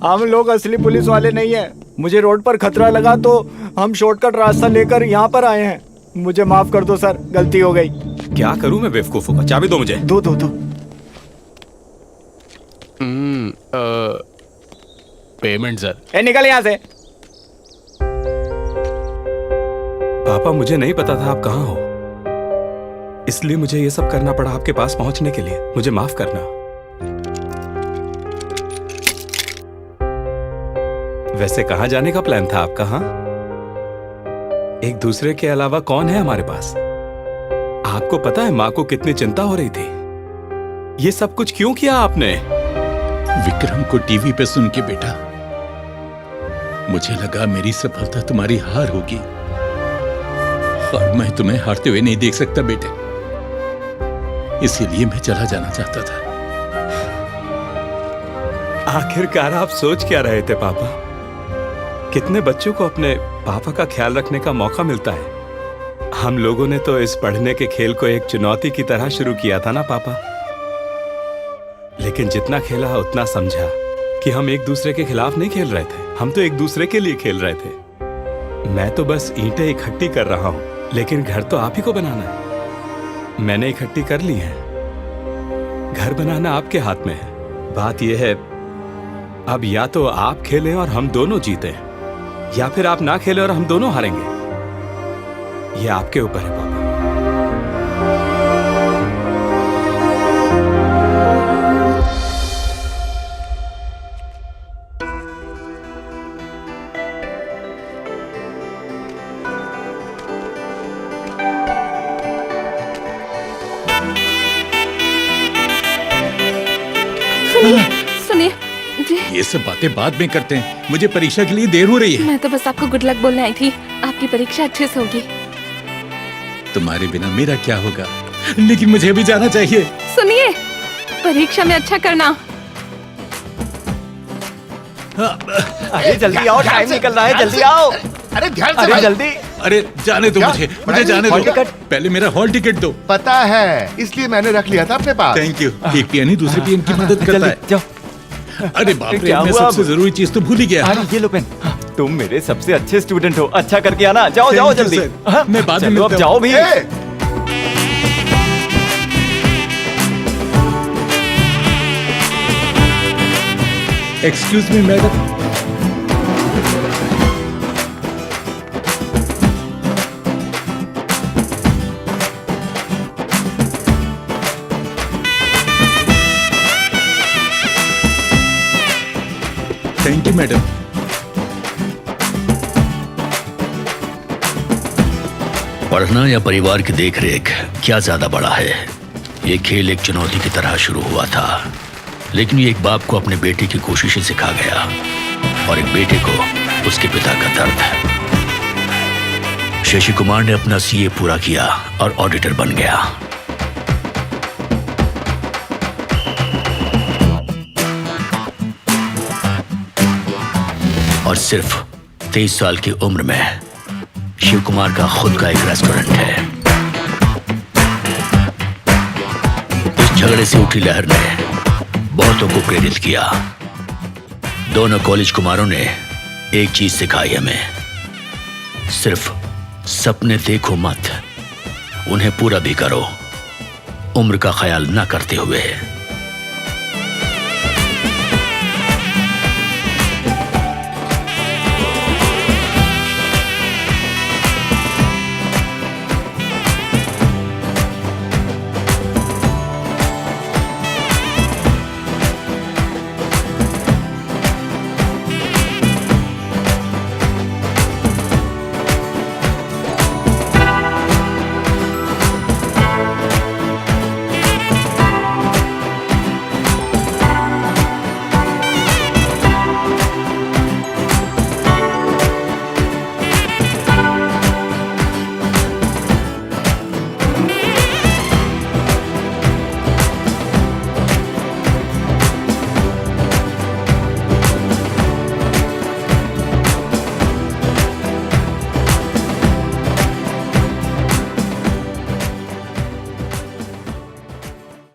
हम लोग असली पुलिस वाले नहीं हैं। मुझे रोड पर खतरा लगा तो हम शॉर्टकट रास्ता लेकर यहाँ पर आए हैं। मुझे माफ कर दो सर, गलती हो गई। क्या करूं मैं बेवकूफों का? चाबी दो मुझे। दो। Payment sir. ए निकल यहाँ से। पापा मुझे नहीं पता था आप कहाँ हो, इसलिए मुझे ये सब करना पड़ा आपके पास पहुंचने के लिए। मुझे माफ करना। वैसे कहाँ जाने का प्लान था आपका? हाँ, एक दूसरे के अलावा कौन है हमारे पास? आपको पता है माँ को कितनी चिंता हो रही थी। ये सब कुछ क्यों किया आपने? विक्रम को टीवी पे सुन के बेटा मुझे लगा मेरी सफलता तुम्हारी हार होगी, और मैं तुम्हें हारते हुए नहीं देख सकता बेटे, इसीलिए मैं चला जाना चाहता था। आखिरकार आप सोच क्या रहे थे पापा? कितने बच्चों को अपने पापा का ख्याल रखने का मौका मिलता है। हम लोगों ने तो इस पढ़ने के खेल को एक चुनौती की तरह शुरू किया था ना पापा, लेकिन जितना खेला उतना समझा कि हम एक दूसरे के खिलाफ नहीं खेल रहे थे, हम तो एक दूसरे के लिए खेल रहे थे। मैं तो बस ईंटें इकट्ठी कर रहा हूं, लेकिन घर तो आप ही को बनाना है। मैंने इकट्ठी कर ली है, घर बनाना आपके हाथ में है। बात यह है अब या तो आप खेलें और हम दोनों जीतें, या फिर आप ना खेलें और हम दोनों हारेंगे। यह आपके ऊपर है पापा। सुनिए जी, ये सब बातें बाद में करते हैं, मुझे परीक्षा के लिए देर हो रही है। मैं तो बस आपको गुड लक बोलने आई थी। आपकी परीक्षा अच्छे से होगी। तुम्हारे बिना मेरा क्या होगा, लेकिन मुझे भी जाना चाहिए। सुनिए, परीक्षा में अच्छा करना। अरे जल्दी आओ, टाइम निकल रहा है, जल्दी आओ। अरे ध्यान से अरे भाई। जल्दी। अरे जाने दो मुझे जाने दो। पहले मेरा हॉल टिकट दो। पता है, इसलिए मैंने रख लिया था अपने पास। Thank you. एक पियानी दूसरे पियन की मदद करता है। जाओ। अरे बाप रे, क्या मैं हुआ सबसे अब? जरूरी चीज तो भूल ही गया। अरे ये लो पेन। तुम मेरे सबसे अच्छे स्टूडेंट हो, अच्छा करके आना। जाओ जाओ Thank you, जल्दी। sir। हाँ, मैं बाद में चलो अब मिलता जाओ हूँ। भी। Excuse me madam. Thank you madam. पढ़ना या परिवार की देखरेख, क्या ज्यादा बड़ा है? ये खेल एक चुनौती की तरह शुरू हुआ था, लेकिन ये एक बाप को अपने बेटे की कोशिशें सिखा गया, और एक बेटे को उसके पिता का दर्द। शशि कुमार ने अपना सीए पूरा किया और ऑडिटर बन गया। और सिर्फ 23 साल की उम्र में शिव कुमार का खुद का एक रेस्टोरेंट है। इस झगड़े से उठी लहर ने बहुतों को प्रेरित किया। दोनों कॉलेज कुमारों ने एक चीज सिखाई हमें, सिर्फ सपने देखो मत, उन्हें पूरा भी करो, उम्र का ख्याल न करते हुए।